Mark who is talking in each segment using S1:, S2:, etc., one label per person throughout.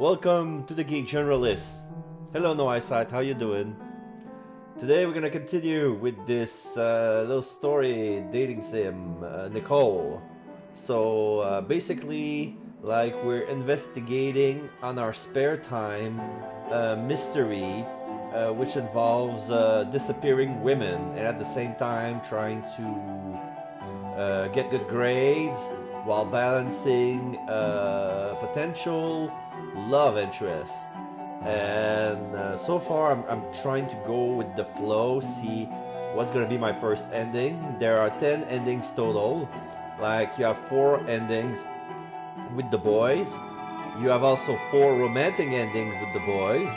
S1: Welcome to the Geek Generalist. Hello, No Eyesight, how you doing? Today we're gonna continue with this little story dating sim, Nicole. So basically, like we're investigating on our spare time a mystery which involves disappearing women, and at the same time trying to get good grades while balancing potential love interest. And so far I'm trying to go with the flow, see what's gonna be my first ending. There are 10 endings total. Like you have 4 endings with the boys, you have also 4 romantic endings with the boys,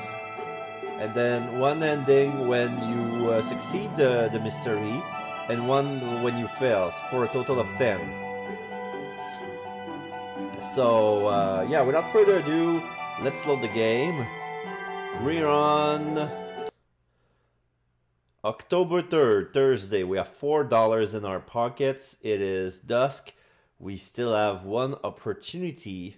S1: and then 1 ending when you succeed the mystery, and 1 when you fail, for a total of 10. So yeah, without further ado, let's load the game. We're on October 3rd, Thursday. We have $4 in our pockets. It is dusk. We still have 1 opportunity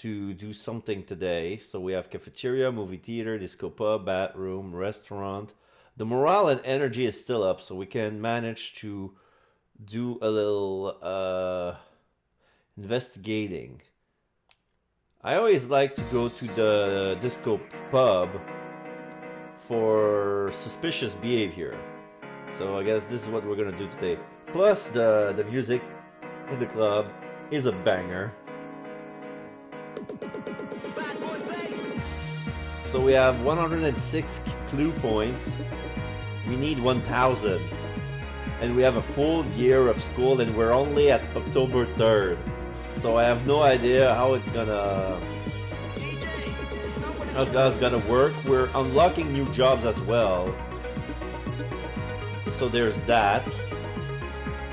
S1: to do something today. So we have cafeteria, movie theater, disco pub, bathroom, restaurant. The morale and energy is still up, so we can manage to do a little investigating. I always like to go to the disco pub for suspicious behavior. So I guess this is what we're gonna do today. Plus the music in the club is a banger. So we have 106 clue points. We need 1,000. And we have a full year of school, and we're only at October 3rd. So I have no idea how it's gonna work. We're unlocking new jobs as well. So there's that.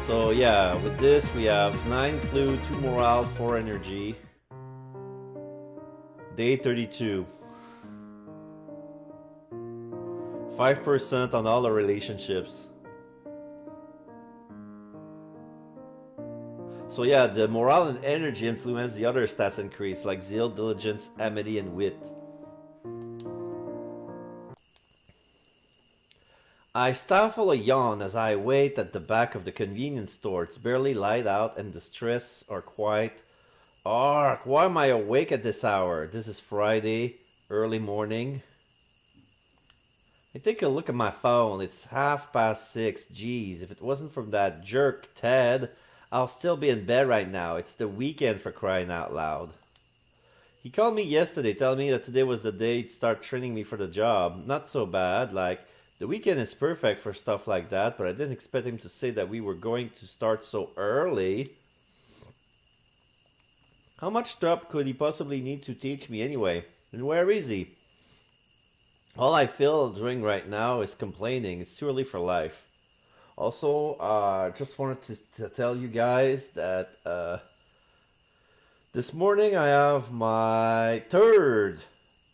S1: So yeah, with this we have 9 clue, 2 morale, 4 energy. Day 32. 5% on all the relationships. So yeah, the morale and energy influence the other stats increase, like zeal, diligence, amity, and wit. I stifle a yawn as I wait at the back of the convenience store. It's barely light out and the stress are quite... Ark, why am I awake at this hour? This is Friday, early morning. I take a look at my phone. It's 6:30. Geez, if it wasn't from that jerk, Ted, I'll still be in bed right now. It's the weekend, for crying out loud. He called me yesterday telling me that today was the day he'd start training me for the job. Not so bad, like, the weekend is perfect for stuff like that, but I didn't expect him to say that we were going to start so early. How much stuff could he possibly need to teach me anyway? And where is he? All I feel doing right now is complaining. It's too early for life. Also, just wanted to tell you guys that this morning I have my 3rd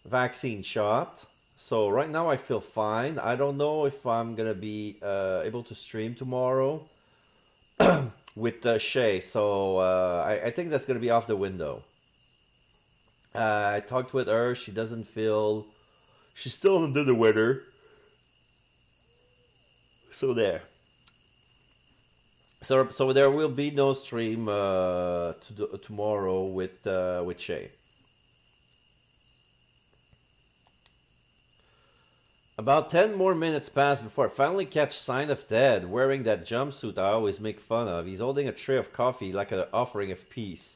S1: vaccine shot. So right now I feel fine. I don't know if I'm going to be able to stream tomorrow with Shay. So I think that's going to be off the window. I talked with her. She doesn't feel... She's still under the weather. So there. So there will be no stream tomorrow with Shay. About 10 more minutes pass before I finally catch sign of Ted, wearing that jumpsuit I always make fun of. He's holding a tray of coffee like an offering of peace.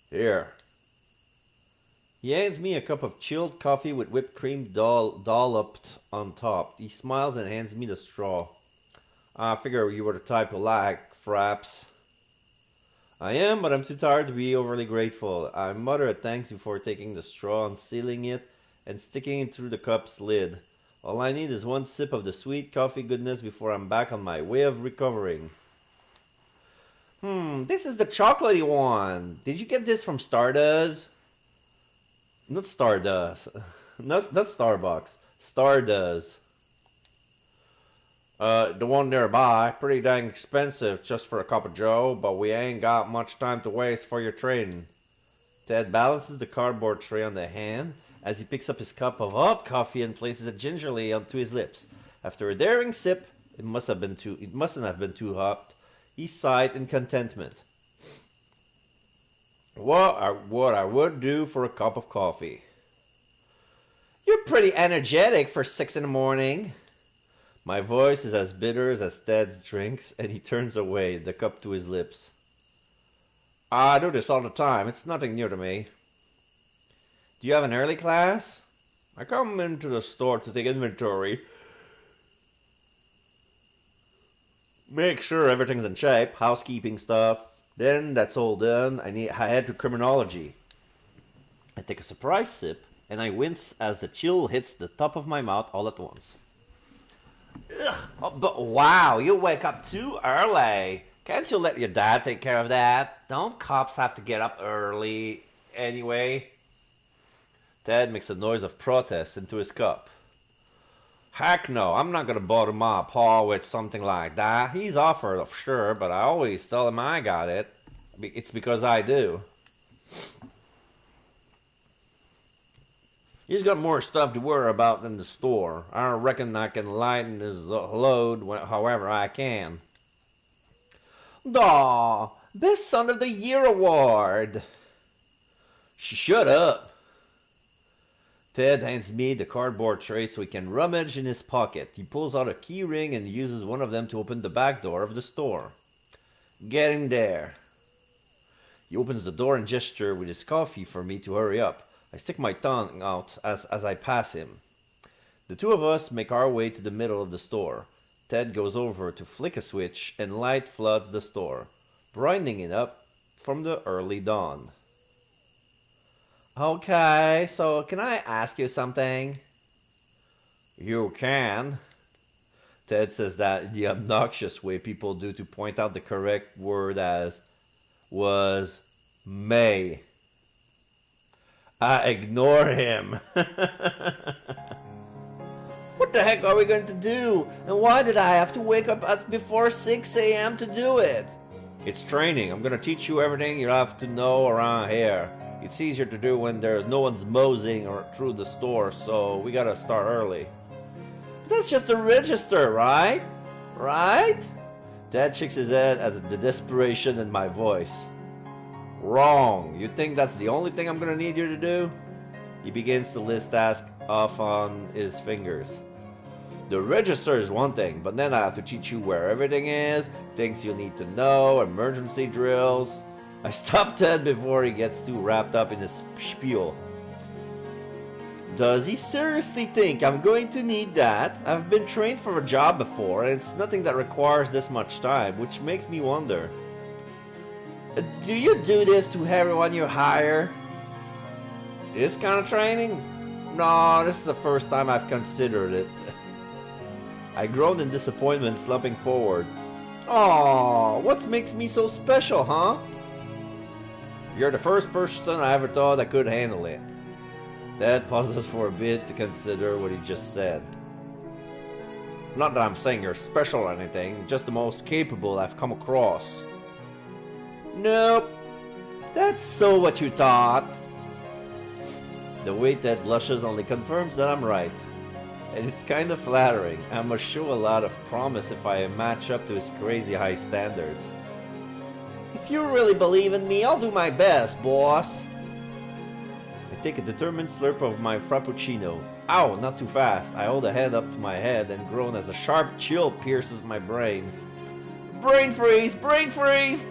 S1: Here. He hands me a cup of chilled coffee with whipped cream dolloped on top. He smiles and hands me the straw. I figure you were the type who like fraps. I am, but I'm too tired to be overly grateful. I mutter a thanks before taking the straw, unsealing it, and sticking it through the cup's lid. All I need is 1 sip of the sweet coffee goodness before I'm back on my way of recovering. This is the chocolatey one. Did you get this from Stardust? Not Stardust. Not Starbucks. Stardust. The one nearby, pretty dang expensive just for a cup of joe, but we ain't got much time to waste for your trading. Ted balances the cardboard tray on the hand as he picks up his cup of hot coffee and places it gingerly onto his lips. After a daring sip, it mustn't have been too hot, he sighed in contentment. What I would do for a cup of coffee. You're pretty energetic for 6 in the morning. My voice is as bitter as Ted's drinks, and he turns away, the cup to his lips. I do this all the time. It's nothing new to me. Do you have an early class? I come into the store to take inventory. Make sure everything's in shape, housekeeping stuff. Then that's all done. I head to criminology. I take a surprise sip, and I wince as the chill hits the top of my mouth all at once. Ugh, oh, but wow, you wake up too early. Can't you let your dad take care of that? Don't cops have to get up early anyway? Ted makes a noise of protest into his cup. Heck no, I'm not gonna bother my pa with something like that. He's offered, sure, but I always tell him I got it. It's because I do. He's got more stuff to worry about than the store. I reckon I can lighten his load however I can. Daw, Best Son of the Year award. Shut up. Ted hands me the cardboard tray so he can rummage in his pocket. He pulls out a key ring and uses one of them to open the back door of the store. Getting there. He opens the door and gestures with his coffee for me to hurry up. I stick my tongue out as I pass him. The two of us make our way to the middle of the store. Ted goes over to flick a switch and light floods the store, brightening it up from the early dawn. Okay, so can I ask you something? You can. Ted says that the obnoxious way people do to point out the correct word as was may. I ignore him. What the heck are we going to do? And why did I have to wake up before 6 a.m. to do it? It's training. I'm going to teach you everything you have to know around here. It's easier to do when no one's moseying through the store, so we got to start early. But that's just a register, right? Right? Dad shakes his head at the desperation in my voice. Wrong. You think that's the only thing I'm going to need you to do? He begins to list tasks off on his fingers. The register is one thing, but then I have to teach you where everything is, things you'll need to know, emergency drills. I stop Ted before he gets too wrapped up in his spiel. Does he seriously think I'm going to need that? I've been trained for a job before, and it's nothing that requires this much time, which makes me wonder. Do you do this to everyone you hire? This kind of training? No, this is the first time I've considered it. I groaned in disappointment, slumping forward. Aw, what makes me so special, huh? You're the first person I ever thought that could handle it. Dad pauses for a bit to consider what he just said. Not that I'm saying you're special or anything, just the most capable I've come across. Nope. That's so what you thought. The way Ted blushes only confirms that I'm right. And it's kind of flattering. I must show a lot of promise if I match up to his crazy high standards. If you really believe in me, I'll do my best, boss. I take a determined slurp of my frappuccino. Ow, not too fast. I hold a head up to my head and groan as a sharp chill pierces my brain. Brain freeze! Brain freeze!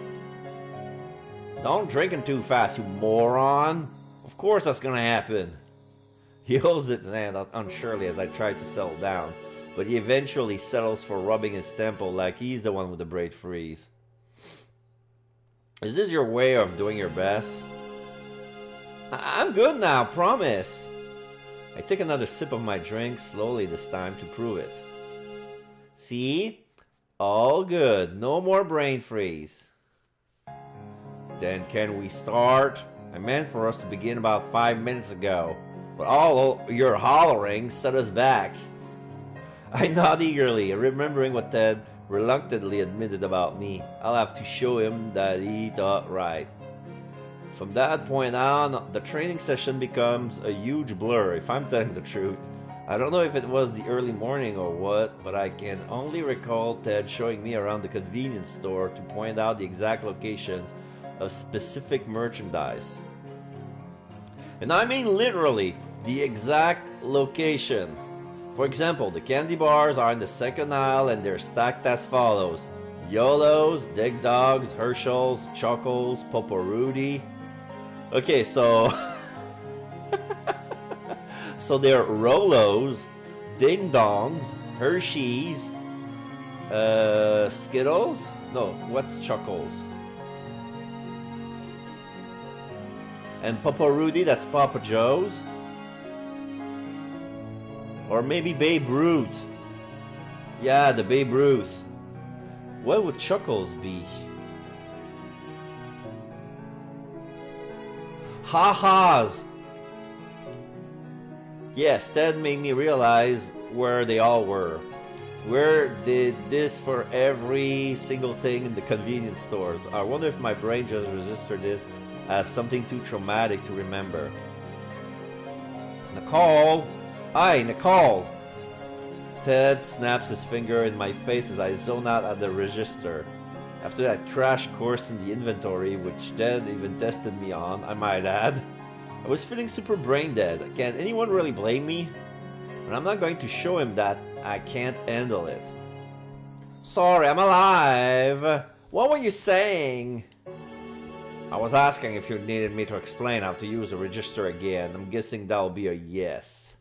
S1: Don't drink it too fast, you moron. Of course that's gonna happen. He holds his hand out unsurely as I try to settle down, but he eventually settles for rubbing his temple like he's the one with the brain freeze. Is this your way of doing your best? I'm good now, promise. I take another sip of my drink, slowly this time to prove it. See? All good, no more brain freeze. Then can we start? I meant for us to begin about 5 minutes ago, but all your hollering set us back. I nod eagerly, remembering what Ted reluctantly admitted about me. I'll have to show him that he thought right. From that point on, the training session becomes a huge blur, if I'm telling the truth. I don't know if it was the early morning or what, but I can only recall Ted showing me around the convenience store to point out the exact locations of specific merchandise. And I mean literally, the exact location. For example, the candy bars are in the second aisle and they're stacked as follows. YOLOs, Dig Dogs, Herschels, Chuckles, Poporudi. Okay, so... so they're Rolos, Ding Dongs, Hershey's, Skittles? No, what's Chuckles? And Poporudi, that's Papa Joe's? Or maybe Babe Ruth. Yeah, the Babe Ruth. What would Chuckles be? Ha-ha's. Yes, Ted made me realize where they all were. Where did this for every single thing in the convenience stores? I wonder if my brain just registered this as something too traumatic to remember. Nicole! Hi, Nicole! Ted snaps his finger in my face as I zone out at the register. After that crash course in the inventory, which Ted even tested me on, I might add, I was feeling super brain dead. Can anyone really blame me? And I'm not going to show him that I can't handle it. Sorry, I'm alive! What were you saying? I was asking if you needed me to explain how to use the register again. I'm guessing that'll be a yes.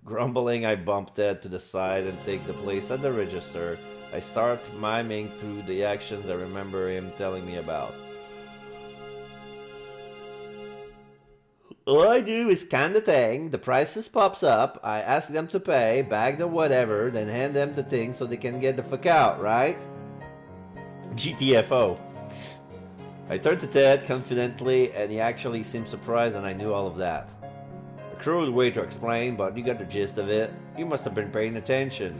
S1: Grumbling, I bump Ted to the side and take the place at the register. I start miming through the actions I remember him telling me about. All I do is scan the thing, the prices pops up, I ask them to pay, bag the whatever, then hand them the thing so they can get the fuck out, right? GTFO. I turned to Ted confidently, and he actually seemed surprised and I knew all of that. A crude way to explain, but you got the gist of it. You must have been paying attention.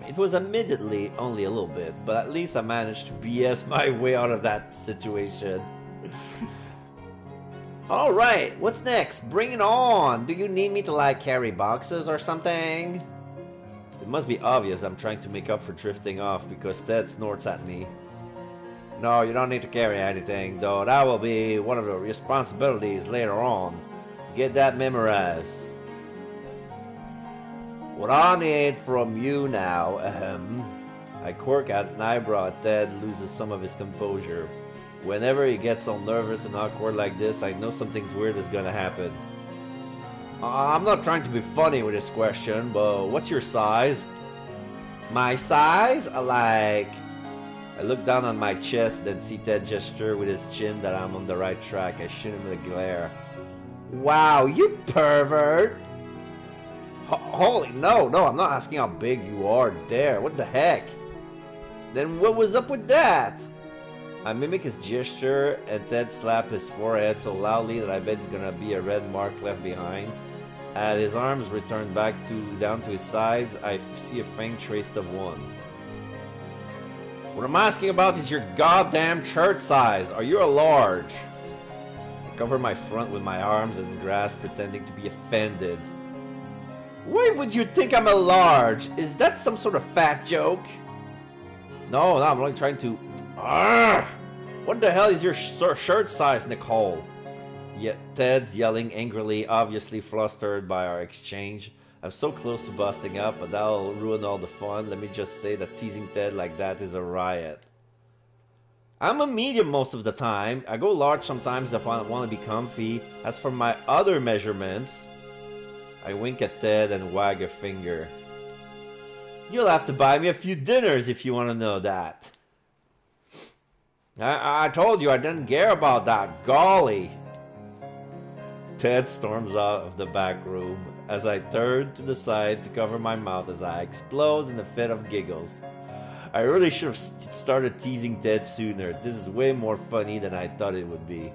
S1: It was admittedly only a little bit, but at least I managed to BS my way out of that situation. Alright, what's next? Bring it on! Do you need me to like carry boxes or something? It must be obvious I'm trying to make up for drifting off because Ted snorts at me. No, you don't need to carry anything, though that will be one of the responsibilities later on. Get that memorized. What I need from you now, I quirk at an eyebrow at Ted loses some of his composure. Whenever he gets all nervous and awkward like this, I know something's weird is gonna happen. I'm not trying to be funny with this question, but what's your size? My size? I look down on my chest, then see Ted gesture with his chin that I'm on the right track. I shoot him with a glare. Wow, you pervert! Holy, no, I'm not asking how big you are there. What the heck? Then what was up with that? I mimic his gesture, and Ted slapped his forehead so loudly that I bet he's gonna be a red mark left behind. As his arms return down to his sides, I see a faint trace of one. What I'm asking about is your goddamn shirt size. Are you a large? I cover my front with my arms and grasp, pretending to be offended. Why would you think I'm a large? Is that some sort of fat joke? No, I'm only trying to... Arrgh! What the hell is your shirt size, Nicole? Yet Ted's yelling angrily, obviously flustered by our exchange. I'm so close to busting up, but that'll ruin all the fun. Let me just say that teasing Ted like that is a riot. I'm a medium most of the time. I go large sometimes if I want to be comfy. As for my other measurements... I wink at Ted and wag a finger. You'll have to buy me a few dinners if you want to know that. I told you I didn't care about that. Golly. Ted storms out of the back room as I turn to the side to cover my mouth as I explode in a fit of giggles. I really should have started teasing Ted sooner. This is way more funny than I thought it would be.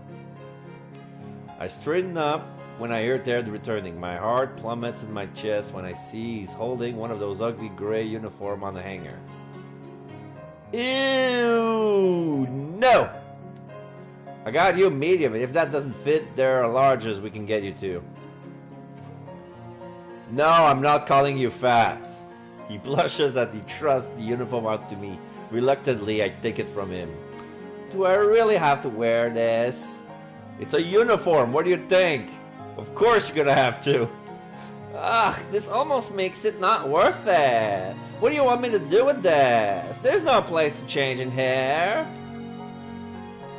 S1: I straighten up when I hear Ted returning. My heart plummets in my chest when I see he's holding one of those ugly gray uniforms on the hanger. Ew! No! I got you medium, and if that doesn't fit, there are larges we can get you to. No, I'm not calling you fat. He blushes as he thrusts the uniform out to me. Reluctantly, I take it from him. Do I really have to wear this? It's a uniform, what do you think? Of course you're gonna have to. Ugh, this almost makes it not worth it. What do you want me to do with this? There's no place to change in here.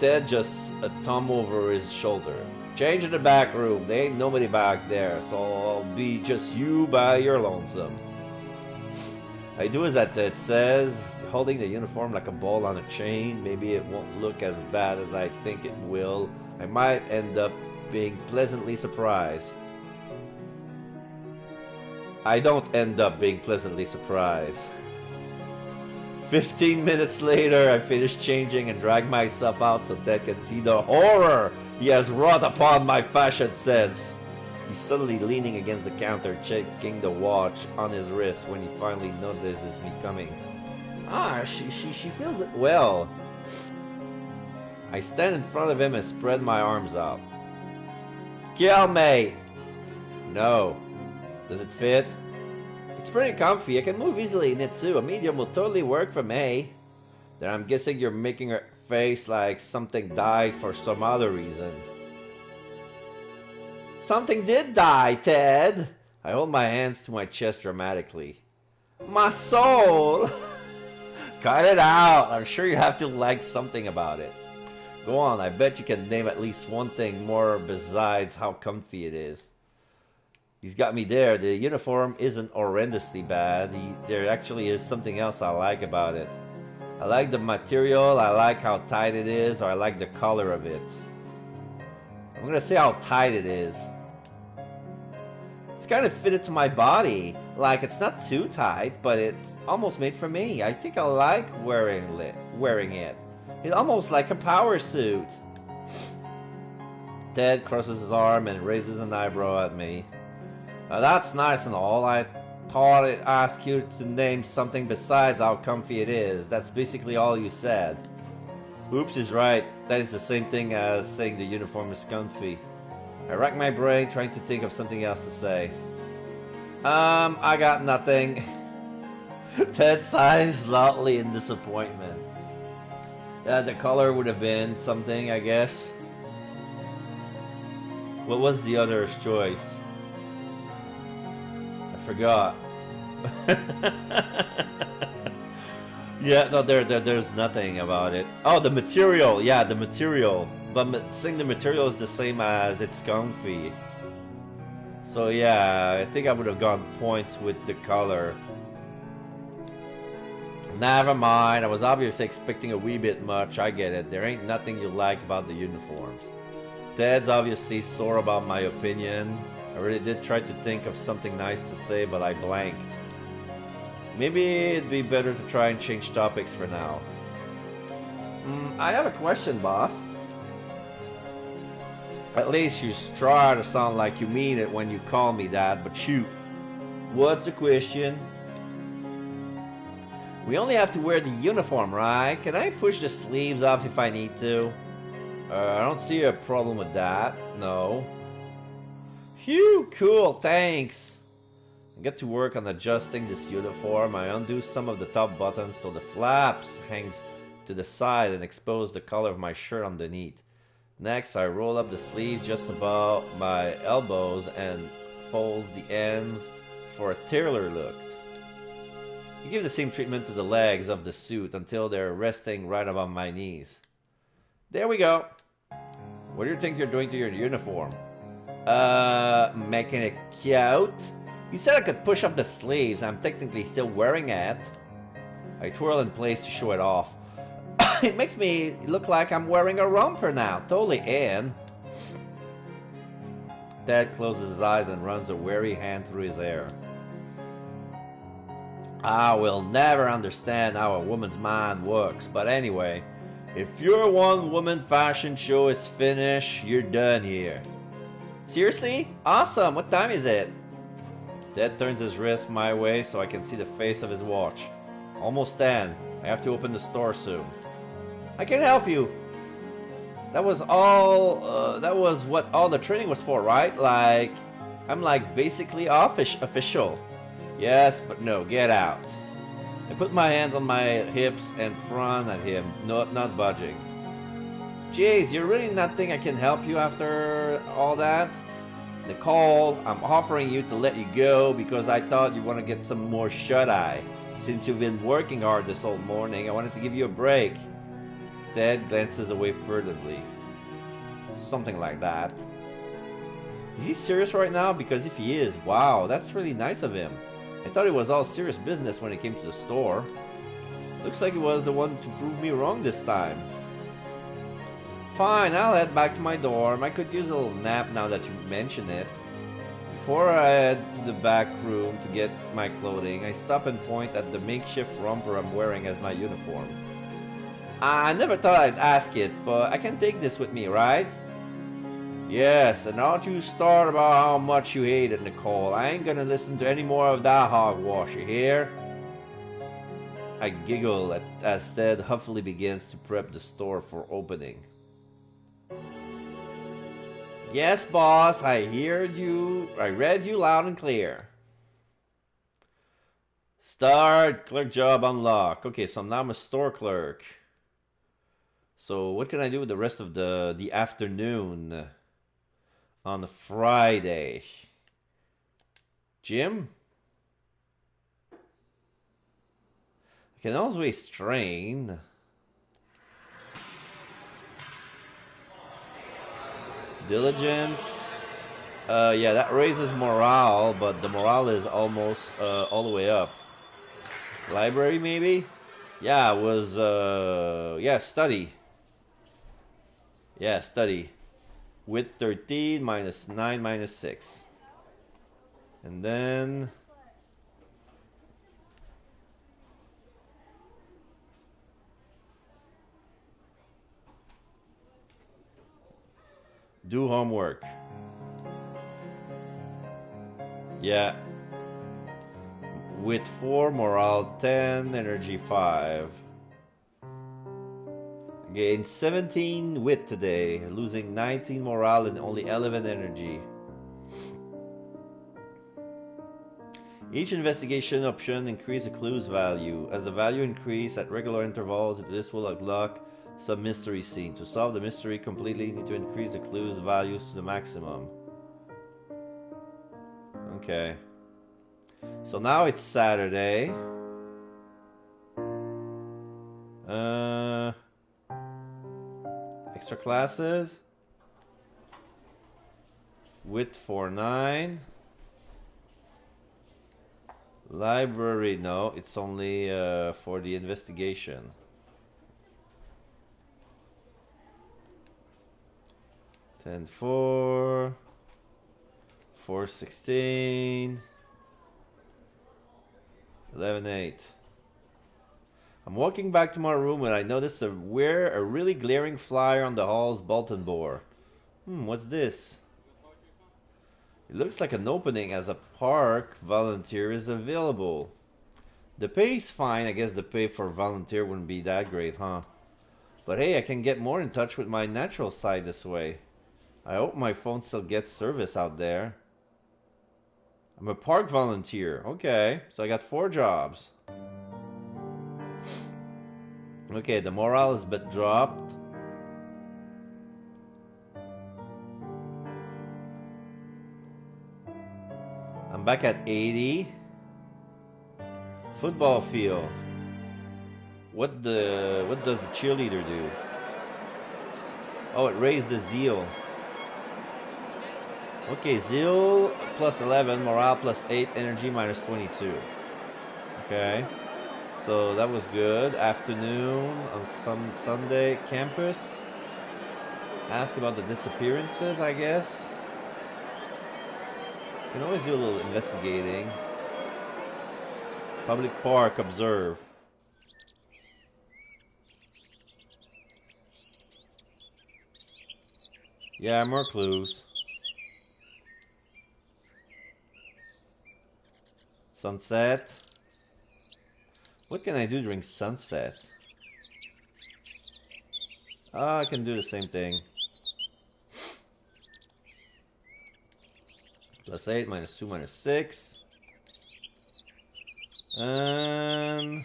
S1: Ted just a thumb over his shoulder. Change in the back room. There ain't nobody back there, so I'll be just you by your lonesome. I do as that Ted says, holding the uniform like a ball on a chain. Maybe it won't look as bad as I think it will. I might end up being pleasantly surprised. I don't end up being pleasantly surprised. 15 minutes later, I finish changing and drag myself out so Ted can see the horror he has wrought upon my fashion sense. He's suddenly leaning against the counter, checking the watch on his wrist when he finally notices me coming. She feels it well. I stand in front of him and spread my arms out. Kill me! No. Does it fit? It's pretty comfy. I can move easily in it too. A medium will totally work for me. Then I'm guessing you're making her face like something died for some other reason. Something did die, Ted. I hold my hands to my chest dramatically. My soul! Cut it out. I'm sure you have to like something about it. Go on, I bet you can name at least one thing more besides how comfy it is. He's got me there. The uniform isn't horrendously bad. There actually is something else I like about it. I like the material, I like how tight it is, or I like the color of it. I'm gonna say how tight it is. It's kind of fitted to my body. Like, it's not too tight, but it's almost made for me. I think I like wearing it. It's almost like a power suit. Ted crosses his arm and raises an eyebrow at me. Now that's nice and all. I thought I'd ask you to name something besides how comfy it is. That's basically all you said. Oops is right. That is the same thing as saying the uniform is comfy. I rack my brain trying to think of something else to say. I got nothing. Ted sighs loudly in disappointment. Yeah, the color would have been something, I guess. What was the other choice? I forgot. Yeah, no, there's nothing about it. Oh, the material. Yeah, the material. But saying the material is the same as it's comfy. So yeah, I think I would have gone points with the color. Never mind, I was obviously expecting a wee bit much. I get it. There ain't nothing you like about the uniforms. Ted's obviously sore about my opinion. I really did try to think of something nice to say, but I blanked. Maybe it'd be better to try and change topics for now. I have a question, boss. At least you try to sound like you mean it when you call me that, but shoot. What's the question? We only have to wear the uniform, right? Can I push the sleeves off if I need to? I don't see a problem with that. No. Phew, cool, thanks. I get to work on adjusting this uniform. I undo some of the top buttons so the flaps hangs to the side and expose the collar of my shirt underneath. Next, I roll up the sleeve just above my elbows and fold the ends for a tailor look. You give the same treatment to the legs of the suit until they're resting right above my knees. There we go. What do you think you're doing to your uniform? Making it cute? You said I could push up the sleeves. I'm technically still wearing it. I twirl in place to show it off. It makes me look like I'm wearing a romper now. Totally in. Ted closes his eyes and runs a wary hand through his hair. I will never understand how a woman's mind works, but anyway, if your one-woman fashion show is finished, you're done here. Seriously? Awesome! What time is it? Ted turns his wrist my way so I can see the face of his watch. Almost 10. I have to open the store soon. I can help you. That was all. That was what all the training was for, right? Like, I'm like basically official. Yes, but no. Get out. I put my hands on my hips and front at him, not budging. Jeez, you really not think I can help you after all that? Nicole, I'm offering you to let you go because I thought you want to get some more shut-eye. Since you've been working hard this whole morning, I wanted to give you a break. Ted glances away furtively. Something like that. Is he serious right now? Because if he is, wow, that's really nice of him. I thought it was all serious business when it came to the store. Looks like he was the one to prove me wrong this time. Fine, I'll head back to my dorm. I could use a little nap now that you mention it. Before I head to the back room to get my clothing, I stop and point at the makeshift romper I'm wearing as my uniform. I never thought I'd ask it, but I can take this with me, right? Yes, and don't you start about how much you hate it, Nicole. I ain't gonna listen to any more of that hogwash, you hear? I giggle as Ted huffily begins to prep the store for opening. Yes, boss, I heard you. I read you loud and clear. Start, clerk job unlocked. Okay, so now I'm a store clerk. So what can I do with the rest of the afternoon on a Friday? Gym? I can always train. Diligence. Yeah, that raises morale, but the morale is almost all the way up. Library, maybe? Yeah, it was, yeah, study. Yeah, study. With 13 minus 9 minus 6. And then... do homework. Yeah. Wit 4, morale 10, energy 5. Gained 17 wit today, losing 19 morale and only 11 energy. Each investigation option increases the clue's value. As the value increases at regular intervals, this will unlock some mystery scene. To solve the mystery completely, you need to increase the clue's values to the maximum. Okay. So now it's Saturday. Extra classes. Wit 4-9. Library, no, it's only for the investigation. 10-4. 4-16. 11-8. I'm walking back to my room when I notice a really glaring flyer on the hall's bulletin board. What's this? It looks like an opening as a park volunteer is available. The pay's fine. I guess the pay for volunteer wouldn't be that great, huh? But hey, I can get more in touch with my natural side this way. I hope my phone still gets service out there. I'm a park volunteer. Okay, so I got 4 jobs. Okay, the morale is a bit dropped. I'm back at 80. Football field. What does the cheerleader do? Oh, it raised the zeal. Okay, zeal plus 11, morale plus 8, energy minus 22. Okay. So that was good. Afternoon on some Sunday campus. Ask about the disappearances, I guess. Can always do a little investigating. Public park, observe. Yeah, more clues. Sunset. What can I do during sunset? I can do the same thing. Plus 8, minus 2, minus 6. And...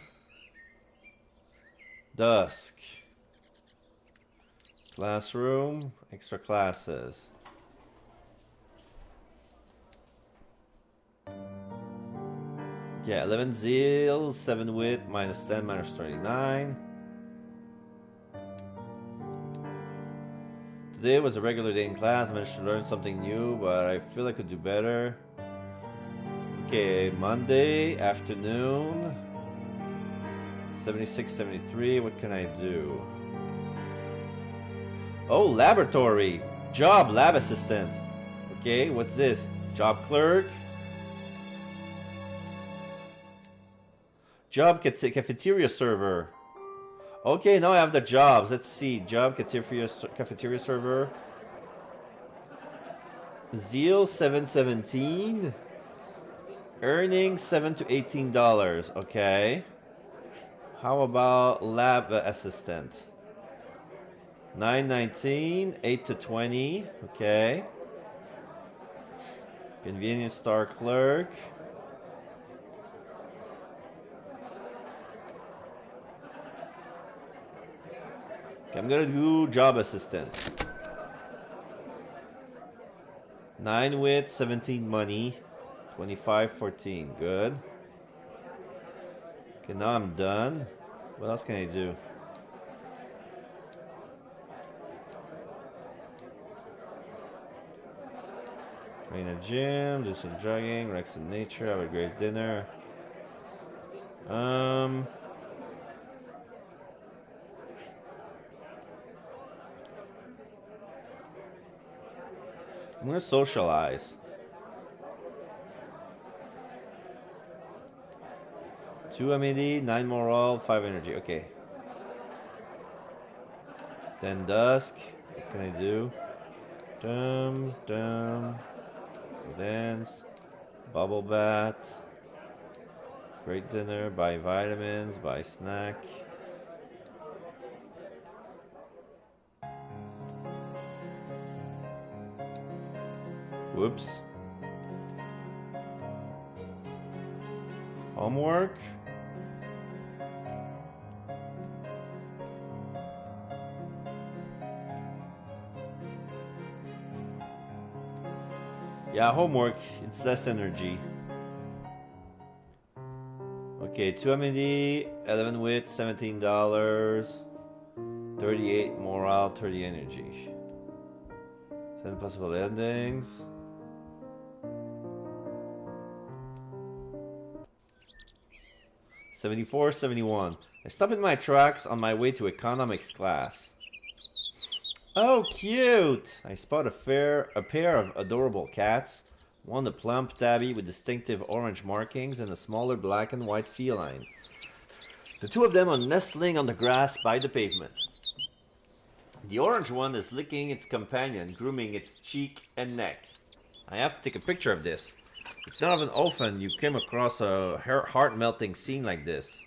S1: dusk. Classroom, extra classes. Yeah, 11 zeal, 7 wit, minus 10, minus 39. Today was a regular day in class. I managed to learn something new, but I feel I could do better. Okay, Monday afternoon. 76, 73. What can I do? Oh, laboratory. Job, lab assistant. Okay, what's this? Job clerk. Job cafeteria server. Okay, now I have the jobs. Let's see. Job cafeteria server. Zeal 717. Earnings $7 to $18. Okay. How about lab assistant? 919, 8 to 20. Okay. Convenience store clerk. Okay, I'm gonna do job assistant. 9 wit, 17 money, 25, 14. Good. Okay, now I'm done. What else can I do? Train a gym, do some jogging, relax in nature, have a great dinner. I'm gonna socialize. 2 MED, 9 morale, 5 energy. Okay. Then dusk. What can I do? Dance. Bubble bath. Great dinner. Buy vitamins. Buy snack. Whoops. Homework. Yeah, homework. It's less energy. Okay, 2 MED, 11 wit, $17, 38 morale, 30 energy. 10 possible endings. 74, 71. I stopped in my tracks on my way to economics class. Oh, cute! I spot a pair of adorable cats. One a plump tabby with distinctive orange markings and a smaller black and white feline. The two of them are nestling on the grass by the pavement. The orange one is licking its companion, grooming its cheek and neck. I have to take a picture of this. It's not even often you came across a heart-melting scene like this.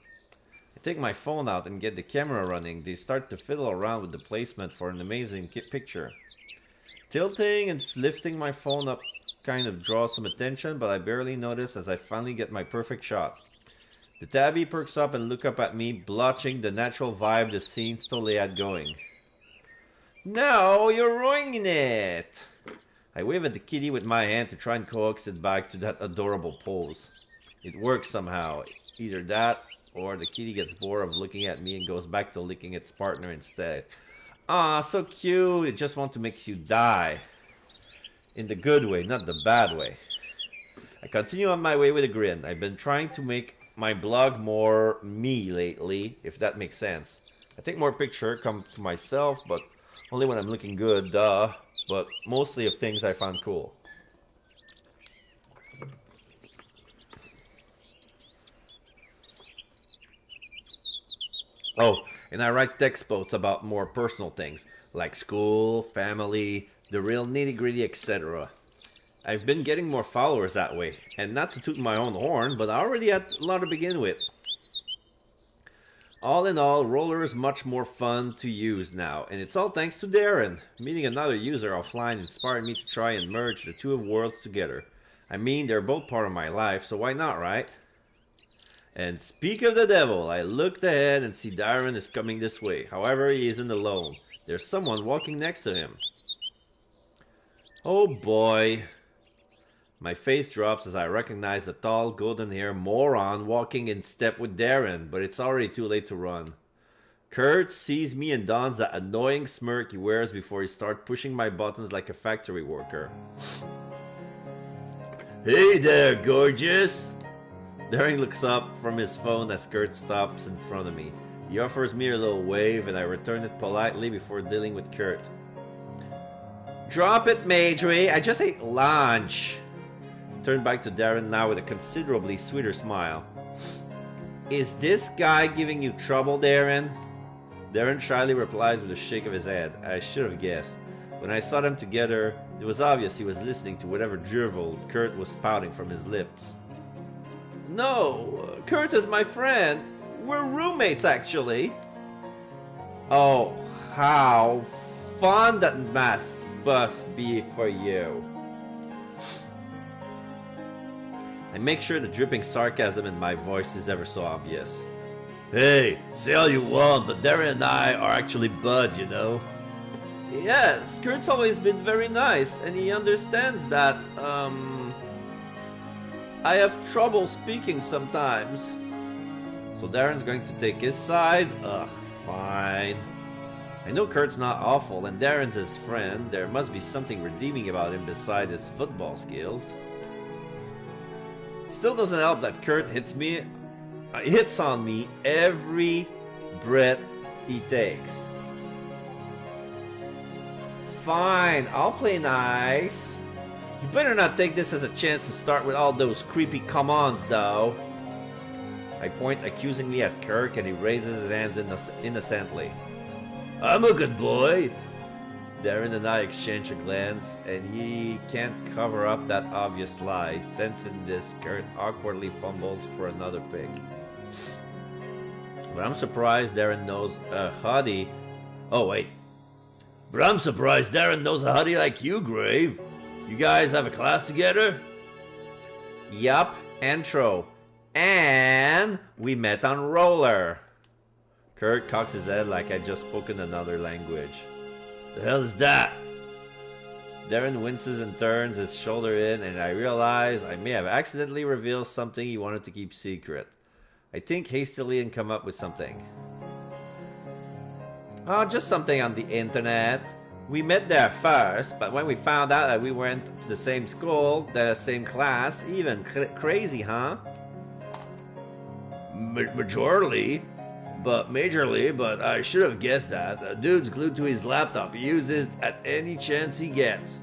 S1: I take my phone out and get the camera running. They start to fiddle around with the placement for an amazing picture. Tilting and lifting my phone up kind of draws some attention, but I barely notice as I finally get my perfect shot. The tabby perks up and looks up at me, blotching the natural vibe the scene totally had going. No, you're ruining it! I wave at the kitty with my hand to try and coax it back to that adorable pose. It works somehow. Either that, or the kitty gets bored of looking at me and goes back to licking its partner instead. Ah, so cute. It just wants to make you die. In the good way, not the bad way. I continue on my way with a grin. I've been trying to make my blog more me lately, if that makes sense. I take more pictures, come to myself, but only when I'm looking good, duh. But mostly of things I found cool. Oh, and I write text posts about more personal things, like school, family, the real nitty-gritty, etc. I've been getting more followers that way, and not to toot my own horn, but I already had a lot to begin with. All in all, Roller is much more fun to use now, and it's all thanks to Darren. Meeting another user offline inspired me to try and merge the two worlds together. I mean, they're both part of my life, so why not, right? And speak of the devil, I looked ahead and see Darren is coming this way. However, he isn't alone. There's someone walking next to him. Oh boy. My face drops as I recognize a tall, golden-haired moron walking in step with Darren, but it's already too late to run. Kurt sees me and dons that annoying smirk he wears before he starts pushing my buttons like a factory worker. Hey there, gorgeous! Darren looks up from his phone as Kurt stops in front of me. He offers me a little wave and I return it politely before dealing with Kurt. Drop it, Majorie. I just ate lunch. Turn back to Darren now with a considerably sweeter smile. Is this guy giving you trouble, Darren? Darren shyly replies with a shake of his head. I should have guessed. When I saw them together, it was obvious he was listening to whatever drivel Kurt was spouting from his lips. No, Kurt is my friend. We're roommates, actually. Oh, how fun that must be for you. I make sure the dripping sarcasm in my voice is ever so obvious. Hey, say all you want, but Darren and I are actually buds, you know? Yes, Kurt's always been very nice, and he understands that, I have trouble speaking sometimes. So Darren's going to take his side? Ugh, fine. I know Kurt's not awful, and Darren's his friend. There must be something redeeming about him beside his football skills. Still doesn't help that Kurt hits on me every breath he takes. Fine, I'll play nice. You better not take this as a chance to start with all those creepy come-ons, though. I point accusingly at Kirk and he raises his hands innocently. I'm a good boy. Darren and I exchange a glance, and he can't cover up that obvious lie. Sensing this, Kurt awkwardly fumbles for another pick. But I'm surprised Darren knows a hottie. Oh, wait. But I'm surprised Darren knows a hottie like you, Grave. You guys have a class together? Yup, intro. And we met on Roller. Kurt cocks his head like I'd just spoken another language. The hell is that? Darren winces and turns his shoulder in, and I realize I may have accidentally revealed something he wanted to keep secret. I think hastily and come up with something. Oh, just something on the internet. We met there first, but when we found out that we went to the same school, the same class, even crazy, huh? Majorly, but I should have guessed that. The dude's glued to his laptop. He uses it at any chance he gets.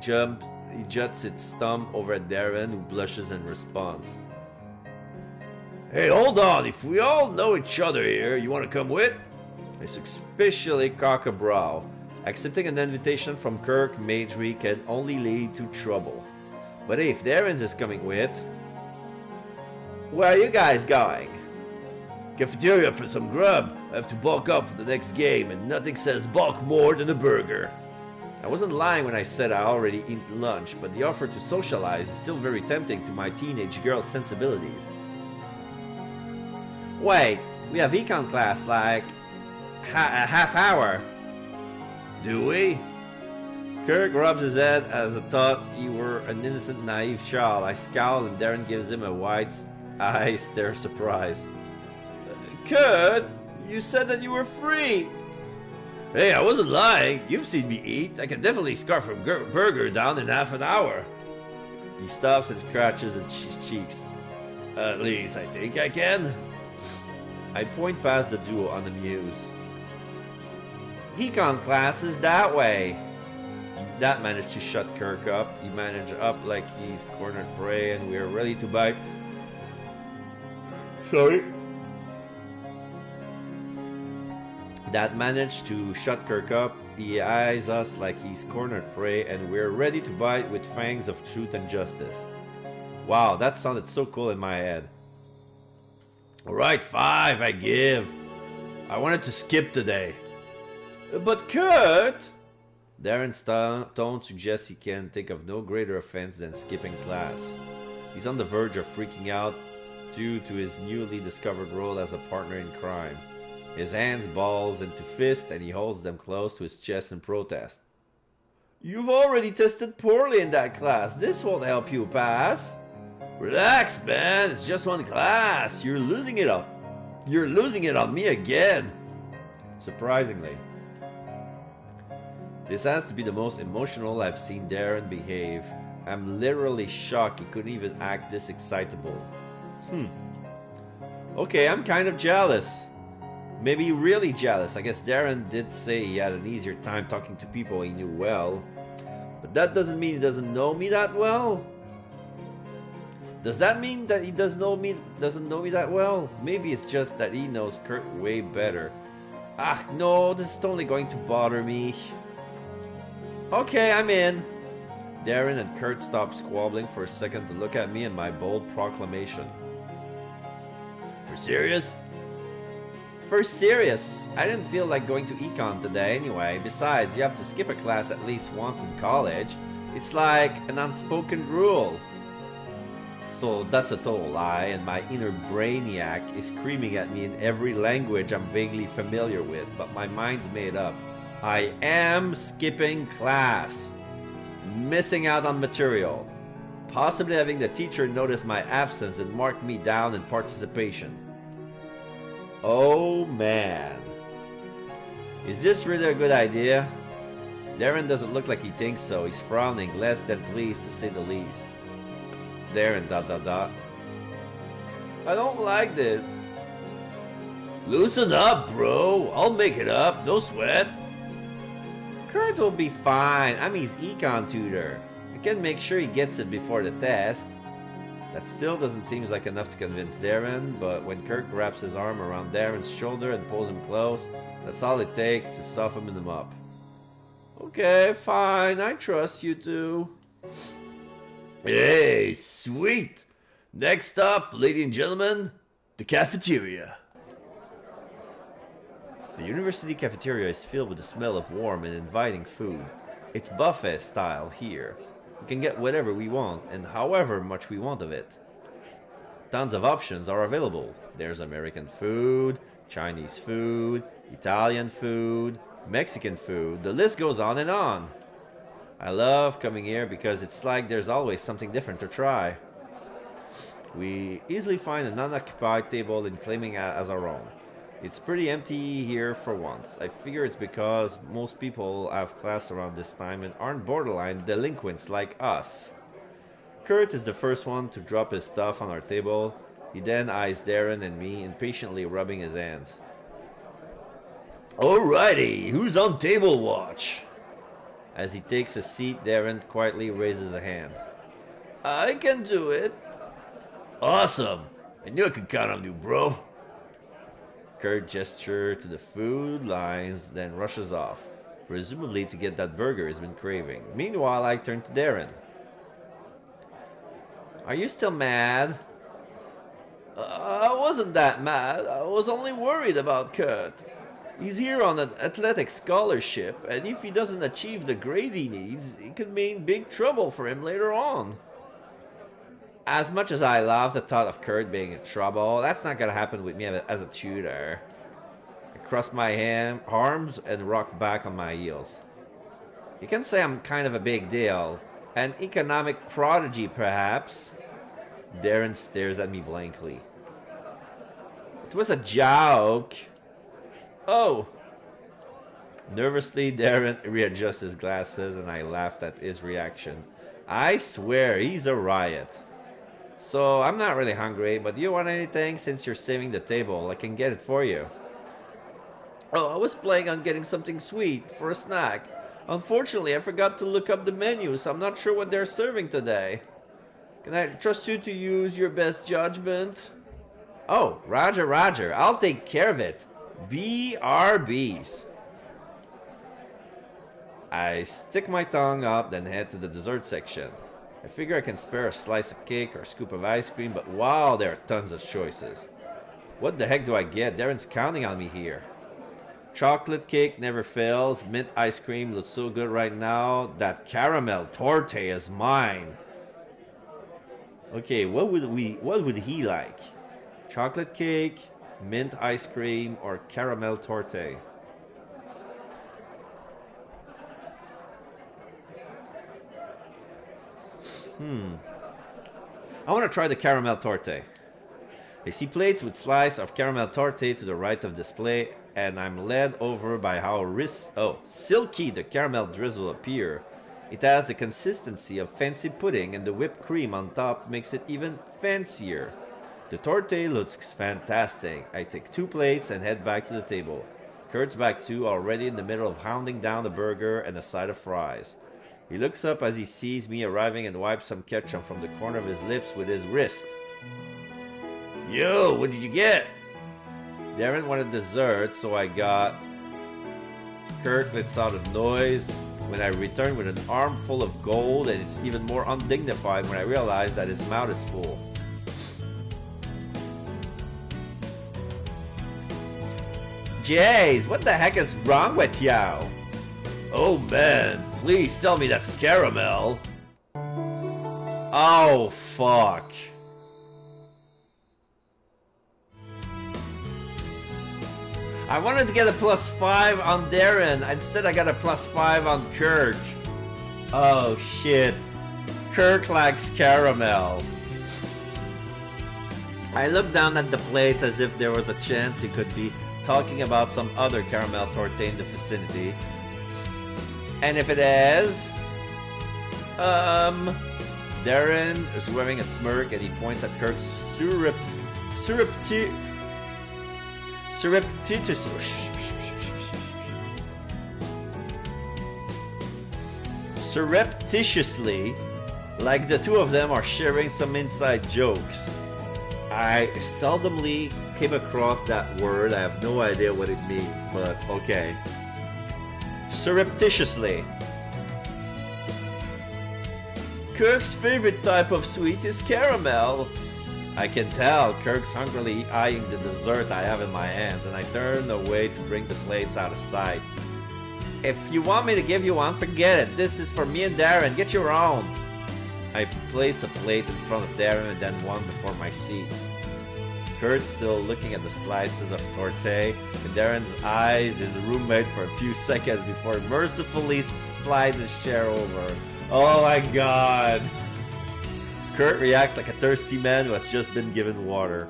S1: He juts its thumb over at Darren, who blushes in response. Hey, hold on. If we all know each other here, you want to come with? I suspiciously cock a brow. Accepting an invitation from Kirk Majorie can only lead to trouble. But hey, if Darren's is coming with... Where are you guys going? Cafeteria for some grub. I have to bulk up for the next game, and nothing says bulk more than a burger. I wasn't lying when I said I already eat lunch, but the offer to socialize is still very tempting to my teenage girl's sensibilities. Wait, we have econ class like a half hour. Do we? Kirk rubs his head as I thought he were an innocent, naive child. I scowl and Darren gives him a wide eye stare of surprise. Kurt, you said that you were free. Hey, I wasn't lying. You've seen me eat. I can definitely scarf a burger down in half an hour. He stops and scratches his cheeks. At least I think I can. I point past the duo unamused. Econ class is that way. That managed to shut Kirk up. He managed up like he's cornered prey and we're ready to bite. Sorry. That managed to shut Kirk up. He eyes us like he's cornered prey and we're ready to bite with fangs of truth and justice. Wow, that sounded so cool in my head. Alright, 5, I give. I wanted to skip today. But Kurt! Darren's tone suggests he can think of no greater offense than skipping class. He's on the verge of freaking out due to his newly discovered role as a partner in crime. His hands balls into fists and he holds them close to his chest in protest. You've already tested poorly in that class. This won't help you pass. Relax, man. It's just one class. You're losing it on me again. Surprisingly. This has to be the most emotional I've seen Darren behave. I'm literally shocked he couldn't even act this excitable. Okay, I'm kind of jealous. Maybe really jealous. I guess Darren did say he had an easier time talking to people he knew well. But that doesn't mean he doesn't know me that well. Does that mean that he doesn't know me that well? Maybe it's just that he knows Kurt way better. Ah, no, this is only going to bother me. Okay, I'm in. Darren and Kurt stopped squabbling for a second to look at me and my bold proclamation. For serious? For serious. I didn't feel like going to econ today anyway. Besides, you have to skip a class at least once in college. It's like an unspoken rule. So that's a total lie, and my inner brainiac is screaming at me in every language I'm vaguely familiar with, but my mind's made up. I am skipping class. Missing out on material. Possibly having the teacher notice my absence and mark me down in participation. Oh man. Is this really a good idea? Darren doesn't look like he thinks so. He's frowning, less than pleased to say the least. Darren ... I don't like this. Loosen up, bro. I'll make it up. No sweat. Kurt will be fine. I'm his econ tutor. I can make sure he gets it before the test. That still doesn't seem like enough to convince Darren, but when Kurt wraps his arm around Darren's shoulder and pulls him close, that's all it takes to soften him up. Okay, fine. I trust you two. Hey, sweet! Next up, ladies and gentlemen, the cafeteria. The university cafeteria is filled with the smell of warm and inviting food. It's buffet style here. We can get whatever we want and however much we want of it. Tons of options are available. There's American food, Chinese food, Italian food, Mexican food. The list goes on and on. I love coming here because it's like there's always something different to try. We easily find an unoccupied table and claiming it as our own. It's pretty empty here for once. I figure it's because most people have class around this time and aren't borderline delinquents like us. Kurt is the first one to drop his stuff on our table. He then eyes Darren and me, impatiently rubbing his hands. Alrighty, who's on table watch? As he takes a seat, Darren quietly raises a hand. I can do it. Awesome. I knew I could count on you, bro. Kurt gestures to the food lines, then rushes off, presumably to get that burger he's been craving. Meanwhile, I turn to Darren. Are you still mad? I wasn't that mad. I was only worried about Kurt. He's here on an athletic scholarship, and if he doesn't achieve the grade he needs, it could mean big trouble for him later on. As much as I love the thought of Kurt being in trouble, that's not gonna happen with me as a tutor. I cross my arms and rock back on my heels. You can say I'm kind of a big deal. An economic prodigy, perhaps. Darren stares at me blankly. It was a joke. Oh. Nervously, Darren readjusts his glasses and I laughed at his reaction. I swear, he's a riot. So, I'm not really hungry, but do you want anything? Since you're saving the table, I can get it for you. Oh, I was planning on getting something sweet for a snack. Unfortunately, I forgot to look up the menu, so I'm not sure what they're serving today. Can I trust you to use your best judgment? Oh, Roger, I'll take care of it. BRBs. I stick my tongue up, then head to the dessert section. I figure I can spare a slice of cake or a scoop of ice cream, but wow, there are tons of choices. What the heck do I get? Darren's counting on me here. Chocolate cake never fails. Mint ice cream looks so good right now. That caramel torte is mine. Okay, what would he like? Chocolate cake, mint ice cream, or caramel torte? I want to try the caramel torte. I see plates with slice of caramel torte to the right of display, and I'm led over by how silky the caramel drizzle appear. It has the consistency of fancy pudding, and the whipped cream on top makes it even fancier. The torte looks fantastic. I take 2 plates and head back to the table. Kurt's back too, already in the middle of hounding down a burger and a side of fries. He looks up as he sees me arriving and wipes some ketchup from the corner of his lips with his wrist. Yo, what did you get? Darren wanted dessert, so I got... Kurt lets out a noise when I return with an armful of gold, and it's even more undignified when I realize that his mouth is full. Jays, what the heck is wrong with you? Oh man, please tell me that's caramel. Oh fuck. I wanted to get a +5 on Darren. Instead I got a +5 on Kirk. Oh shit. Kirk likes caramel. I looked down at the plates as if there was a chance he could be talking about some other caramel torte in the vicinity. And if it is... Darren is wearing a smirk and he points at Kirk's surreptitiously, like the two of them are sharing some inside jokes. I seldomly came across that word. I have no idea what it means, but okay. Surreptitiously. Kirk's favorite type of sweet is caramel. I can tell Kirk's hungrily eyeing the dessert I have in my hands, and I turn away to bring the plates out of sight. If you want me to give you one, forget it. This is for me and Darren. Get your own. I place a plate in front of Darren and then one before my seat. Kurt's still looking at the slices of torte, and Darren's eyes his roommate for a few seconds before he mercifully slides his chair over. Oh my god! Kurt reacts like a thirsty man who has just been given water.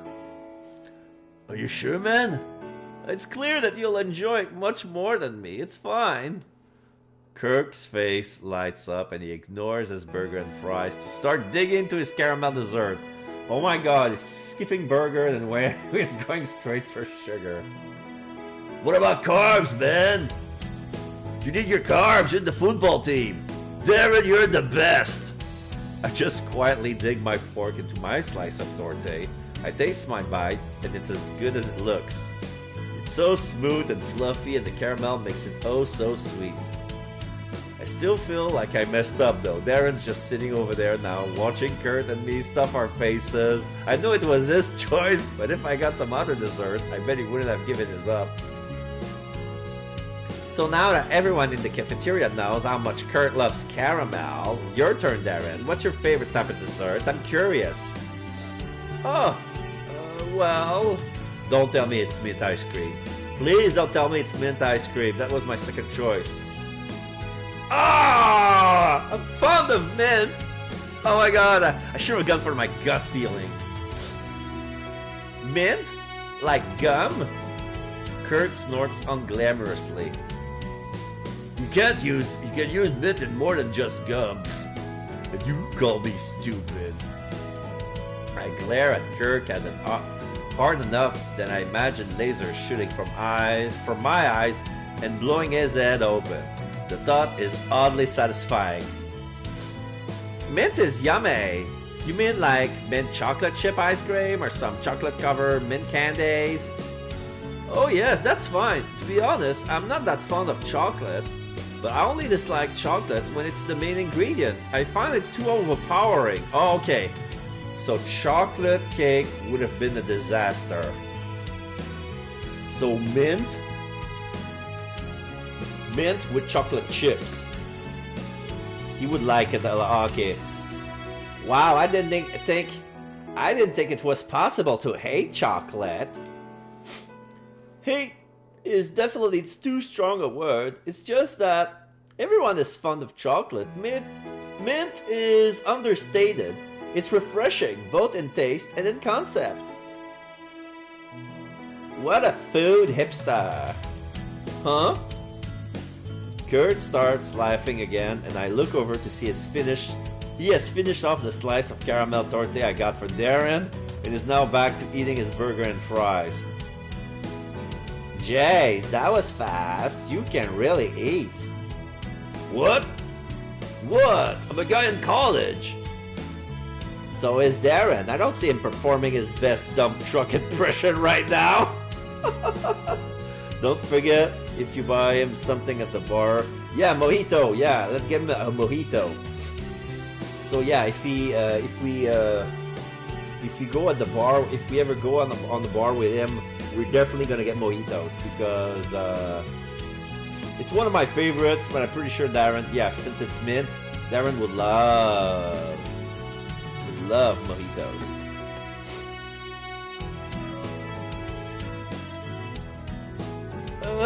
S1: Are you sure, man? It's clear that you'll enjoy it much more than me. It's fine. Kirk's face lights up and he ignores his burger and fries to start digging into his caramel dessert. Oh my god, he's skipping burger and he's going straight for sugar. What about carbs, man? You need your carbs in the football team. Darren, you're the best. I just quietly dig my fork into my slice of torte. I taste my bite, and it's as good as it looks. It's so smooth and fluffy, and the caramel makes it oh so sweet. I still feel like I messed up though. Darren's just sitting over there now, watching Kurt and me stuff our faces. I know it was his choice, but if I got some other dessert, I bet he wouldn't have given his up. So now that everyone in the cafeteria knows how much Kurt loves caramel, your turn, Darren. What's your favorite type of dessert? I'm curious. Well... Don't tell me it's mint ice cream. Please don't tell me it's mint ice cream. That was my second choice. I'm fond of mint! Oh my god, I should have gone for my gut feeling. Mint? Like gum? Kurt snorts unglamorously. You can use mint in more than just gum. And you call me stupid. I glare at Kirk at hard enough that I imagine lasers shooting from my eyes and blowing his head open. The thought is oddly satisfying. Mint is yummy. You mean like mint chocolate chip ice cream or some chocolate covered mint candies? Oh yes, that's fine. To be honest, I'm not that fond of chocolate. But I only dislike chocolate when it's the main ingredient. I find it too overpowering. Oh, okay. So chocolate cake would have been a disaster. So mint with chocolate chips. You would like it a lot. Okay. Wow, I didn't think it was possible to hate chocolate. Hate is definitely too strong a word. It's just that everyone is fond of chocolate. Mint is understated. It's refreshing, both in taste and in concept. What a food hipster. Huh? Kurt starts laughing again, and I look over to see he has finished off the slice of caramel torte I got for Darren, and is now back to eating his burger and fries. Jace, that was fast. You can really eat. What? I'm a guy in college. So is Darren. I don't see him performing his best dump truck impression right now. Don't forget, if you buy him something at the bar, yeah, mojito, yeah, let's give him a mojito. So yeah, if we go at the bar, if we ever go on the bar with him, we're definitely gonna get mojitos because it's one of my favorites. But I'm pretty sure Darren's, yeah, since it's mint, Darren would love mojitos.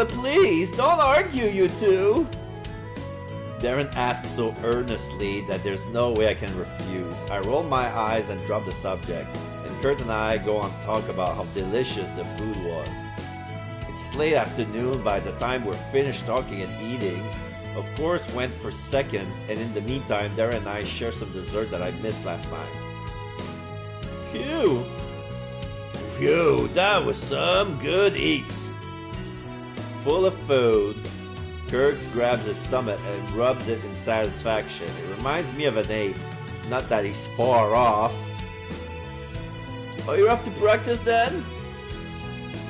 S1: Please, don't argue, you two. Darren asks so earnestly that there's no way I can refuse. I roll my eyes and drop the subject, and Kurt and I go on to talk about how delicious the food was. It's late afternoon by the time we're finished talking and eating. Of course, went for seconds, and in the meantime, Darren and I share some dessert that I missed last night. Phew, that was some good eats. Full of food, Kurt grabs his stomach and rubs it in satisfaction. It reminds me of an ape, not that he's far off. Oh, you're off to practice then?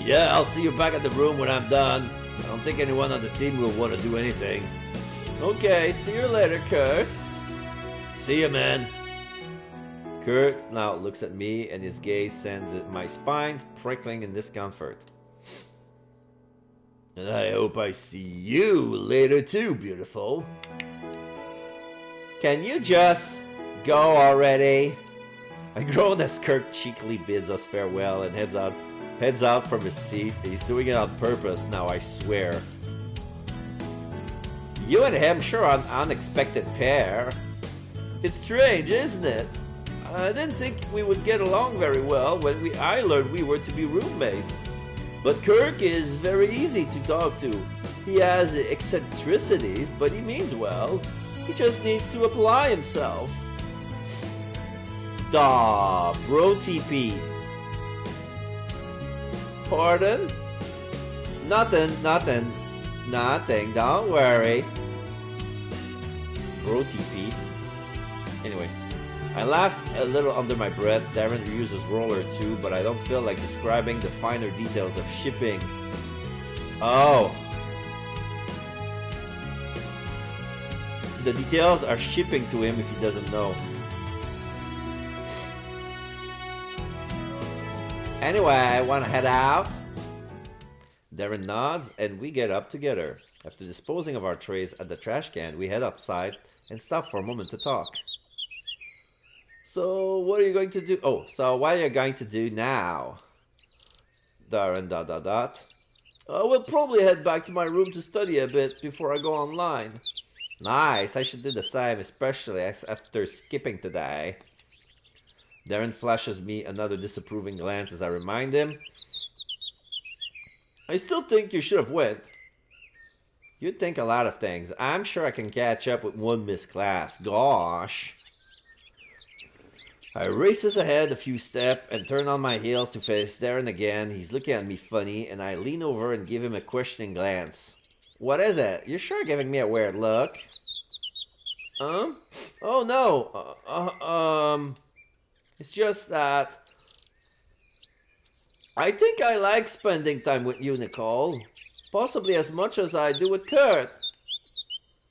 S1: Yeah, I'll see you back at the room when I'm done. I don't think anyone on the team will want to do anything. Okay, see you later, Kurt. See ya, man. Kurt now looks at me and his gaze sends my spines prickling in discomfort. And I hope I see you later too, beautiful. Can you just go already? I groan as Kurt cheekily bids us farewell and heads out from his seat. He's doing it on purpose now, I swear. You and him sure are an unexpected pair. It's strange, isn't it? I didn't think we would get along very well when I learned we were to be roommates. But Kirk is very easy to talk to. He has eccentricities, but he means well. He just needs to apply himself. Daw, bro TP. Pardon? Nothing, don't worry. Bro TP. Anyway. I laugh a little under my breath. Darren uses roller too, but I don't feel like describing the finer details of shipping. Oh. The details are shipping to him if he doesn't know. Anyway, I want to head out. Darren nods and we get up together. After disposing of our trays at the trash can, we head outside and stop for a moment to talk. So, what are you going to do? Oh, so what are you going to do now? Darren ... We'll probably head back to my room to study a bit before I go online. Nice, I should do the same, especially after skipping today. Darren flashes me another disapproving glance as I remind him. I still think you should have went. You'd think a lot of things. I'm sure I can catch up with one missed class. Gosh. I races ahead a few steps and turn on my heels to face Darren again. He's looking at me funny, and I lean over and give him a questioning glance. What is it? You're sure giving me a weird look? Oh no. It's just that I think I like spending time with you, Nicole. Possibly as much as I do with Kurt.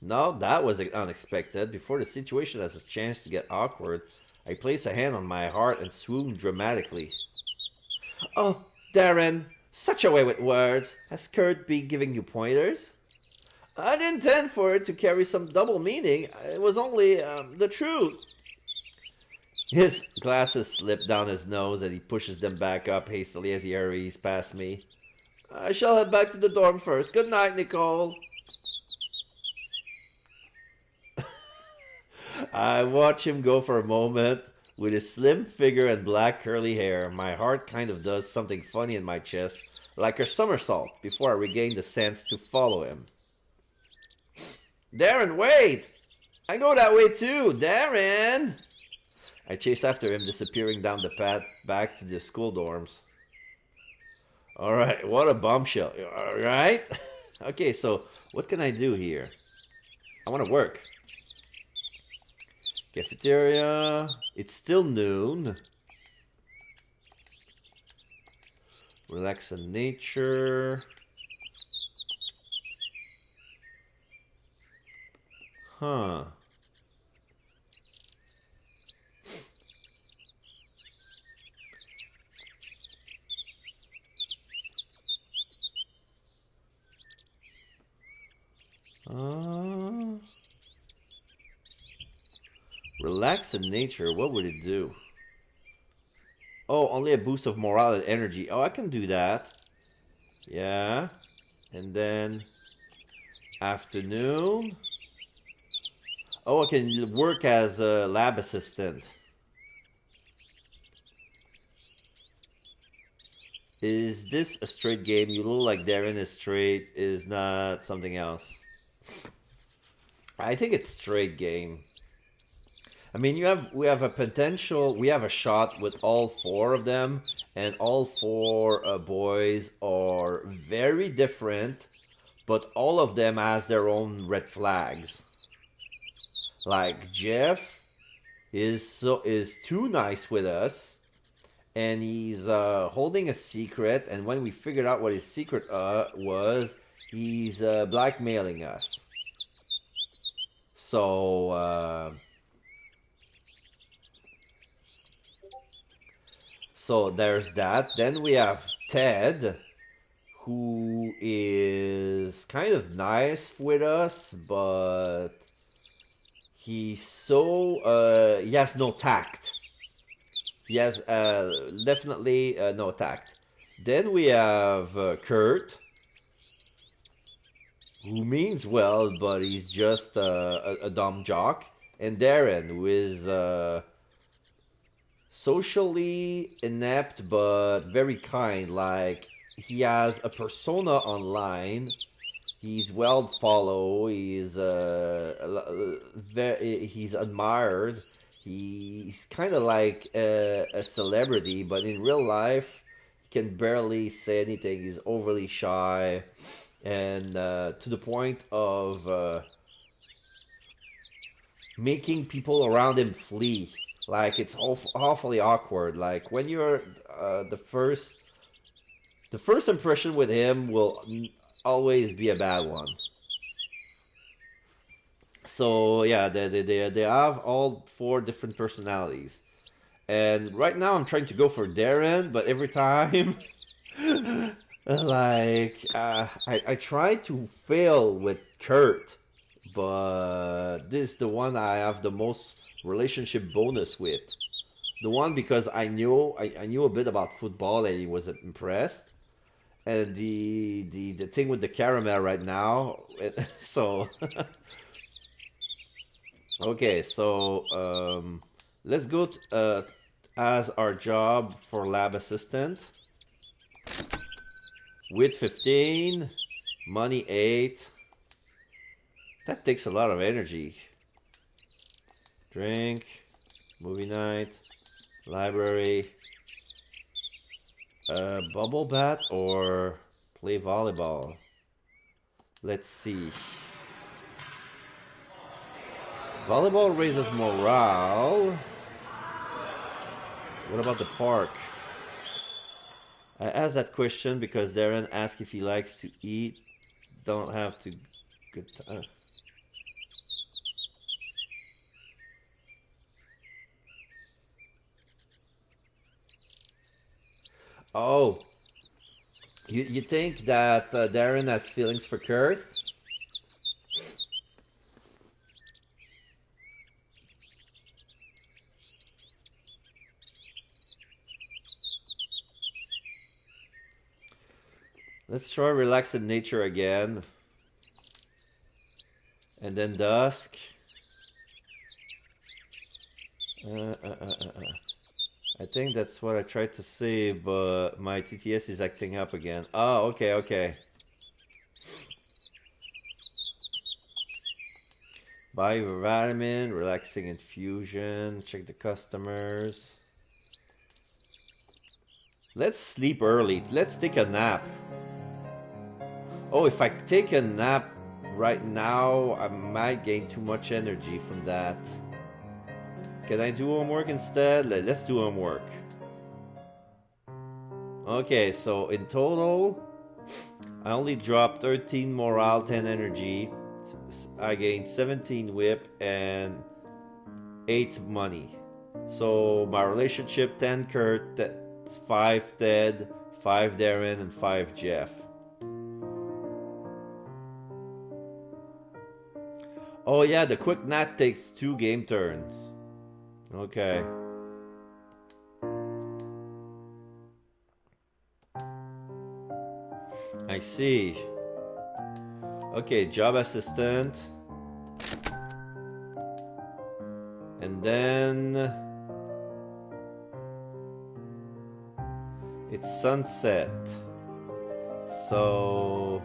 S1: No, that was unexpected. Before the situation has a chance to get awkward, I place a hand on my heart and swoon dramatically. Oh, Darren, Such a way with words. Has Kurt been giving you pointers? I didn't intend for it to carry some double meaning. It was only the truth. His glasses slip down his nose and he pushes them back up hastily as he hurries past me. I shall head back to the dorm first. Good night, Nicole. I watch him go for a moment. With his slim figure and black curly hair, my heart kind of does something funny in my chest, like a somersault, before I regain the sense to follow him. Darren, wait! I go that way too, Darren! I chase after him, disappearing down the path back to the school dorms. Alright, what a bombshell. Alright? Okay, so what can I do here? I want to work. Cafeteria. It's still noon. Relax in nature. Huh. Relax in nature. What would it do? Oh, only a boost of morale and energy. Oh, I can do that. Yeah. And then afternoon. Oh, I can work as a lab assistant. Is this a straight game? You look like Darren is straight, is not something else. I think it's straight game. I mean, we have a potential, we have a shot with all four of them, and all four boys are very different, but all of them has their own red flags. Like Jeff is too nice with us, and he's holding a secret, and when we figured out what his secret was, he's blackmailing us. So so there's that. Then we have Ted, who is kind of nice with us, but he's so he has no tact. He has definitely no tact. Then we have Kurt, who means well, but he's just a dumb jock. And Darren, who is socially inept but very kind. Like, he has a persona online. He's well followed. He's he's admired. He's kind of like a celebrity, but in real life, he can barely say anything. He's overly shy, and to the point of making people around him flee. Like, it's awfully awkward. Like, when you're the first impression with him will always be a bad one. So yeah, they have all four different personalities, and right now I'm trying to go for Darren, but every time, like I try to fail with Kurt, but this is the one I have the most relationship bonus with. The one because I knew a bit about football and he was impressed. And the thing with the caramel right now, so okay, so let's go as our job for lab assistant with 15, money 8. That takes a lot of energy. Drink, movie night, library, bubble bath or play volleyball. Let's see. Volleyball raises morale. What about the park? I asked that question because Darren asked if he likes to eat. Don't have to. Good time. Oh, You think that Darren has feelings for Kurt? Let's try relax in nature again. And then dusk. I think that's what I tried to say, but my TTS is acting up again. Oh, okay, okay. Buy your vitamin, relaxing infusion, check the customers. Let's sleep early. Let's take a nap. Oh, if I take a nap right now, I might gain too much energy from that. Can I do homework instead? Let's do homework. Okay, so in total, I only dropped 13 morale, 10 energy. I gained 17 whip and 8 money. So my relationship 10 Kurt, 5 Ted, 5 Darren, and 5 Jeff. Oh yeah, the quick nap takes 2 game turns. Okay. I see. Okay, job assistant. And then it's sunset. So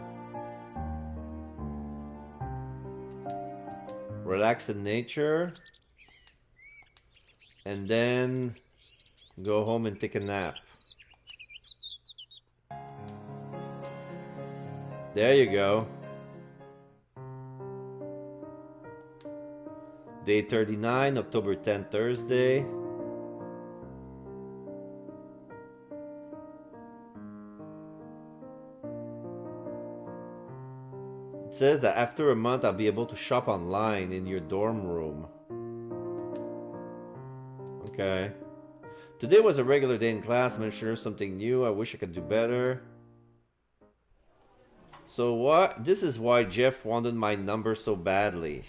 S1: relax in nature. And then go home and take a nap. There you go. Day 39, October 10th, Thursday. It says that after a month I'll be able to shop online in your dorm room. Okay. Today was a regular day in class. I'm sure something new. I wish I could do better. So what? This is why Jeff wanted my number so badly.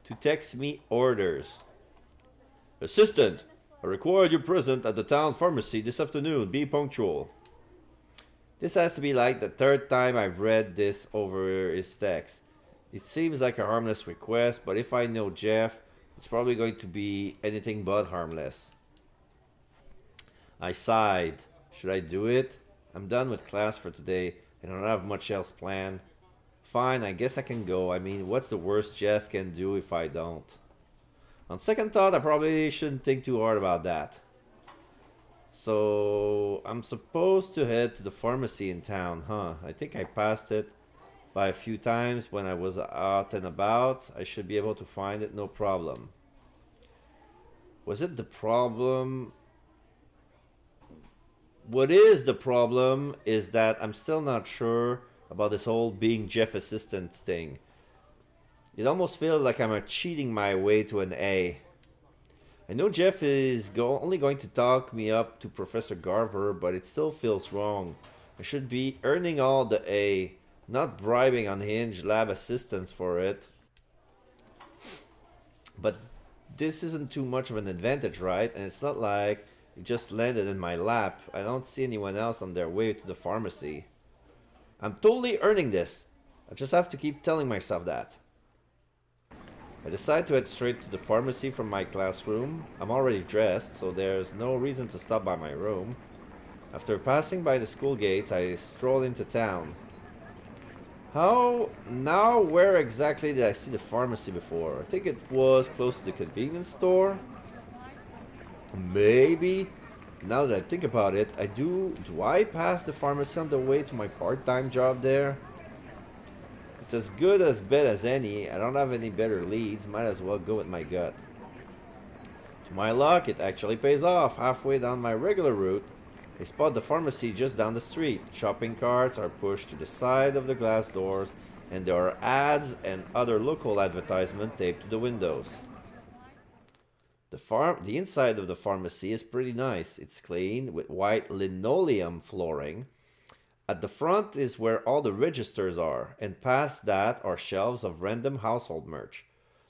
S1: To text me orders. Assistant, I require you present at the town pharmacy this afternoon. Be punctual. This has to be like the 3rd time I've read this over his text. It seems like a harmless request, but if I know Jeff, it's probably going to be anything but harmless. I sighed. Should I do it? I'm done with class for today, and I don't have much else planned. Fine, I guess I can go. I mean, what's the worst Jeff can do if I don't? On second thought, I probably shouldn't think too hard about that. So, I'm supposed to head to the pharmacy in town, huh? I think I passed it by a few times when I was out and about. I should be able to find it, no problem. Was it the problem? What is the problem is that I'm still not sure about this whole being Jeff assistant thing. It almost feels like I'm cheating my way to an A. I know Jeff is only going to talk me up to Professor Garver, but it still feels wrong. I should be earning all the A, not bribing unhinged lab assistants for it. But this isn't too much of an advantage, right? And it's not like it just landed in my lap. I don't see anyone else on their way to the pharmacy. I'm totally earning this. I just have to keep telling myself that. I decide to head straight to the pharmacy from my classroom. I'm already dressed, so there's no reason to stop by my room. After passing by the school gates, I stroll into town. Where exactly did I see the pharmacy before? I think it was close to the convenience store. Maybe. Now that I think about it, do I pass the pharmacy on the way to my part-time job there? It's as good as bet as any. I don't have any better leads. Might as well go with my gut. To my luck, it actually pays off. Halfway down my regular route, I spot the pharmacy just down the street. Shopping carts are pushed to the side of the glass doors, and there are ads and other local advertisements taped to the windows. The inside of the pharmacy is pretty nice. It's clean with white linoleum flooring. At the front is where all the registers are, and past that are shelves of random household merch.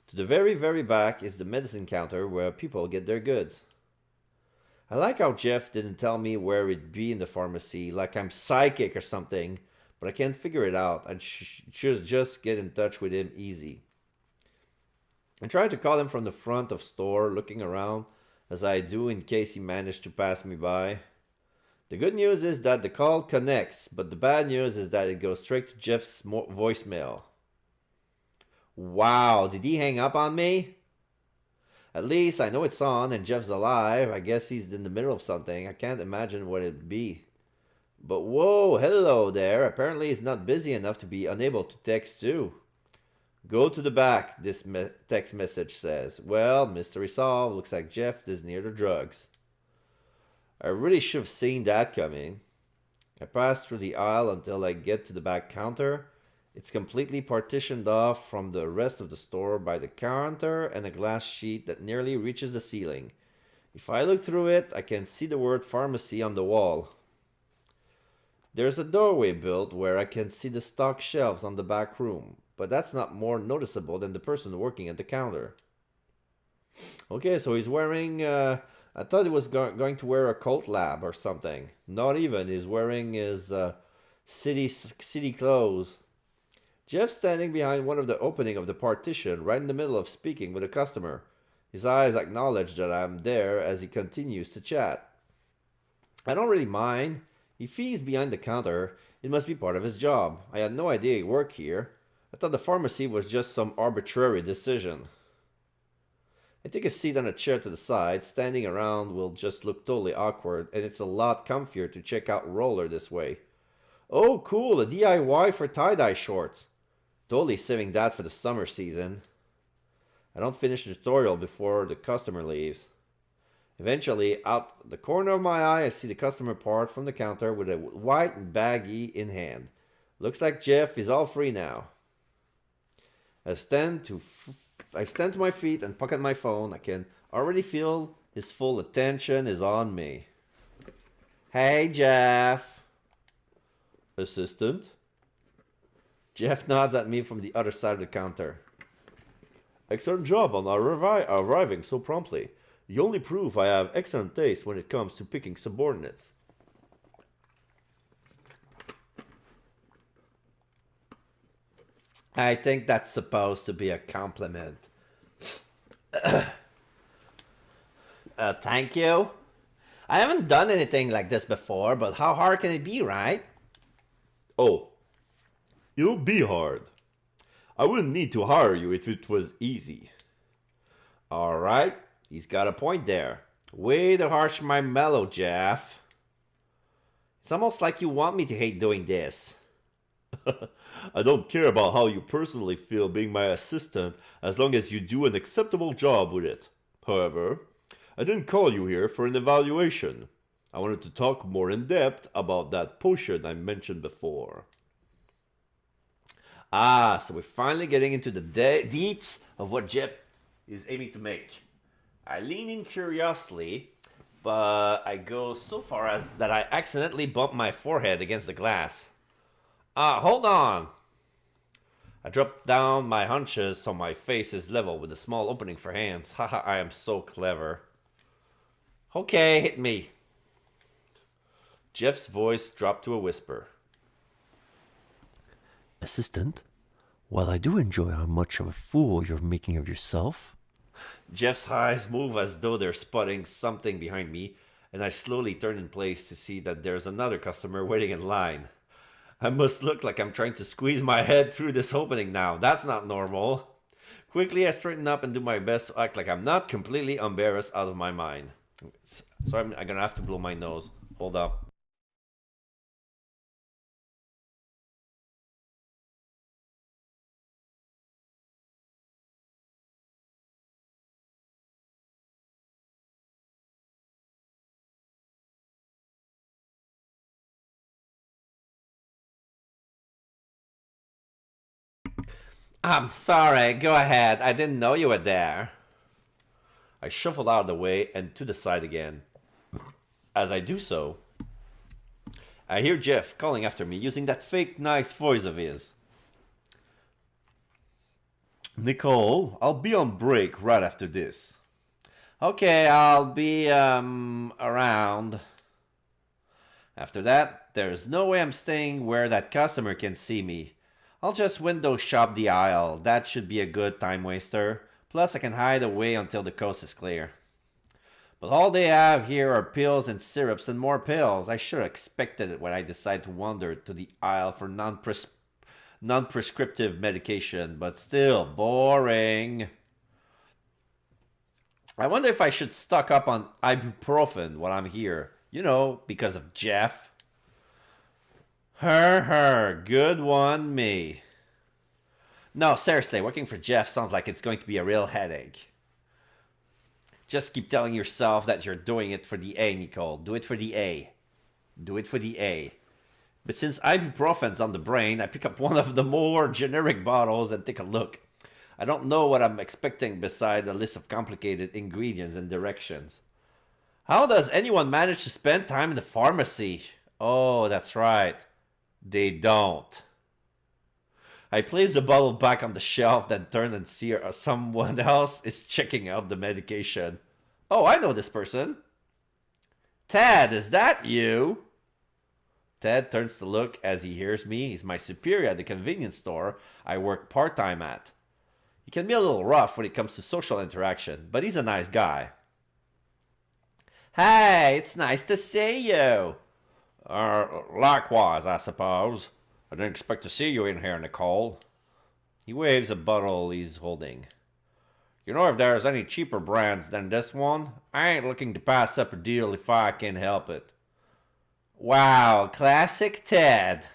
S1: To the very, very back is the medicine counter where people get their goods. I like how Jeff didn't tell me where it'd be in the pharmacy, like I'm psychic or something, but I can't figure it out. I should just get in touch with him easy. I tried to call him from the front of store, looking around as I do in case he managed to pass me by. The good news is that the call connects, but the bad news is that it goes straight to Jeff's voicemail. Wow, did he hang up on me? At least I know it's on and Jeff's alive. I guess he's in the middle of something. I can't imagine what it'd be. But whoa, hello there. Apparently he's not busy enough to be unable to text too. Go to the back, this text message says. Well, mystery solved. Looks like Jeff is near the drugs. I really should have seen that coming. I pass through the aisle until I get to the back counter. It's completely partitioned off from the rest of the store by the counter and a glass sheet that nearly reaches the ceiling. If I look through it, I can see the word pharmacy on the wall. There's a doorway built where I can see the stock shelves on the back room, but that's not more noticeable than the person working at the counter. Okay, so he's wearing, I thought he was going to wear a coat lab or something. Not even, he's wearing his city clothes. Jeff's standing behind one of the opening of the partition, right in the middle of speaking with a customer. His eyes acknowledge that I'm there as he continues to chat. I don't really mind. If he's behind the counter, it must be part of his job. I had no idea he worked here. I thought the pharmacy was just some arbitrary decision. I take a seat on a chair to the side. Standing around will just look totally awkward, and it's a lot comfier to check out roller this way. Oh, cool, a DIY for tie-dye shorts. Totally saving that for the summer season. I don't finish the tutorial before the customer leaves. Eventually, out the corner of my eye, I see the customer part from the counter with a white baggie in hand. Looks like Jeff is all free now. I stand to my feet and pocket my phone. I can already feel his full attention is on me. Hey, Jeff. Assistant? Jeff nods at me from the other side of the counter. Excellent job on arriving so promptly. You only prove I have excellent taste when it comes to picking subordinates. I think that's supposed to be a compliment. Thank you. I haven't done anything like this before, but how hard can it be, right? Oh, it'll be hard. I wouldn't need to hire you if it was easy. All right, he's got a point there. Way to harsh my mellow, Jeff. It's almost like you want me to hate doing this. I don't care about how you personally feel being my assistant as long as you do an acceptable job with it. However, I didn't call you here for an evaluation. I wanted to talk more in depth about that potion I mentioned before. Ah, so we're finally getting into the deets of what Jeff is aiming to make. I lean in curiously, but I go so far as that I accidentally bump my forehead against the glass. Hold on. I drop down my hunches so my face is level with a small opening for hands. Haha, I am so clever. Okay, hit me. Jeff's voice dropped to a whisper. Assistant, while I do enjoy how much of a fool you're making of yourself. Jeff's eyes move as though they're spotting something behind me, and I slowly turn in place to see that there's another customer waiting in line. I must look like I'm trying to squeeze my head through this opening now. That's not normal. Quickly, I straighten up and do my best to act like I'm not completely embarrassed out of my mind. So I'm going to have to blow my nose. Hold up. I'm sorry, go ahead. I didn't know you were there. I shuffle out of the way and to the side again. As I do so, I hear Jeff calling after me using that fake nice voice of his. Nicole, I'll be on break right after this. Okay, I'll be, around. After that, there's no way I'm staying where that customer can see me. I'll just window shop the aisle. That should be a good time waster. Plus, I can hide away until the coast is clear. But all they have here are pills and syrups and more pills. I should have expected it when I decided to wander to the aisle for non-prescriptive medication, but still boring. I wonder if I should stock up on ibuprofen while I'm here. You know, because of Jeff. Good one, me. No, seriously, working for Jeff sounds like it's going to be a real headache. Just keep telling yourself that you're doing it for the A, Nicole. Do it for the A. Do it for the A. But since ibuprofen's on the brain, I pick up one of the more generic bottles and take a look. I don't know what I'm expecting beside a list of complicated ingredients and directions. How does anyone manage to spend time in the pharmacy? Oh, that's right. They don't. I place the bottle back on the shelf, then turn and see someone else is checking out the medication. Oh, I know this person. Ted, is that you? Ted turns to look as he hears me. He's my superior at the convenience store I work part-time at. He can be a little rough when it comes to social interaction, but he's a nice guy. Hey, it's nice to see you.
S2: Likewise, I suppose. I didn't expect to see you in here, Nicole.
S1: He waves a bottle he's holding.
S2: You know if there's any cheaper brands than this one? I ain't looking to pass up a deal if I can help it.
S1: Wow, classic Ted.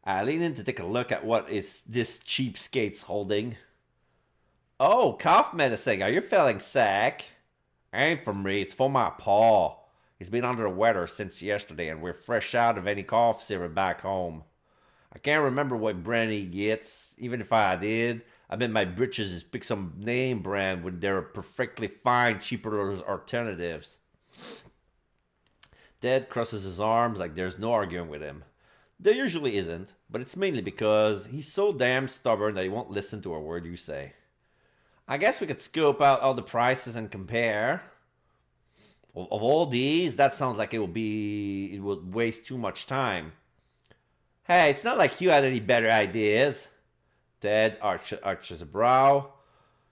S1: I lean in to take a look at what is this cheapskate's holding. Oh, cough medicine. Are you feeling sick?
S2: Ain't for me, it's for my paw. He's been under the weather since yesterday and we're fresh out of any cough syrup back home. I can't remember what brand he gets. Even if I did, I bet my britches just pick some name brand when there are perfectly fine, cheaper alternatives. Ted crosses his arms like there's no arguing with him. There usually isn't, but it's mainly because he's so damn stubborn that he won't listen to a word you say. I guess we could scope out all the prices and compare. Of all these, that sounds like it would waste too much time. Hey, it's not like you had any better ideas. Ted arches a brow.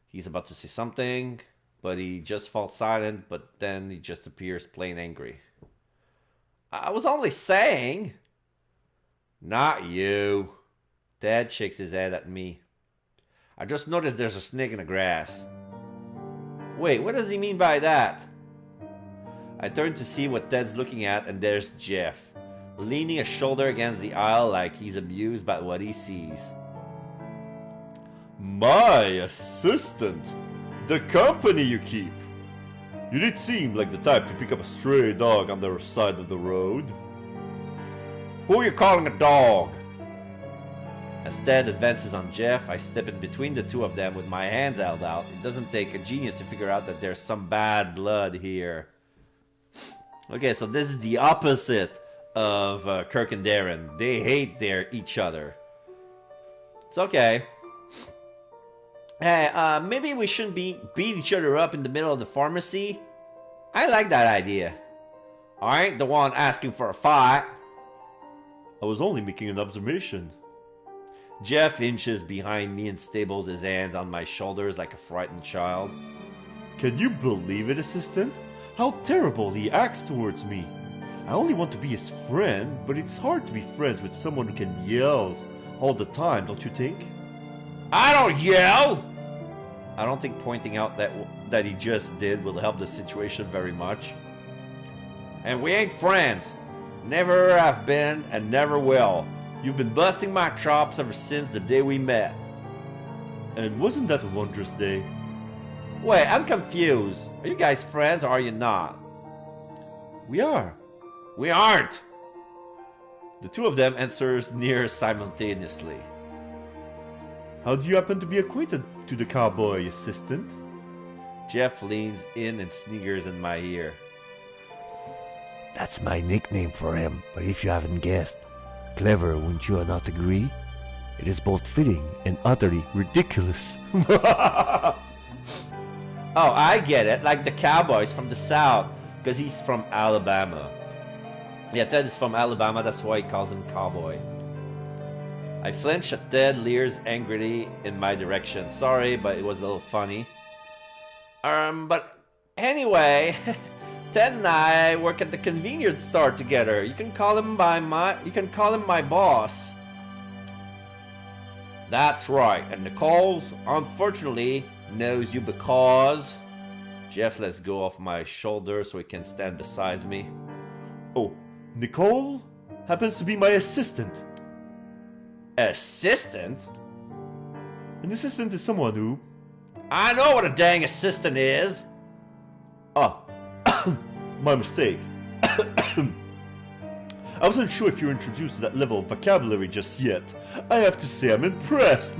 S2: He's about to say something, but he just falls silent, but then he just appears plain angry. I was only saying.
S1: Not you. Ted shakes his head at me.
S2: I just noticed there's a snake in the grass.
S1: Wait, what does he mean by that? I turn to see what Ted's looking at, and there's Jeff, leaning a shoulder against the aisle like he's amused by what he sees.
S3: My assistant! The company you keep! You did seem like the type to pick up a stray dog on the side of the road.
S2: Who are you calling a dog?
S1: As Ted advances on Jeff, I step in between the two of them with my hands held out. It doesn't take a genius to figure out that there's some bad blood here. Okay, so this is the opposite of Kirk and Darren. They hate each other. It's okay. Hey, maybe we shouldn't beat each other up in the middle of the pharmacy. I like that idea.
S2: I ain't the one asking for a fight.
S3: I was only making an observation.
S1: Jeff inches behind me and stables his hands on my shoulders like a frightened child.
S3: Can you believe it, assistant? How terrible he acts towards me. I only want to be his friend, but it's hard to be friends with someone who can yell all the time, don't you think?
S2: I don't yell!
S1: I don't think pointing out that he just did will help the situation very much.
S2: And we ain't friends. Never have been and never will.
S1: You've been busting my chops ever since the day we met.
S3: And wasn't that a wondrous day?
S1: Wait, I'm confused. Are you guys friends or are you not?
S3: We are.
S2: We aren't.
S1: The two of them answers near simultaneously.
S3: How do you happen to be acquainted to the cowboy, assistant?
S1: Jeff leans in and sniggers in my ear.
S3: That's my nickname for him, but if you haven't guessed, clever, wouldn't you not agree? It is both fitting and utterly ridiculous.
S2: Oh, I get it. Like the Cowboys from the South, because he's from Alabama. Yeah, Ted is from Alabama, that's why he calls him Cowboy. I flinched at Ted leers angrily in my direction. Sorry, but it was a little funny. But anyway, Ted and I work at the convenience store together. You can call him my boss. That's right, and Nicole's unfortunately knows you because... Jeff lets go off my shoulder so he can stand beside me.
S3: Oh, Nicole happens to be my assistant.
S2: Assistant?
S3: An assistant is someone who...
S2: I know what a dang assistant is.
S3: Ah, my mistake. I wasn't sure if you were introduced to that level of vocabulary just yet. I have to say I'm impressed.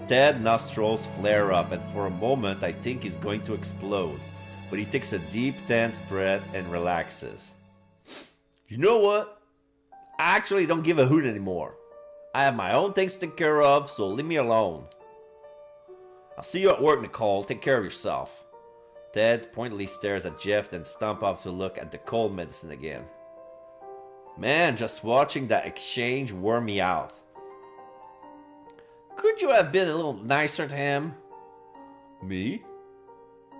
S2: Ted's nostrils flare up, and for a moment I think he's going to explode. But he takes a deep, tense breath and relaxes. You know what? I actually don't give a hoot anymore. I have my own things to take care of, so leave me alone. I'll see you at work, Nicole. Take care of yourself. Ted pointedly stares at Jeff, then stomps off to look at the cold medicine again. Man, just watching that exchange wore me out. Could you have been a little nicer to him?
S3: Me?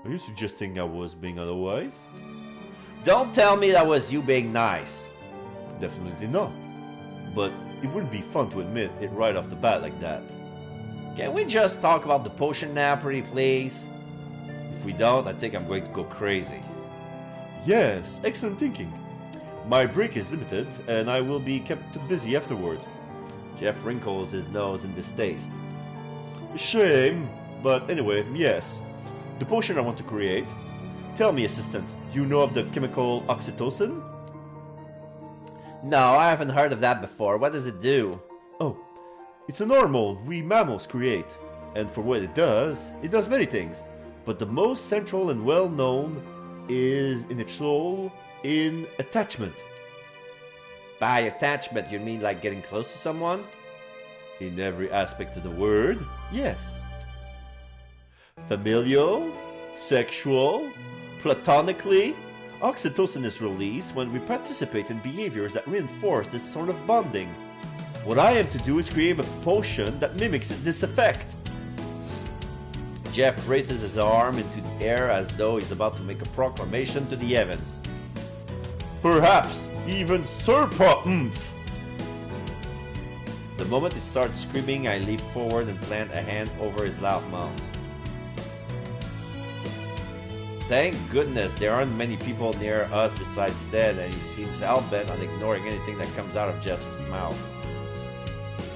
S3: Are you suggesting I was being otherwise?
S2: Don't tell me that was you being nice.
S3: Definitely not. But it wouldn't be fun to admit it right off the bat like that.
S2: Can we just talk about the potion now, pretty please? If we don't, I think I'm going to go crazy.
S3: Yes, excellent thinking. My break is limited, and I will be kept busy afterward.
S2: Jeff wrinkles his nose in distaste.
S3: Shame, but anyway, yes. The potion I want to create. Tell me, assistant, do you know of the chemical oxytocin?
S2: No, I haven't heard of that before. What does it do?
S3: Oh, it's a hormone we mammals create. And for what it does many things. But the most central and well known is in its role in attachment.
S2: By attachment, you mean like getting close to someone?
S3: In every aspect of the word, yes. Familial, sexual, platonically, oxytocin is released when we participate in behaviors that reinforce this sort of bonding. What I am to do is create a potion that mimics this effect.
S2: Jeff raises his arm into the air as though he's about to make a proclamation to the heavens.
S3: Perhaps even oomph.
S2: The moment he starts screaming, I leap forward and plant a hand over his loud mouth. Thank goodness there aren't many people near us besides Ted, and he seems hell-bent on ignoring anything that comes out of Jeff's mouth.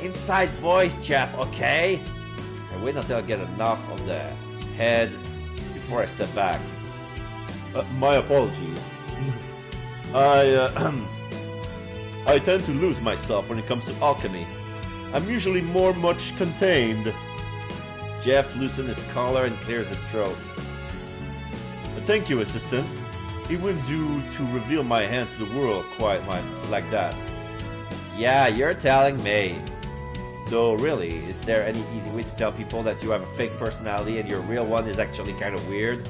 S2: Inside voice, Jeff, okay? I wait until I get a knock on the head before I step back.
S3: My apologies. I tend to lose myself when it comes to alchemy. I'm usually much contained.
S2: Jeff loosens his collar and clears his throat.
S3: Thank you, assistant. It wouldn't do to reveal my hand to the world quite like that.
S2: Yeah, you're telling me. Though really, is there any easy way to tell people that you have a fake personality and your real one is actually kind of weird?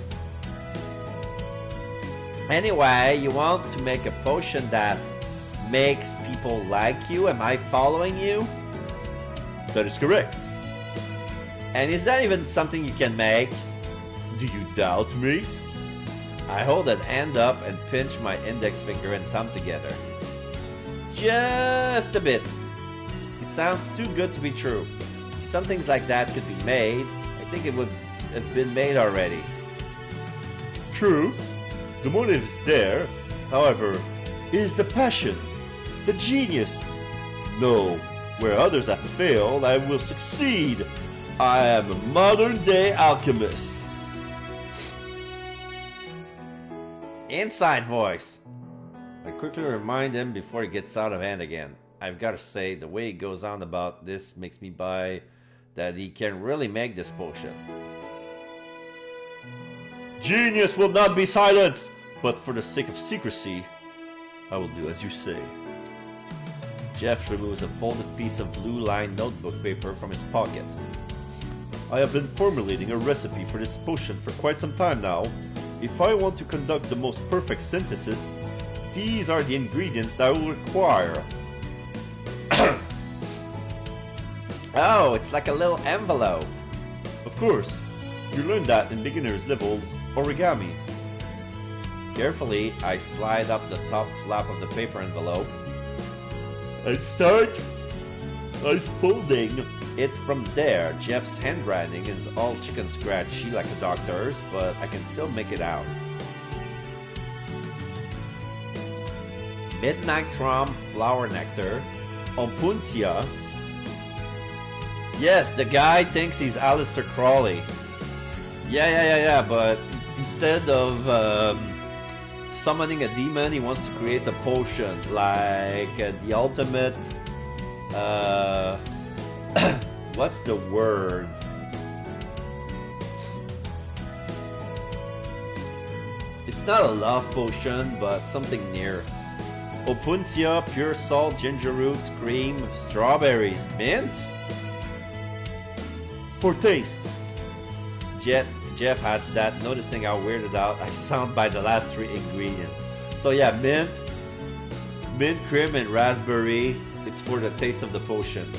S2: Anyway, you want to make a potion that makes people like you? Am I following you?
S3: That is correct.
S2: And is that even something you can make?
S3: Do you doubt me?
S2: I hold an hand up and pinch my index finger and thumb together. Just a bit. It sounds too good to be true. If some things like that could be made, I think it would have been made already.
S3: True. The motive is there. However, it is the passion, the genius. No, where others have failed, I will succeed. I am a modern-day alchemist.
S2: Inside voice. I quickly remind him before he gets out of hand again. I've got to say, the way he goes on about this makes me buy that he can really make this potion.
S3: Genius will not be silenced. But for the sake of secrecy, I will do as you say.
S2: Jeff removes a folded piece of blue-lined notebook paper from his pocket.
S3: I have been formulating a recipe for this potion for quite some time now. If I want to conduct the most perfect synthesis, these are the ingredients that I will require.
S2: Oh, it's like a little envelope.
S3: Of course, you learned that in beginner's level origami.
S2: Carefully, I slide up the top flap of the paper envelope.
S3: I start folding.
S2: It from there. Jeff's handwriting is all chicken scratchy like a doctor's, but I can still make it out. Midnight Trom Flower Nectar.
S3: Opuntia.
S2: Yes, the guy thinks he's Aleister Crowley. Yeah, but instead of summoning a demon, he wants to create a potion, like the ultimate, what's the word? It's not a love potion, but something near. Opuntia, pure salt, ginger roots, cream, strawberries, mint?
S3: For taste.
S2: Jeff adds that, noticing how weirded out I sound by the last three ingredients. So yeah, mint, cream, and raspberry. It's for the taste of the potion.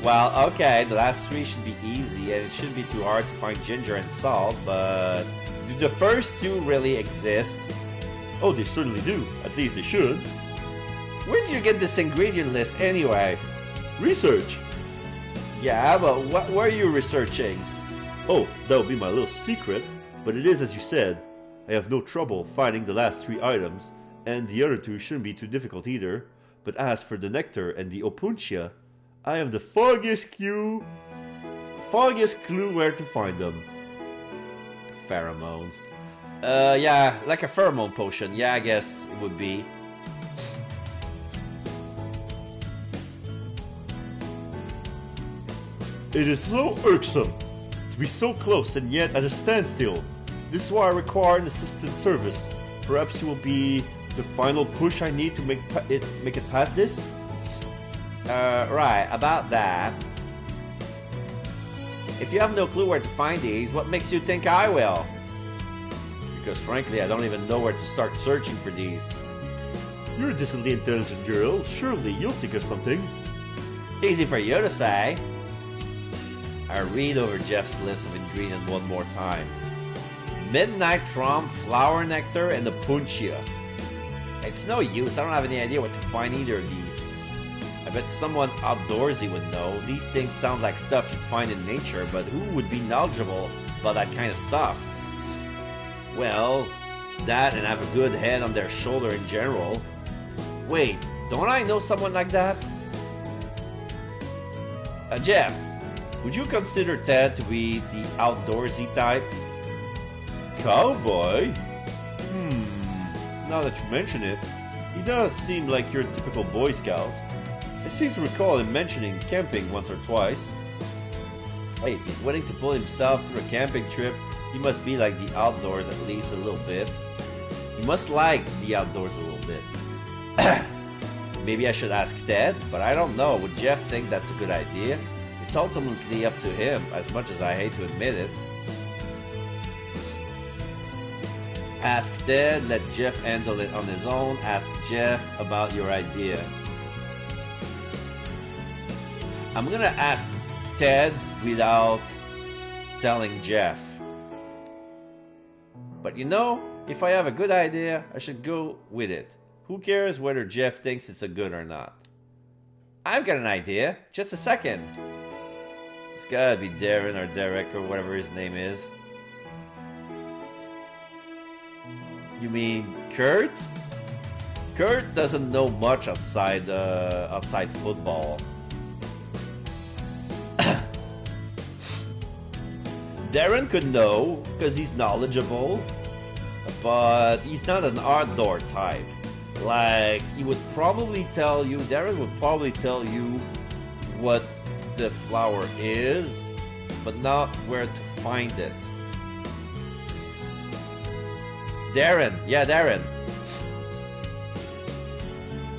S2: Well, okay, the last three should be easy, and it shouldn't be too hard to find ginger and salt, but do the first two really exist?
S3: Oh, they certainly do. At least they should.
S2: Where did you get this ingredient list anyway?
S3: Research.
S2: Yeah, but what were you researching?
S3: Oh, that would be my little secret, but it is as you said. I have no trouble finding the last three items, and the other two shouldn't be too difficult either. But as for the nectar and the opuntia, I have the foggiest clue where to find them.
S2: Pheromones. Yeah, like a pheromone potion. Yeah, I guess it would be.
S3: It is so irksome to be so close and yet at a standstill. This is why I require an assistant service. Perhaps you will be the final push I need to make it past this?
S2: Right, about that. If you have no clue where to find these, what makes you think I will? Because frankly, I don't even know where to start searching for these.
S3: You're a decently intelligent girl. Surely you'll think of something.
S2: Easy for you to say. I read over Jeff's list of ingredients one more time. Midnight Trom, flower nectar, and the punchia. It's no use, I don't have any idea what to find either of these. I bet someone outdoorsy would know. These things sound like stuff you'd find in nature, but who would be knowledgeable about that kind of stuff? Well, that and have a good head on their shoulder in general. Wait, don't I know someone like that? Jeff, would you consider Ted to be the outdoorsy type?
S3: Cowboy? Now that you mention it, he does seem like your typical Boy Scout. I seem to recall him mentioning camping once or twice.
S2: Hey, if he's willing to pull himself through a camping trip, he must be like the outdoors at least a little bit. He must like the outdoors a little bit. Maybe I should ask Ted, but I don't know. Would Jeff think that's a good idea? It's ultimately up to him, as much as I hate to admit it. Ask Ted, let Jeff handle it on his own. Ask Jeff about your idea. I'm gonna ask Ted without telling Jeff. But you know, if I have a good idea, I should go with it. Who cares whether Jeff thinks it's a good or not? I've got an idea. Just a second. It's gotta be Darren or Derek or whatever his name is. You mean Kurt? Kurt doesn't know much outside football. Darren could know because he's knowledgeable, but he's not an outdoor type. Like, he would probably tell you, Darren would probably tell you what the flower is, but not where to find it. Darren. Yeah, Darren.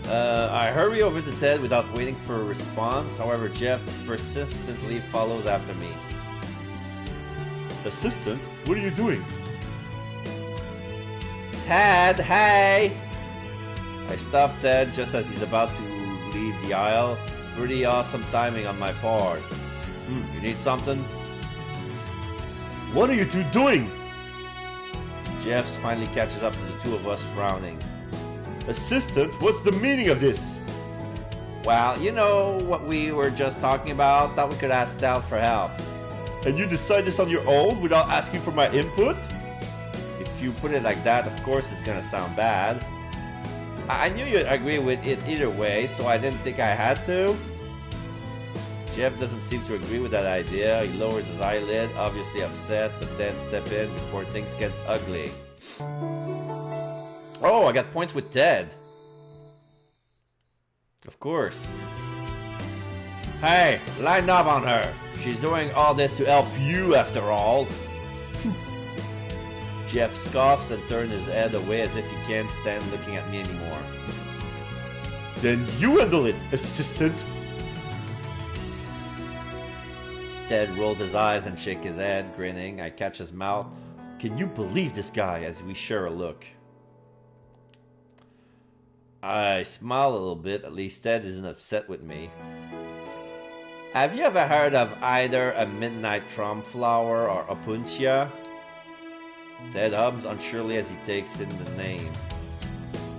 S2: I hurry over to Ted without waiting for a response. However, Jeff persistently follows after me.
S3: Assistant, what are you doing?
S2: Ted, hey! I stop Ted just as he's about to leave the aisle. Pretty awesome timing on my part. You need something?
S3: What are you two doing?
S2: Jeff finally catches up to the two of us, frowning.
S3: Assistant, what's the meaning of this?
S2: Well, you know what we were just talking about? Thought we could ask Dal for help.
S3: And you decide this on your own without asking for my input?
S2: If you put it like that, of course it's gonna sound bad. I knew you'd agree with it either way, so I didn't think I had to. Jeff doesn't seem to agree with that idea. He lowers his eyelid, obviously upset, but then step in before things get ugly. Oh, I got points with Ted. Of course. Hey, line up on her. She's doing all this to help you after all. Jeff scoffs and turns his head away as if he can't stand looking at me anymore.
S3: Then you handle it, assistant.
S2: Ted rolls his eyes and shakes his head, grinning. I catch his mouth.
S3: Can you believe this guy?
S2: As we share a look. I smile a little bit. At least Ted isn't upset with me. Have you ever heard of either a midnight trump flower or opuntia? Ted hums unsurely as he takes in the name.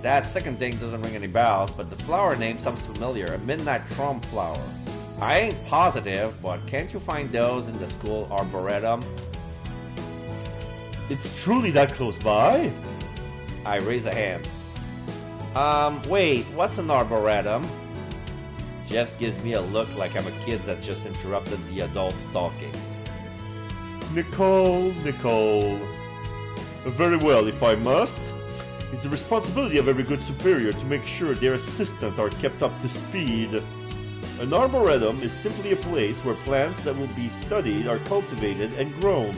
S2: That second thing doesn't ring any bells, but the flower name sounds familiar. A midnight trump flower. I ain't positive, but can't you find those in the school arboretum?
S3: It's truly that close by?
S2: I raise a hand. Wait, what's an arboretum? Jeff gives me a look like I'm a kid that just interrupted the adult stalking.
S3: Nicole. Very well, if I must. It's the responsibility of every good superior to make sure their assistants are kept up to speed. An arboretum is simply a place where plants that will be studied are cultivated and grown.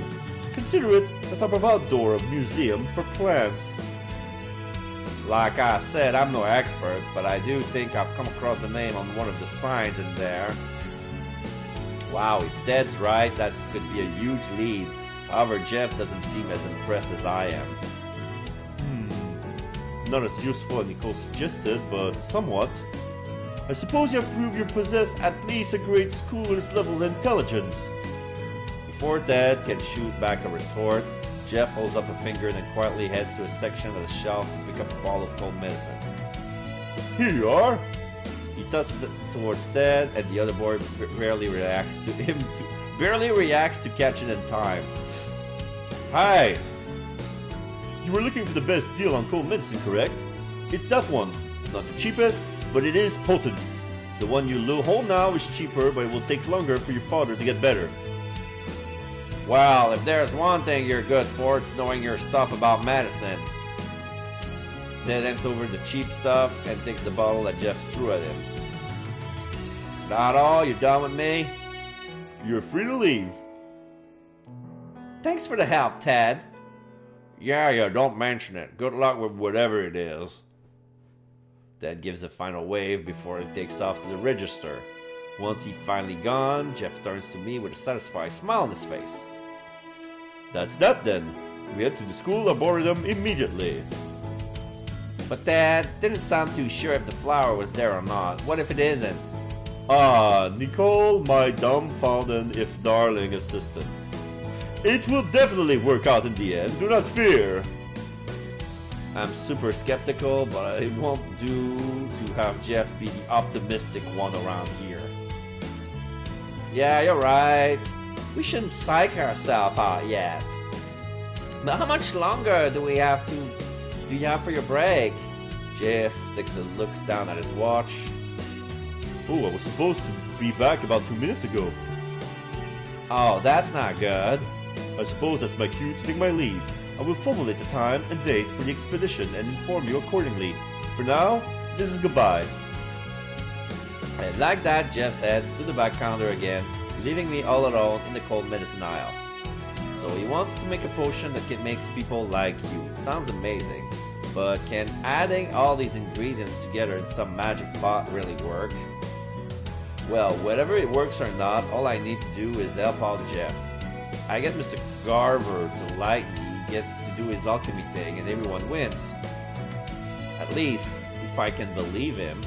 S3: Consider it a type of outdoor museum for plants.
S2: Like I said, I'm no expert, but I do think I've come across the name on one of the signs in there. Wow, if Ted's right, that could be a huge lead. However, Jeff doesn't seem as impressed as I am.
S3: Not as useful as Nicole suggested, but somewhat. I suppose you have proved you possess at least a grade schooler's level of intelligence.
S2: Before Ted can shoot back a retort, Jeff holds up a finger and then quietly heads to a section of the shelf to pick up a bottle of cold medicine.
S3: Here you are.
S2: He tosses it towards Ted, and the other boy barely reacts to catch it in time.
S3: Hi! You were looking for the best deal on cold medicine, correct? It's that one. Not the cheapest, but it is potent. The one you hold now is cheaper, but it will take longer for your father to get better.
S2: Well, if there's one thing you're good for, it's knowing your stuff about medicine. Ted hands over the cheap stuff and takes the bottle that Jeff threw at him. Not all? You done with me?
S3: You're free to leave.
S2: Thanks for the help, Ted. Yeah, don't mention it. Good luck with whatever it is. Ted gives a final wave before he takes off to the register. Once he's finally gone, Jeff turns to me with a satisfied smile on his face.
S3: That's that then. We head to the school arboretum immediately.
S2: But Dad didn't sound too sure if the flower was there or not. What if it isn't?
S3: Ah, Nicole, my dumbfounded if darling assistant. It will definitely work out in the end, do not fear.
S2: I'm super skeptical, but it won't do to have Jeff be the optimistic one around here. Yeah, you're right. We shouldn't psych ourselves out yet. But how much longer do you have for your break? Jeff looks down at his watch.
S3: Oh, I was supposed to be back about 2 minutes ago.
S2: Oh, that's not good.
S3: I suppose that's my cue to take my leave. I will formulate the time and date for the expedition and inform you accordingly. For now, this is goodbye.
S2: And like that, Jeff heads to the back counter again, leaving me all alone in the cold medicine aisle. So he wants to make a potion that makes people like you. It sounds amazing, but can adding all these ingredients together in some magic pot really work? Well, whether it works or not, all I need to do is help out Jeff. I get Mr. Garver to like me, he gets to do his alchemy thing, and everyone wins. At least, if I can believe him.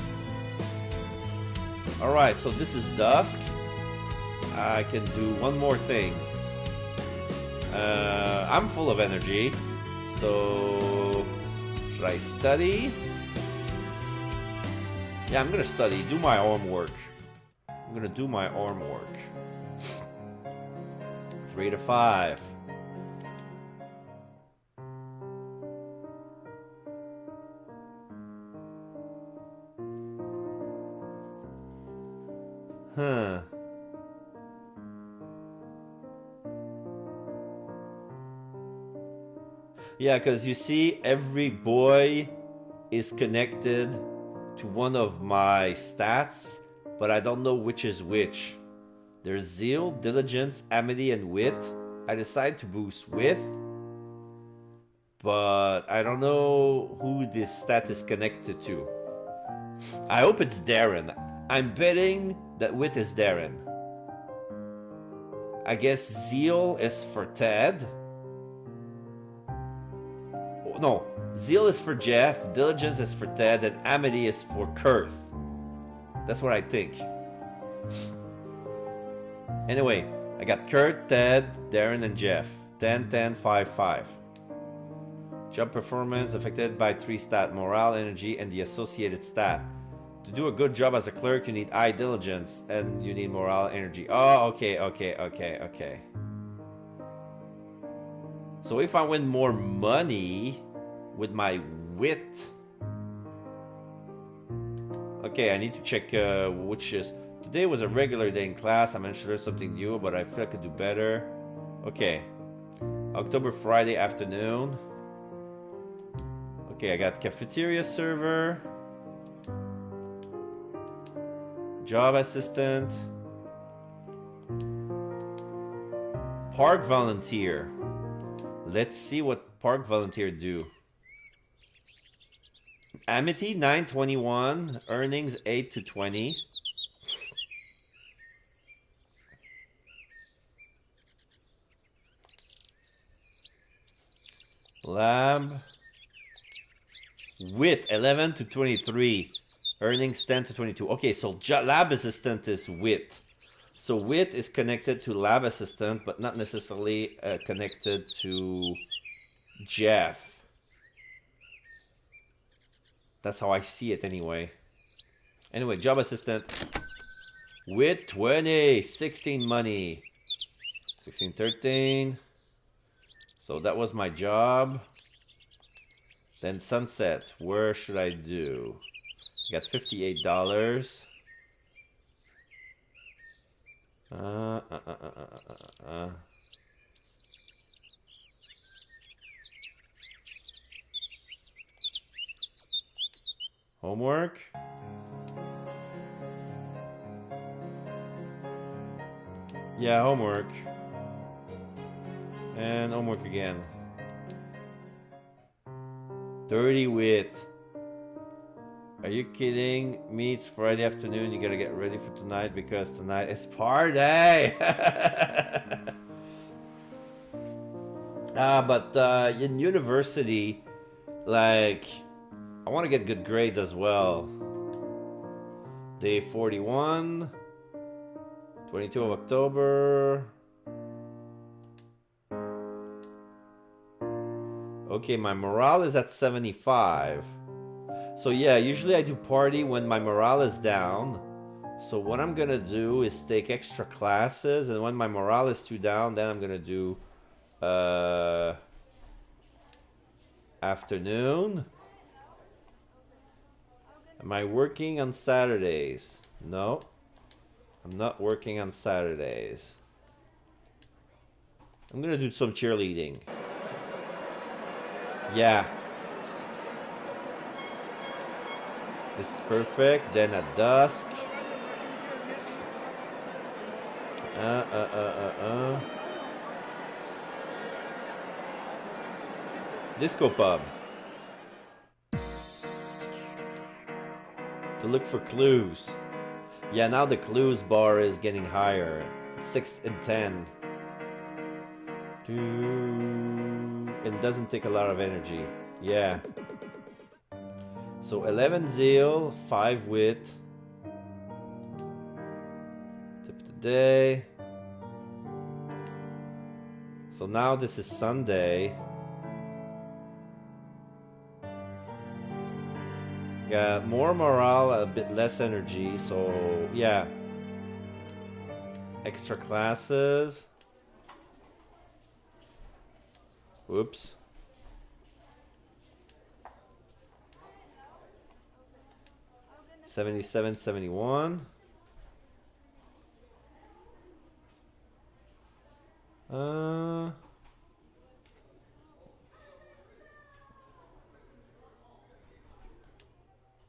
S2: Alright, so this is dusk. I can do one more thing. I'm full of energy, so should I study? Yeah, I'm gonna study, do my homework. I'm gonna do my homework. 3 to 5. Huh. Yeah, because you see, every boy is connected to one of my stats, but I don't know which is which. There's zeal, diligence, amity, and wit. I decide to boost wit, but I don't know who this stat is connected to. I hope it's Darren. I'm betting that wit is Darren. I guess zeal is for Ted. No, zeal is for Jeff, diligence is for Ted, and amity is for Kurth. That's what I think. Anyway, I got Kurt, Ted, Darren, and Jeff. 10, 10, 5, 5. Job performance affected by 3 stat: morale, energy, and the associated stat. To do a good job as a clerk, you need high diligence, and you need morale, energy. Oh, okay. So if I win more money with my wit... Okay, I need to check which is... Today was a regular day in class. I mentioned there's something new, but I feel I could do better. Okay. October Friday afternoon. Okay, I got cafeteria server. Job assistant. Park volunteer. Let's see what park volunteer do. Amity 921, earnings 8 to 20. Lab. Wit 11 to 23, earnings 10 to 22. Okay, so lab assistant is wit. So wit is connected to lab assistant, but not necessarily connected to Jeff. That's how I see it anyway. Anyway, job assistant. Wit 20, 16 money. 16, 13. So that was my job. Then sunset, where should I do? I got $58. Homework. Yeah, homework. And homework again. 30 wit. Are you kidding me? It's Friday afternoon. You gotta get ready for tonight because tonight is party. But in university, like, I want to get good grades as well. Day 41, 22 of October. Okay, my morale is at 75. So yeah, usually I do party when my morale is down. So what I'm gonna do is take extra classes, and when my morale is too down, then I'm gonna do afternoon. Am I working on Saturdays? No, I'm not working on Saturdays. I'm gonna do some cheerleading. Yeah. This is perfect. Then at dusk.
S1: Disco pub. To look for clues. Yeah, now the clues bar is getting higher. 6 and 10. It doesn't take a lot of energy. Yeah. So 11 zeal, 5 wit. Tip of the day. So now this is Sunday. Got more morale, a bit less energy, so yeah. Extra classes. Whoops. $77, $71.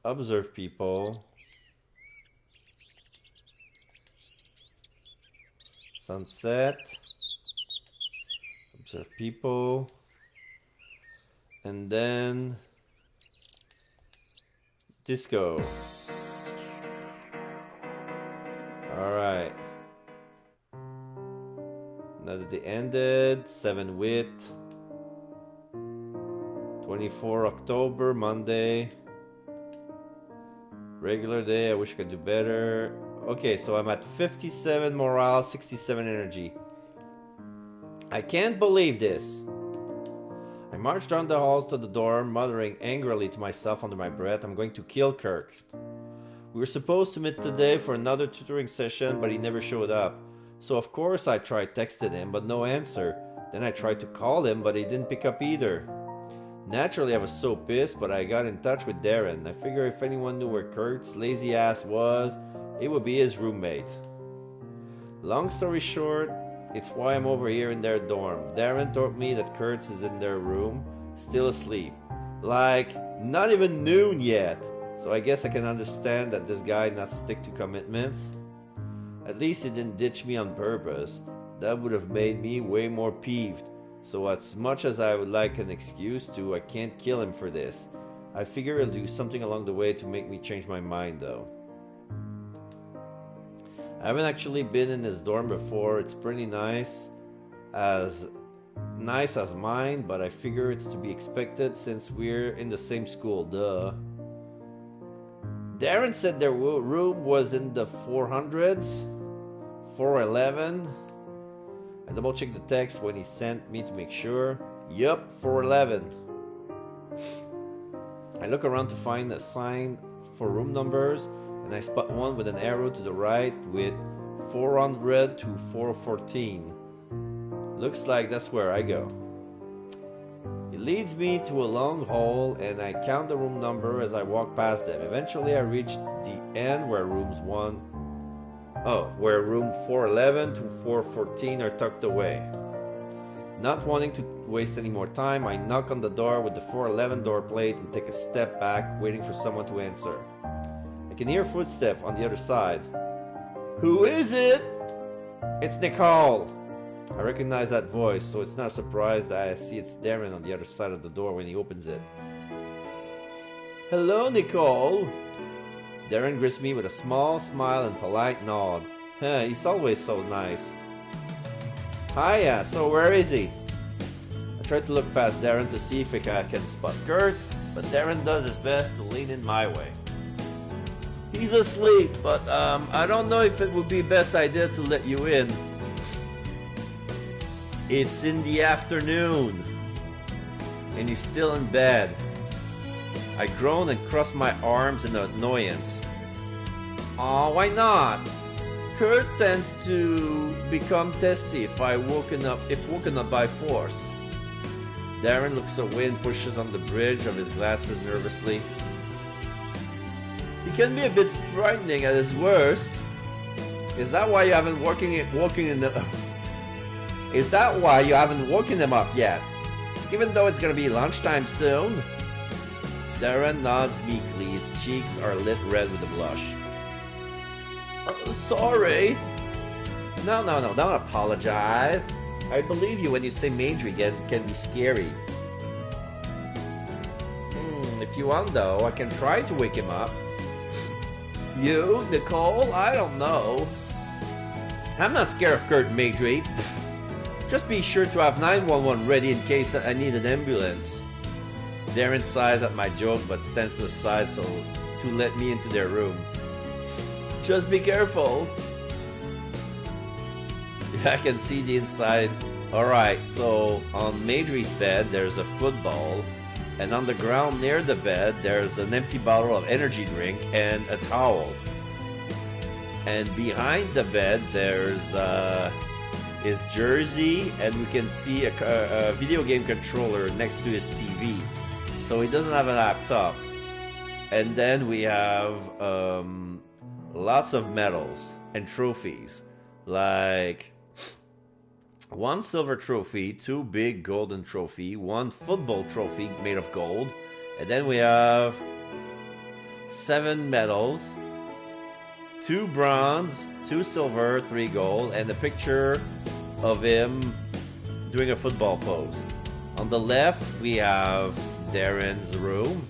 S1: Observe people. Sunset. Observe people. And then disco. Alright. Now that they ended, 7 wit. 24 October, Monday. Regular day, I wish I could do better. Okay, so I'm at 57 morale, 67 energy. I can't believe this. I marched down the halls to the door, muttering angrily to myself under my breath, I'm going to kill Kirk. We were supposed to meet today for another tutoring session, but he never showed up. So of course I tried texting him, but no answer. Then I tried to call him, but he didn't pick up either. Naturally I was so pissed, but I got in touch with Darren. I figured if anyone knew where Kurt's lazy ass was, it would be his roommate. Long story short, it's why I'm over here in their dorm. Darren told me that Kurtz is in their room, still asleep. Like, not even noon yet. So I guess I can understand that this guy not stick to commitments. At least he didn't ditch me on purpose. That would have made me way more peeved. So as much as I would like an excuse to, I can't kill him for this. I figure he'll do something along the way to make me change my mind though. I haven't actually been in his dorm before. It's pretty nice as mine, but I figure it's to be expected since we're in the same school, duh. Darren said their room was in the 400s, 411. I double checked the text when he sent me to make sure. Yup, 411. I look around to find a sign for room numbers, and I spot one with an arrow to the right with 400 to 414. Looks like that's where I go. It leads me to a long hall, and I count the room number as I walk past them. Eventually I reach the end where room 411 to 414 are tucked away. Not wanting to waste any more time, I knock on the door with the 411 door plate and take a step back, waiting for someone to answer. I can hear footsteps on the other side. Who is it? It's Nicole. I recognize that voice, so it's not a surprise that I see it's Darren on the other side of the door when he opens it. Hello, Nicole. Darren greets me with a small smile and polite nod. He's always so nice. Hiya, so where is he? I try to look past Darren to see if I can spot Kurt, but Darren does his best to lean in my way. He's asleep, but I don't know if it would be best idea to let you in. It's in the afternoon, and he's still in bed. I groan and cross my arms in annoyance. Aw, why not? Kurt tends to become testy if woken up by force. Darren looks away and pushes on the bridge of his glasses nervously. He can be a bit frightening at his worst. Is that why you haven't woken him up yet? Even though it's gonna be lunchtime soon? Darren nods meekly. His cheeks are lit red with a blush. Sorry. No, don't apologize. I believe you when you say Majory can be scary.
S2: If you want, though, I can try to wake him up. You, Nicole? I don't know. I'm not scared of Kurt, Major. Just be sure to have 911 ready in case I need an ambulance. Darren sighs at my joke but stands to the side so to let me into their room. Just be careful. I can see the inside. Alright, so on Major's bed there's a football, and on the ground near the bed there's an empty bottle of energy drink and a towel. And behind the bed there's his jersey, and we can see a video game controller next to his TV. So he doesn't have a laptop. And then we have lots of medals and trophies, like one silver trophy, 2 big golden trophy, 1 football trophy made of gold, and then we have 7 medals, 2 bronze, 2 silver, 3 gold, and a picture of him doing a football pose. On the left we have Darren's room.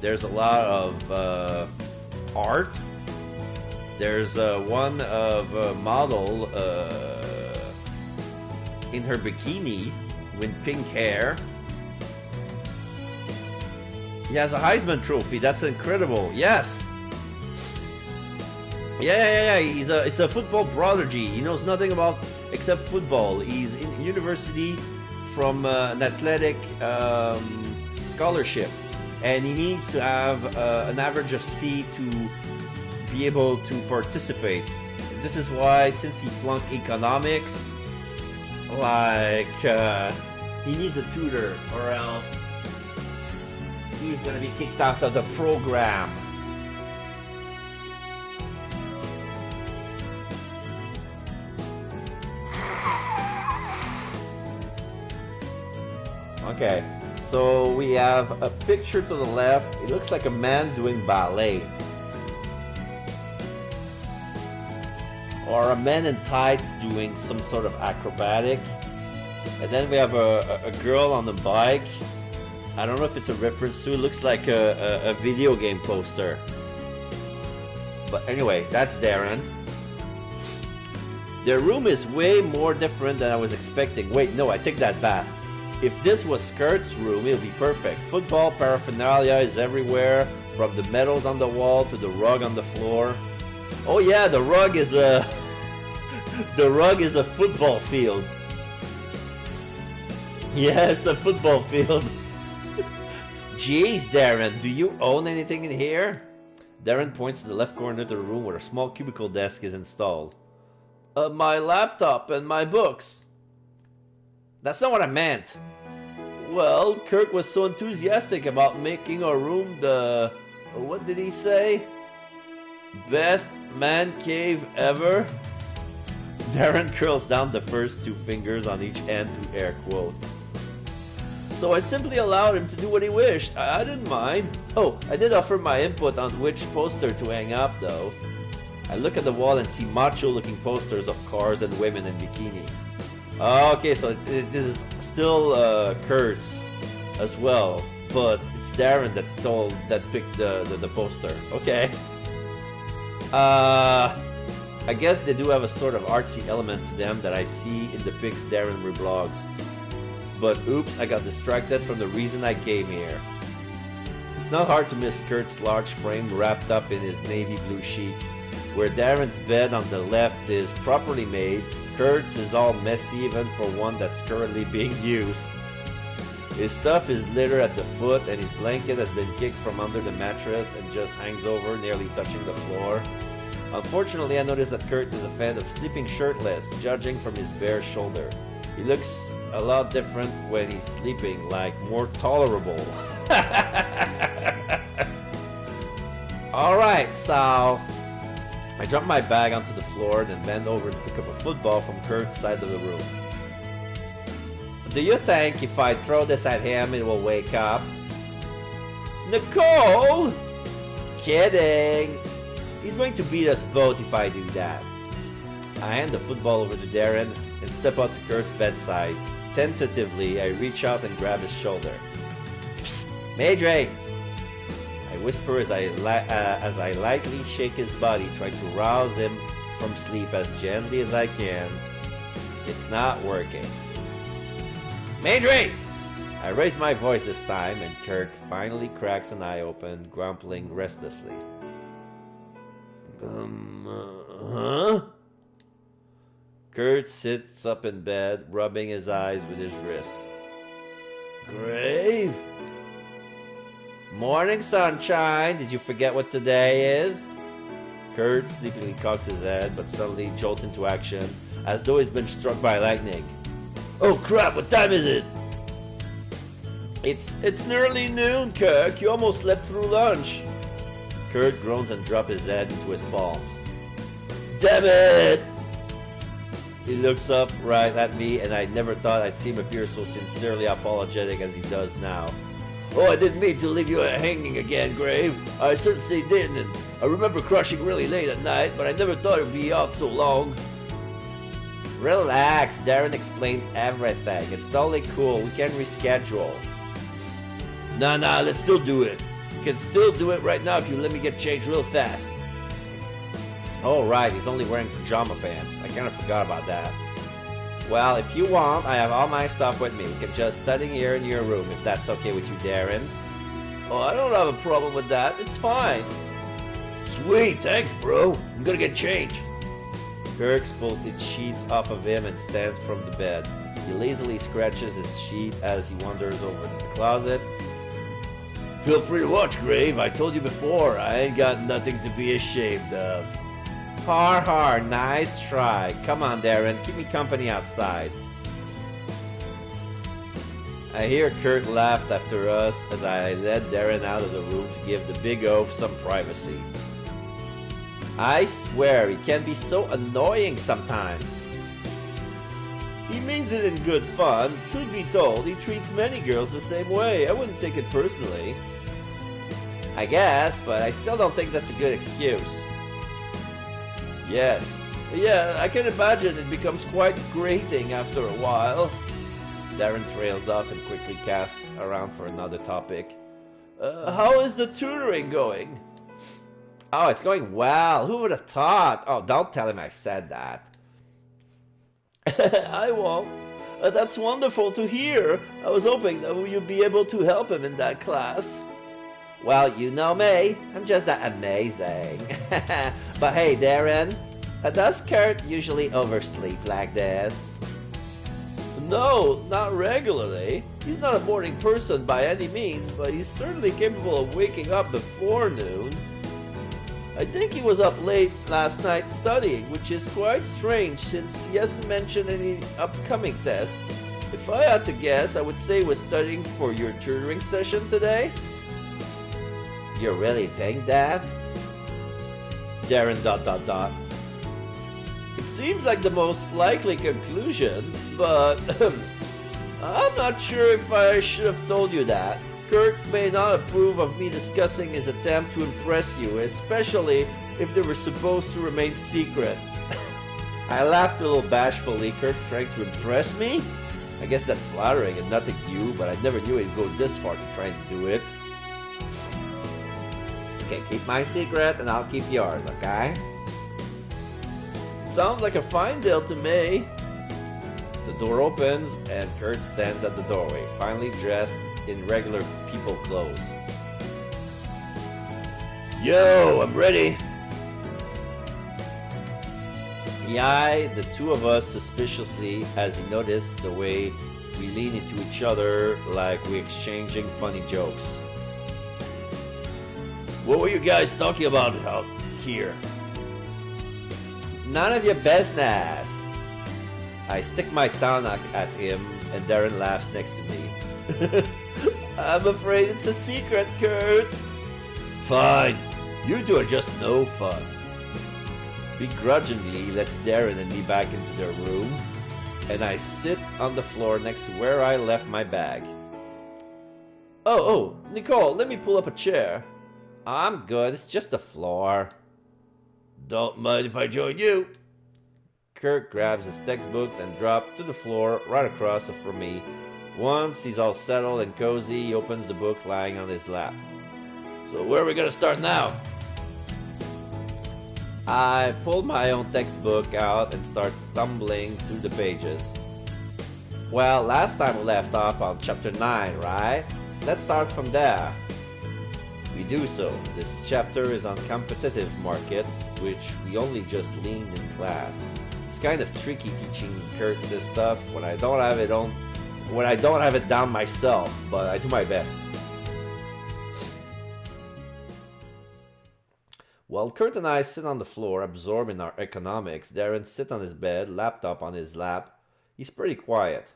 S2: There's a lot of art. There's one of a model in her bikini with pink hair. He has a Heisman Trophy. That's incredible. Yes. Yeah. He's a football prodigy. He knows nothing about except football. He's in university from an athletic scholarship, and he needs to have an average of C to be able to participate. This is why, since he flunked economics, like he needs a tutor, or else he's gonna be kicked out of the program. Okay, so we have a picture to the left. It looks like a man doing ballet, or a man in tights doing some sort of acrobatic. And then we have a girl on the bike. I don't know if it's a reference to. It looks like a video game poster. But anyway, that's Darren. Their room is way more different than I was expecting. Wait, no, I take that back. If this was Kurt's room, it would be perfect. Football paraphernalia is everywhere, from the medals on the wall to the rug on the floor. Oh yeah, the rug is a football field. Yes, a football field. Jeez, Darren, do you own anything in here? Darren points to the left corner of the room where a small cubicle desk is installed. My laptop and my books. That's not what I meant. Well, Kirk was so enthusiastic about making our room the... what did he say? Best man cave ever? Darren curls down the first 2 fingers on each end to air quote. So I simply allowed him to do what he wished. I didn't mind. Oh, I did offer my input on which poster to hang up though. I look at the wall and see macho-looking posters of cars and women in bikinis. Okay, so this is still Kurt's as well, but it's Darren that picked the poster. Okay. I guess they do have a sort of artsy element to them that I see in the pics Darren reblogs. But oops, I got distracted from the reason I came here. It's not hard to miss Kurt's large frame wrapped up in his navy blue sheets. Where Darren's bed on the left is properly made, Kurt's is all messy even for one that's currently being used. His stuff is littered at the foot, and his blanket has been kicked from under the mattress and just hangs over, nearly touching the floor. Unfortunately, I noticed that Kurt is a fan of sleeping shirtless, judging from his bare shoulder. He looks a lot different when he's sleeping, like more tolerable. Alright, so I drop my bag onto the floor, then bend over to pick up a football from Kurt's side of the room. Do you think if I throw this at him, it will wake up? Nicole! Kidding! He's going to beat us both if I do that. I hand the football over to Darren and step out to Kurt's bedside. Tentatively, I reach out and grab his shoulder. Psst, Madre! I whisper as I lightly shake his body, trying to rouse him from sleep as gently as I can. It's not working. Madry! I raise my voice this time, and Kirk finally cracks an eye open, grumbling restlessly. Huh? Kurt sits up in bed, rubbing his eyes with his wrist. Grave? Morning, sunshine. Did you forget what today is? Kurt sleepily cocks his head, but suddenly jolts into action, as though he's been struck by lightning. Oh crap, what time is it? It's nearly noon, Kirk. You almost slept through lunch. Kurt groans and drops his head into his palms. Damn it! He looks up right at me, and I never thought I'd see him appear so sincerely apologetic as he does now. Oh, I didn't mean to leave you hanging again, Grave. I certainly didn't, and I remember crushing really late at night, but I never thought it'd be out so long. Relax, Darren explained everything. It's totally cool. We can reschedule. Nah, let's still do it. We can still do it right now if you let me get changed real fast. Oh, right, he's only wearing pajama pants. I kind of forgot about that. Well, if you want, I have all my stuff with me. You can just study here in your room, if that's okay with you, Darren. Oh, I don't have a problem with that. It's fine. Sweet, thanks, bro. I'm gonna get changed. Kirk pulls his sheets off of him and stands from the bed. He lazily scratches his sheet as he wanders over to the closet. Feel free to watch, Grave. I told you before, I ain't got nothing to be ashamed of. Har, nice try. Come on, Darren, keep me company outside. I hear Kurt laugh after us as I led Darren out of the room to give the big oaf some privacy. I swear, he can be so annoying sometimes. He means it in good fun. Truth be told, he treats many girls the same way. I wouldn't take it personally. I guess, but I still don't think that's a good excuse. Yes. Yeah, I can imagine it becomes quite grating after a while. Darren trails off and quickly casts around for another topic. How is the tutoring going? Oh, it's going well. Who would have thought? Oh, don't tell him I said that. I won't. That's wonderful to hear. I was hoping that you'd be able to help him in that class. Well, you know me. I'm just that amazing. But hey, Darren, does Kurt usually oversleep like this? No, not regularly. He's not a morning person by any means, but he's certainly capable of waking up before noon. I think he was up late last night studying, which is quite strange since he hasn't mentioned any upcoming tests. If I had to guess, I would say he was studying for your tutoring session today. You really think that? Darren ... It seems like the most likely conclusion, but I'm not sure if I should have told you that. Kurt may not approve of me discussing his attempt to impress you, especially if they were supposed to remain secret. I laughed a little bashfully. Kurt's trying to impress me? I guess that's flattering and nothing new, but I never knew he'd go this far to try and do it. Okay, keep my secret and I'll keep yours, okay? Sounds like a fine deal to me. The door opens and Kurt stands at the doorway, finally dressed in regular people clothes. Yo, I'm ready. He eyed the two of us suspiciously as he noticed the way we lean into each other like we're exchanging funny jokes. What were you guys talking about out here? None of your business. I stick my tongue at him and Darren laughs next to me. I'm afraid it's a secret, Kurt. Fine. You two are just no fun. Begrudgingly lets Darren and me back into their room, and I sit on the floor next to where I left my bag. Oh, Nicole, let me pull up a chair. I'm good, it's just the floor. Don't mind if I join you. Kirk grabs his textbooks and drops to the floor right across from me. Once he's all settled and cozy, he opens the book lying on his lap. So where are we gonna start now?
S1: I pulled my own textbook out and started thumbling through the pages. Well, last time we left off on chapter 9, right? Let's start from there. We do so. This chapter is on competitive markets, which we only just learned in class. It's kind of tricky teaching Kurt this stuff when I don't have it down myself, but I do my best. While Kurt and I sit on the floor absorbing our economics, Darren sits on his bed, laptop on his lap. He's pretty quiet.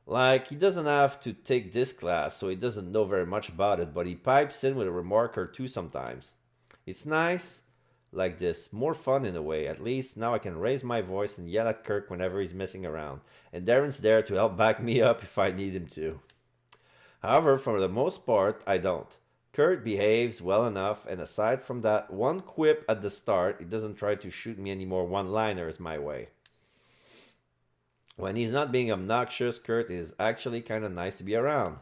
S1: Like, he doesn't have to take this class, so he doesn't know very much about it, but he pipes in with a remark or two sometimes. It's nice like this, more fun in a way. At least now I can raise my voice and yell at Kirk whenever he's messing around, and Darren's there to help back me up if I need him to. However, for the most part, I don't. Kurt behaves well enough, and aside from that one quip at the start, he doesn't try to shoot me any more one-liners my way. When he's not being obnoxious, Kurt is actually kind of nice to be around.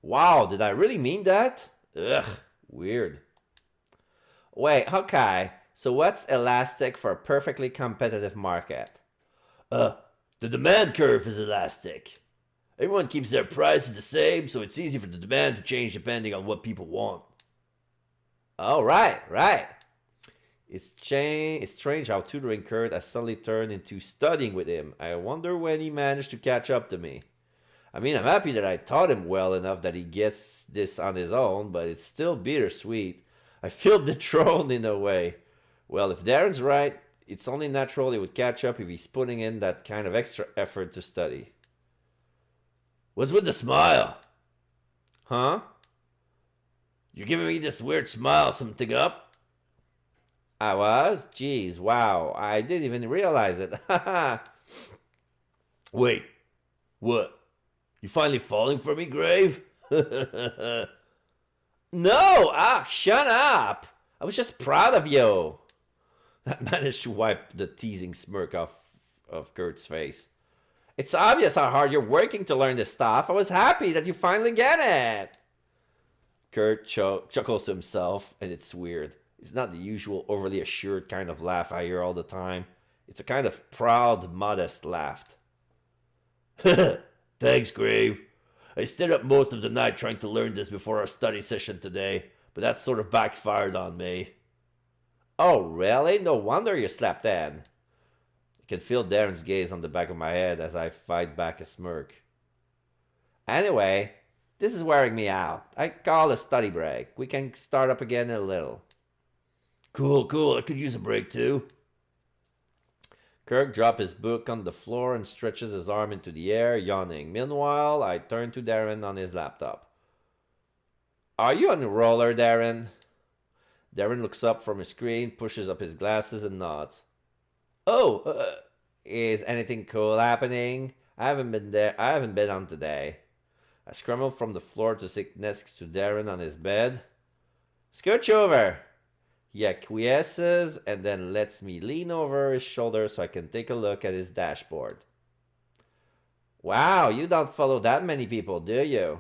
S1: Wow, did I really mean that? Ugh, weird. Wait, okay, so what's elastic for a perfectly competitive market?
S2: The demand curve is elastic. Everyone keeps their prices the same, so it's easy for the demand to change depending on what people want.
S1: Oh, right. It's strange how tutoring Kurt has suddenly turned into studying with him. I wonder when he managed to catch up to me. I mean, I'm happy that I taught him well enough that he gets this on his own, but it's still bittersweet. I feel dethroned in a way. Well, if Darren's right, it's only natural he would catch up if he's putting in that kind of extra effort to study.
S2: What's with the smile?
S1: Huh?
S2: You're giving me this weird smile, something up?
S1: I was? Jeez, wow. I didn't even realize it.
S2: Wait, what? You finally falling for me, Grave?
S1: No! Shut up! I was just proud of you. I managed to wipe the teasing smirk off of Kurt's face. It's obvious how hard you're working to learn this stuff. I was happy that you finally get it. Kurt chuckles to himself, and it's weird. It's not the usual overly assured kind of laugh I hear all the time. It's a kind of proud, modest laugh.
S2: Thanks, Grave. I stayed up most of the night trying to learn this before our study session today, but that sort of backfired on me.
S1: Oh, really? No wonder you slept in. I can feel Darren's gaze on the back of my head as I fight back a smirk. Anyway, this is wearing me out. I call a study break. We can start up again in a little.
S2: Cool. I could use a break too.
S1: Kirk drops his book on the floor and stretches his arm into the air, yawning. Meanwhile, I turn to Darren on his laptop. Are you on a roller, Darren? Darren looks up from his screen, pushes up his glasses, and nods. Oh, is anything cool happening? I haven't been on today. I scramble from the floor to sit next to Darren on his bed. Scooch over. He acquiesces and then lets me lean over his shoulder so I can take a look at his dashboard. Wow, you don't follow that many people, do you?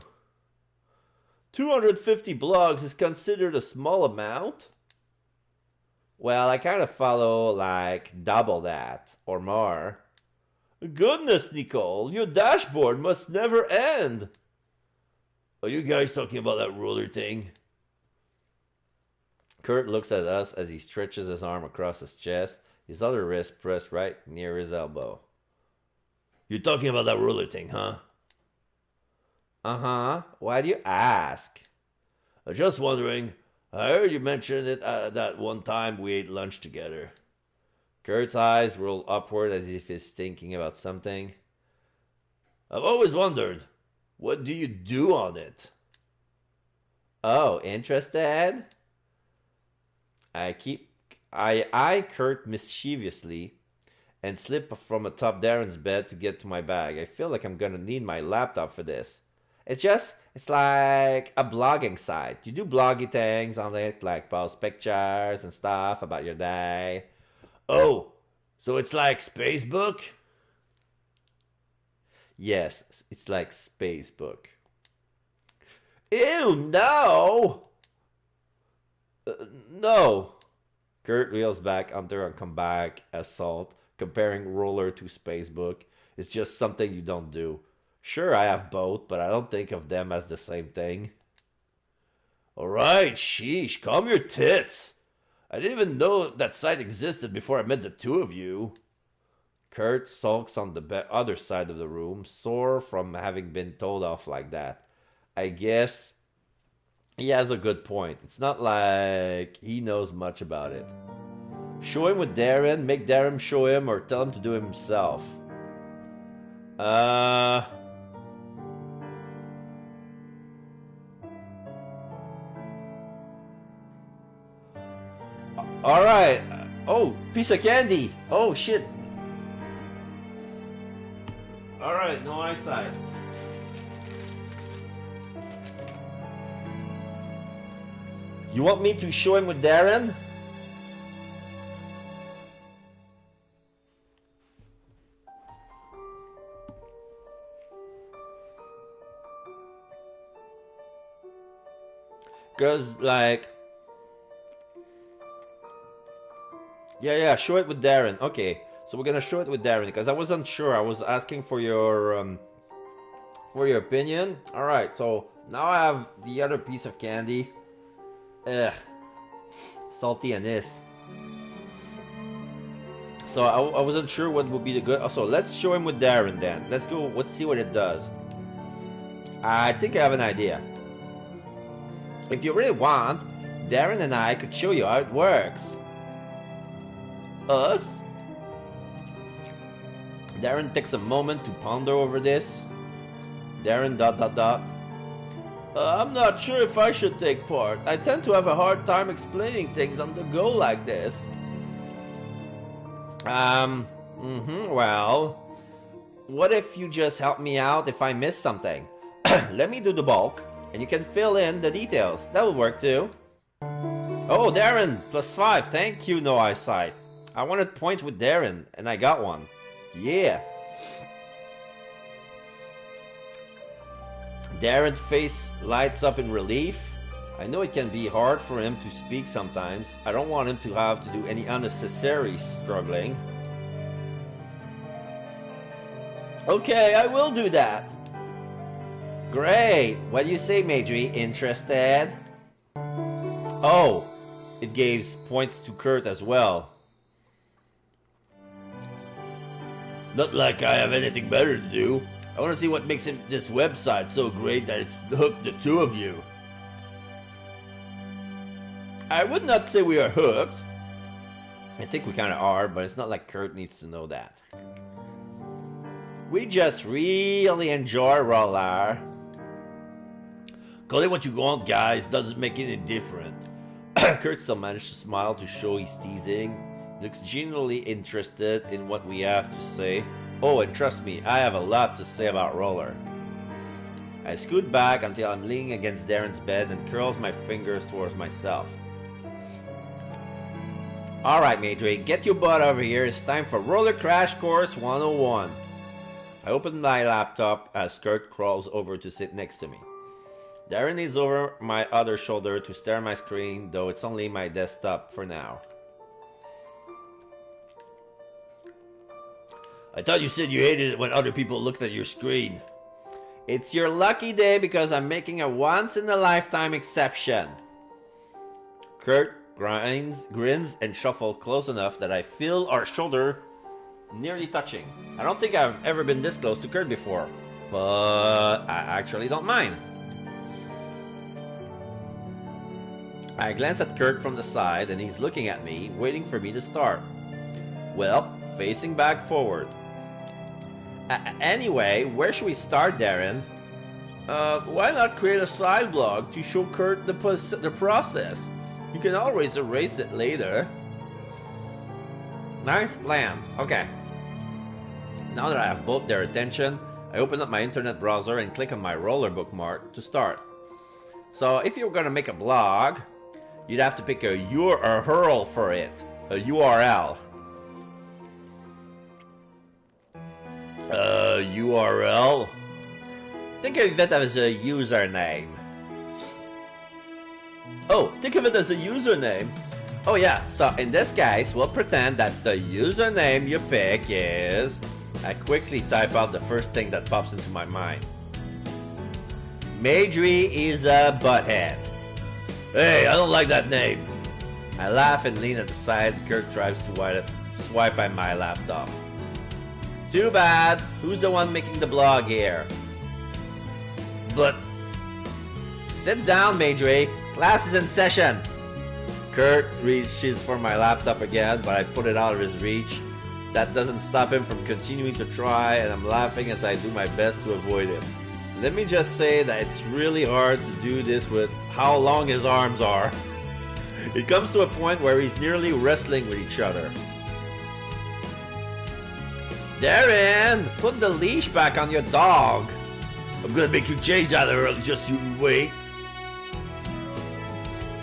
S1: 250 blogs is considered a small amount? Well, I kind of follow like double that or more.
S2: Goodness, Nicole, your dashboard must never end. Are you guys talking about that roller thing?
S1: Kurt looks at us as he stretches his arm across his chest, his other wrist pressed right near his elbow.
S2: You're talking about that roller thing, huh?
S1: Uh-huh. Why do you ask?
S2: I was just wondering. I heard you mention it that one time we ate lunch together.
S1: Kurt's eyes roll upward as if he's thinking about something.
S2: I've always wondered, what do you do on it?
S1: Oh, interested? I eye Kurt mischievously and slip from atop Darren's bed to get to my bag. I feel like I'm gonna need my laptop for this. It's like a blogging site. You do bloggy things on it, like post pictures and stuff about your day.
S2: Oh, so it's like Spacebook?
S1: Yes, it's like Spacebook.
S2: Ew, no! No. Kurt reels back under a comeback assault, comparing Roller to Spacebook. It's just something you don't do. Sure, I have both, but I don't think of them as the same thing. Alright, sheesh, calm your tits. I didn't even know that site existed before I met the two of you. Kurt sulks on the other side of the room, sore from having been told off like that. I guess he has a good point. It's not like he knows much about it. Show him with Darren, make Darren show him, or tell him to do it himself. Alright. Oh, piece of candy. Oh, shit. Alright, no eyesight. You want me to show him with Darren? Because, like... Yeah, show it with Darren. Okay, so we're gonna show it with Darren, because I wasn't sure. I was asking for your opinion. Alright, so now I have the other piece of candy. Ugh. Salty anise. So I wasn't sure what would be the good... So let's show him with Darren then. Let's go, let's see what it does. I think I have an idea. If you really want, Darren and I could show you how it works. Us? Darren takes a moment to ponder over this. Darren ... I'm not sure if I should take part. I tend to have a hard time explaining things on the go like this. Well, what if you just help me out if I miss something? Let me do the bulk, and you can fill in the details. That will work too. Oh, Darren, +5. Thank you, no eyesight. I wanted points with Darren, and I got one. Yeah. Darren's face lights up in relief. I know it can be hard for him to speak sometimes. I don't want him to have to do any unnecessary struggling. Okay, I will do that. Great. What do you say, Majorie? Interested? Oh, it gives points to Kurt as well. Not like I have anything better to do. I want to see what makes this website so great that it's hooked the two of you. I would not say we are hooked. I think we kind of are, but it's not like Kurt needs to know that. We just really enjoy Roller. Call it what you want, guys. Doesn't make any difference. Kurt still managed to smile to show he's teasing. Looks genuinely interested in what we have to say. Oh, and trust me, I have a lot to say about Roller. I scoot back until I'm leaning against Darren's bed and curls my fingers towards myself. Alright, Majorie, get your butt over here. It's time for Roller Crash Course 101. I open my laptop as Kurt crawls over to sit next to me. Darren is over my other shoulder to stare at my screen, though it's only my desktop for now. I thought you said you hated it when other people looked at your screen. It's your lucky day because I'm making a once-in-a-lifetime exception. Kurt grins and shuffles close enough that I feel our shoulder nearly touching. I don't think I've ever been this close to Kurt before, but I actually don't mind. I glance at Kurt from the side and he's looking at me, waiting for me to start. Well, facing back forward. Anyway, where should we start, Darren? Why not create a side blog to show Kurt the process? You can always erase it later. Nice plan. Okay. Now that I have both their attention, I open up my internet browser and click on my Roller bookmark to start. So if you were going to make a blog, you'd have to pick a URL for it. A URL. URL? Think of it as a username. Oh, think of it as a username. Oh yeah, so in this case, we'll pretend that the username you pick is... I quickly type out the first thing that pops into my mind. Majorie is a butthead. Hey, I don't like that name. I laugh and lean at the side. Kirk tries to swipe at my laptop. Too bad. Who's the one making the blog here? But... Sit down, Majorie. Class is in session. Kurt reaches for my laptop again, but I put it out of his reach. That doesn't stop him from continuing to try, and I'm laughing as I do my best to avoid him. Let me just say that it's really hard to do this with how long his arms are. It comes to a point where he's nearly wrestling with each other. Darren, put the leash back on your dog. I'm gonna make you change that early, just you wait.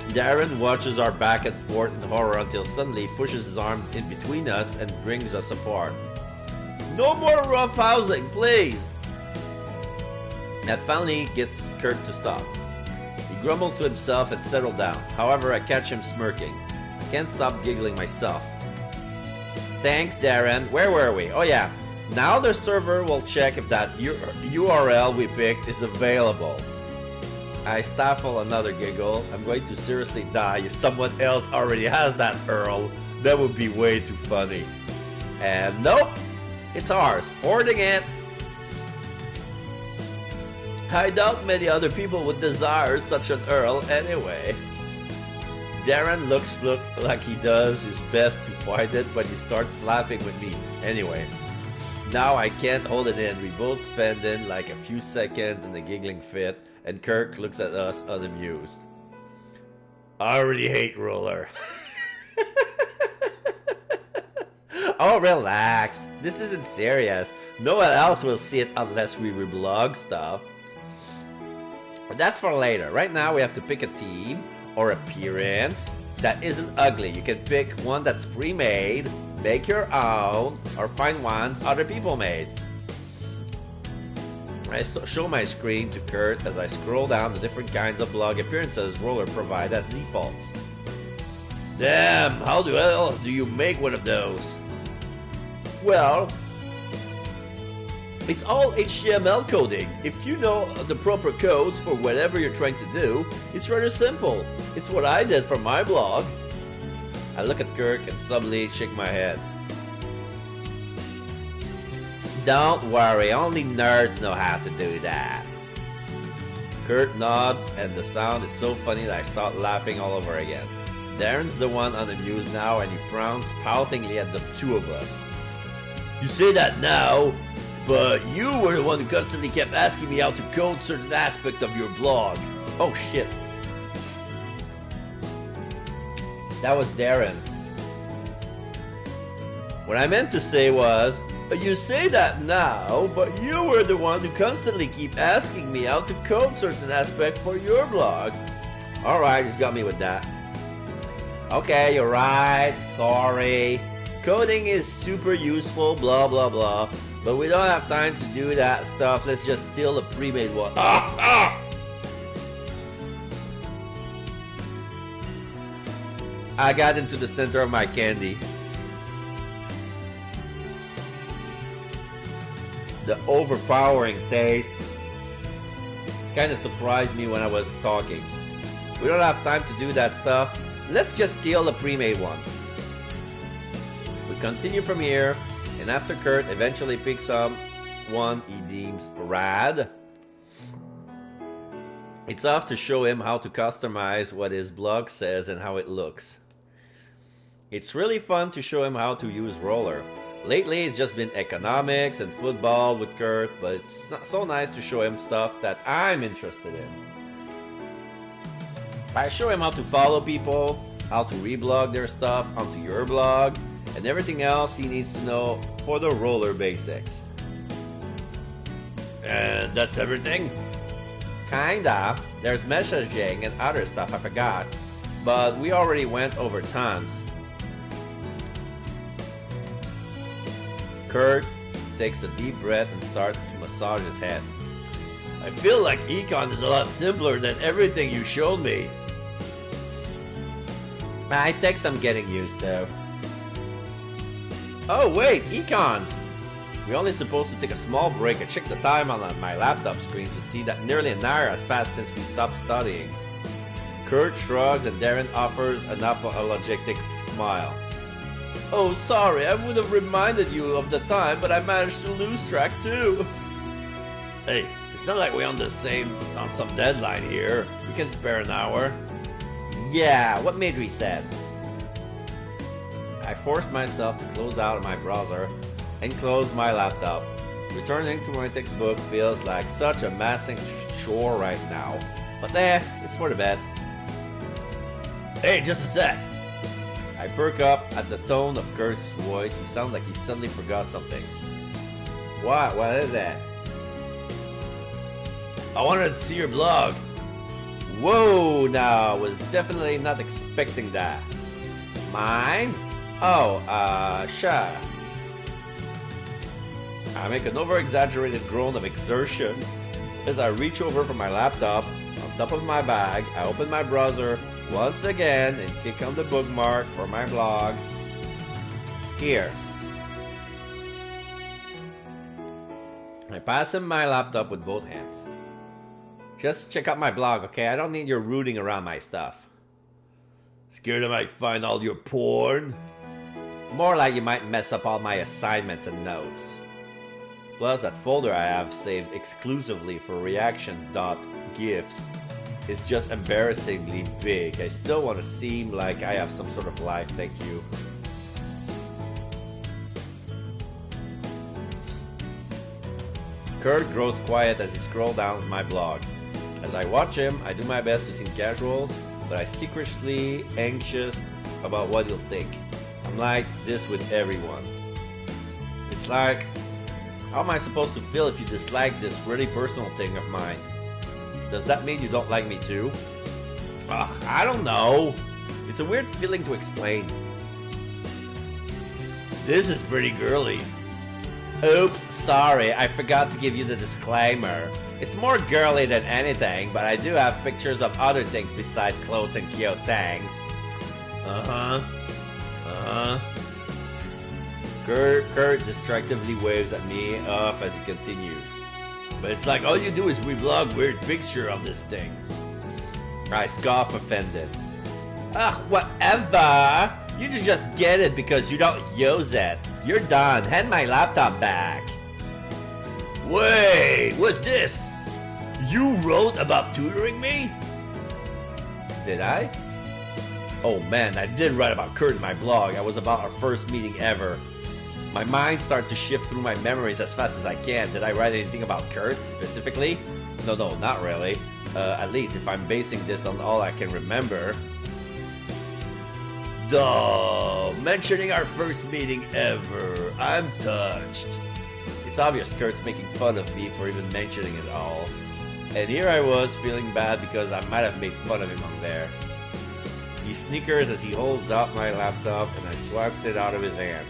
S2: Darren watches our back and forth in horror until suddenly he pushes his arm in between us and brings us apart. No more rough housing, please! That finally gets Kurt to stop. He grumbles to himself and settles down. However, I catch him smirking. I can't stop giggling myself. Thanks, Darren. Where were we? Oh yeah. Now the server will check if that URL we picked is available. I stifle another giggle. I'm going to seriously die if someone else already has that URL. That would be way too funny. And nope, it's ours. Hoarding it. I doubt many other people would desire such an URL anyway. Darren looks like he does his best to fight it, but he starts laughing with me. Anyway, now I can't hold it in. We both spend in like a few seconds in a giggling fit, and Kirk looks at us unamused. I already hate Roller. Oh, relax. This isn't serious. No one else will see it unless we reblog stuff. But that's for later. Right now we have to pick a team or appearance that isn't ugly. You can pick one that's pre-made, make your own, or find ones other people made. I show my screen to Kurt as I scroll down the different kinds of blog appearances Roller provides as defaults. Damn, how the hell do you make one of those? Well, it's all HTML coding. If you know the proper codes for whatever you're trying to do, it's rather simple. It's what I did for my blog. I look at Kirk and subtly shake my head. Don't worry, only nerds know how to do that. Kurt nods, and the sound is so funny that I start laughing all over again. Darren's the one unamused now, and he frowns poutingly at the two of us. You say that now, but you were the one who constantly kept asking me how to code certain aspects of your blog. Oh shit. That was Darren. What I meant to say was, you say that now, but you were the one who constantly keep asking me how to code certain aspects for your blog. Alright, he's got me with that. Okay, you're right, sorry. Coding is super useful, blah blah blah. But we don't have time to do that stuff. Let's just steal a pre-made one. I got into the center of my candy. The overpowering taste kind of surprised me when I was talking. We don't have time to do that stuff. Let's just steal a pre-made one. We continue from here, and after Kurt eventually picks up one he deems rad, it's off to show him how to customize what his blog says and how it looks. It's really fun to show him how to use Roller. Lately it's just been economics and football with Kurt, but it's not so nice to show him stuff that I'm interested in. I show him how to follow people, how to reblog their stuff onto your blog, and everything else he needs to know for the Roller basics. And that's everything? Kinda. There's messaging and other stuff I forgot, but we already went over tons. Kurt takes a deep breath and starts to massage his head. I feel like econ is a lot simpler than everything you showed me. It takes some getting used to. Oh wait, Econ! We're only supposed to take a small break. I checked the time on my laptop screen to see that nearly an hour has passed since we stopped studying. Kurt shrugs and Darren offers an apologetic smile. Oh, sorry, I would have reminded you of the time, but I managed to lose track too. Hey, it's not like we're on some deadline here. We can spare an hour. Yeah, what Madry said. I forced myself to close out my browser and close my laptop. Returning to my textbook feels like such a massive chore right now. But it's for the best. Hey, just a sec. I perk up at the tone of Kurt's voice. He sounds like he suddenly forgot something. What? What is that? I wanted to see your blog. Whoa, now, I was definitely not expecting that. Mine? Oh, sure. I make an over-exaggerated groan of exertion as I reach over for my laptop. On top of my bag, I open my browser once again and click on the bookmark for my blog. Here. I pass him my laptop with both hands. Just check out my blog, okay? I don't need your rooting around my stuff. Scared I might find all your porn? More like you might mess up all my assignments and notes. Plus, that folder I have saved exclusively for reaction.gifs is just embarrassingly big. I still want to seem like I have some sort of life, thank you. Kurt grows quiet as he scrolls down my blog. As I watch him, I do my best to seem casual, but I'm secretly anxious about what he'll think. I'm like this with everyone. It's like, how am I supposed to feel if you dislike this really personal thing of mine? Does that mean you don't like me too? I don't know. It's a weird feeling to explain. This is pretty girly. Oops, sorry, I forgot to give you the disclaimer. It's more girly than anything, but I do have pictures of other things besides clothes and cute things. Kurt distractively waves at me off as he continues. But it's like all you do is reblog weird picture of these things. I scoff offended. Whatever! You just get it because you don't use it. You're done. Hand my laptop back. Wait, what's this? You wrote about tutoring me? Did I? Oh man, I did write about Kurt in my blog. I was about our first meeting ever. My mind starts to shift through my memories as fast as I can. Did I write anything about Kurt specifically? No, not really. At least if I'm basing this on all I can remember. Duh, mentioning our first meeting ever. I'm touched. It's obvious Kurt's making fun of me for even mentioning it all. And here I was feeling bad because I might have made fun of him on there. He snickers as he holds out my laptop and I swiped it out of his hand.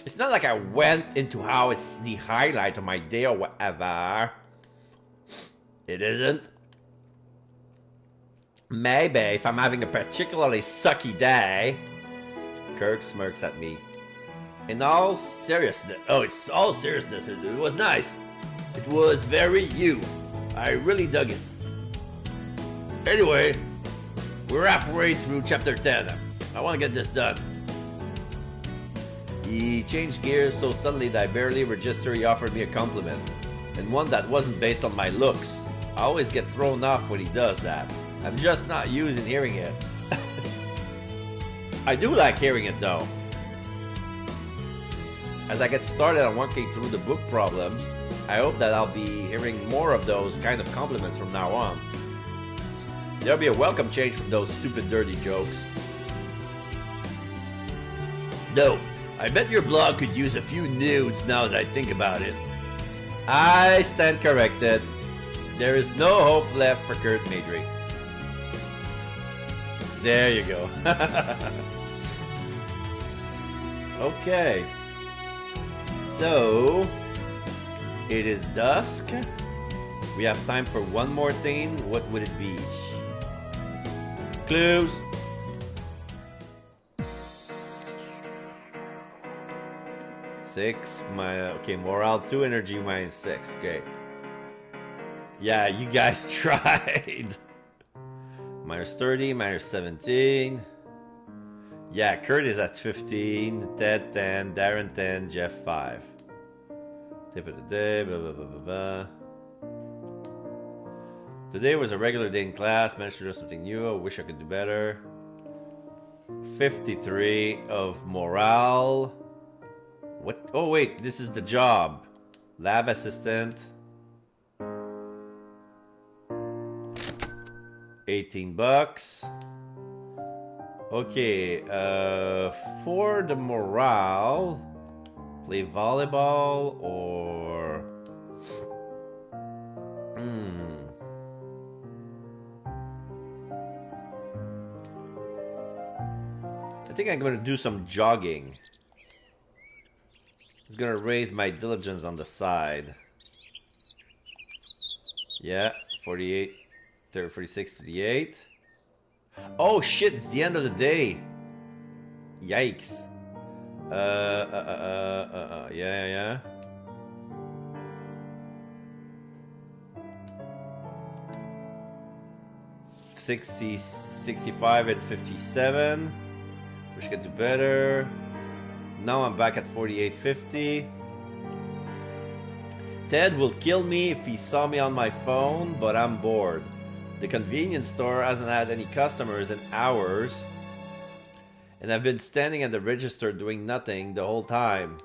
S2: It's not like I went into how it's the highlight of my day or whatever. It isn't. Maybe if I'm having a particularly sucky day. Kirk smirks at me. In all seriousness, it's all seriousness, it was nice. It was very you. I really dug it. Anyway, we're halfway through chapter 10. I want to get this done. He changed gears so suddenly that I barely registered he offered me a compliment. And one that wasn't based on my looks. I always get thrown off when he does that. I'm just not used in hearing it. I do like hearing it though. As I get started on working through the book problems, I hope that I'll be hearing more of those kind of compliments from now on. There'll be a welcome change from those stupid dirty jokes. No, I bet your blog could use a few nudes now that I think about it. I stand corrected. There is no hope left for Kurt Madry. There you go. Okay. So, it is dusk. We have time for one more thing. What would it be? clues. Six, okay, morale 2, energy -6. Okay. Yeah, you guys tried. -30, -17. Yeah, Kurt is at 15, Ted 10, Darren 10, Jeff 5. Tip of the day, blah, blah, blah, blah, blah. Today was a regular day in class, managed to do something new, I wish I could do better. 53 of morale. What? Oh wait, this is the job. Lab assistant. 18 bucks. Okay, for the morale, play volleyball or... I think I'm going to do some jogging. It's going to raise my diligence on the side. Yeah, 48, 46 to the 8. Oh shit, it's the end of the day. Yikes. Yeah. 60, 65 and 57. Wish I could do better. Now I'm back at 48.50. Ted will kill me if he saw me on my phone, but I'm bored. The convenience store hasn't had any customers in hours, and I've been standing at the register doing nothing the whole time.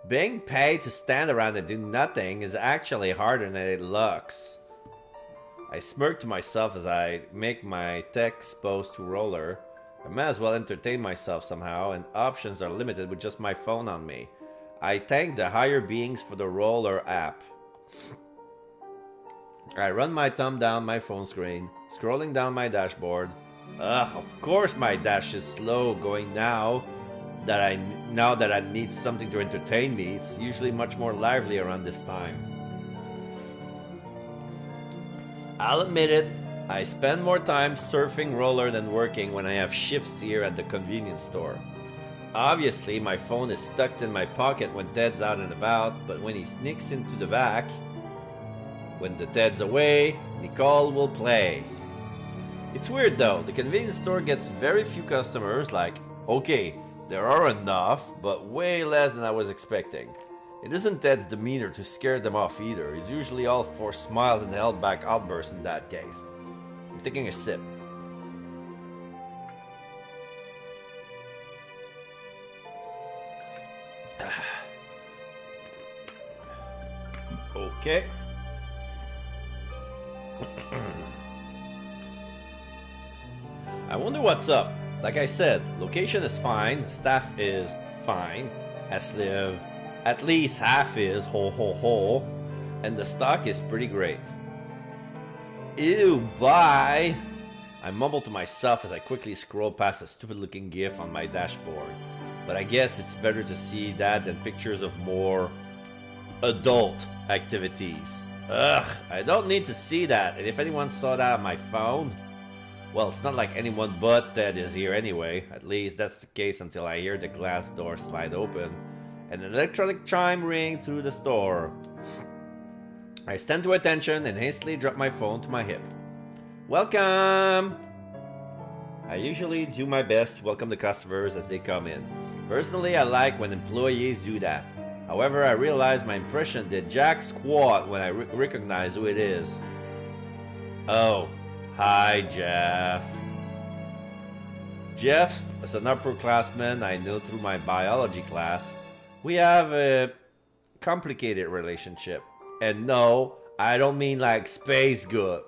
S2: Being paid to stand around and do nothing is actually harder than it looks. I smirk to myself as I make my text post to Roller. I might as well entertain myself somehow, and options are limited with just my phone on me. I thank the higher beings for the Roller app. I run my thumb down my phone screen, scrolling down my dashboard. Of course my dash is slow going now that I need something to entertain me. It's usually much more lively around this time. I'll admit it, I spend more time surfing Roller than working when I have shifts here at the convenience store. Obviously, my phone is stuck in my pocket when Ted's out and about, but when he sneaks into the back, when the Ted's away, Nicole will play. It's weird though, the convenience store gets very few customers, like, okay, there are enough, but way less than I was expecting. It isn't Ted's demeanor to scare them off either. He's usually all for smiles and held back outbursts in that case. I'm taking a sip. Okay. I wonder what's up. Like I said, location is fine, staff is fine, at least half is, ho ho ho, and the stock is pretty great. Ew, bye! I mumble to myself as I quickly scroll past a stupid looking gif on my dashboard. But I guess it's better to see that than pictures of more adult activities. Ugh, I don't need to see that, and if anyone saw that on my phone, well, it's not like anyone but Ted is here anyway. At least that's the case until I hear the glass door slide open and an electronic chime ring through the store. I stand to attention and hastily drop my phone to my hip. Welcome! I usually do my best to welcome the customers as they come in. Personally, I like when employees do that. However, I realize my impression did jack squat when I recognize who it is. Oh, hi Jeff. Jeff is an upperclassman I know through my biology class. We have a complicated relationship. And no, I don't mean like Spacebook,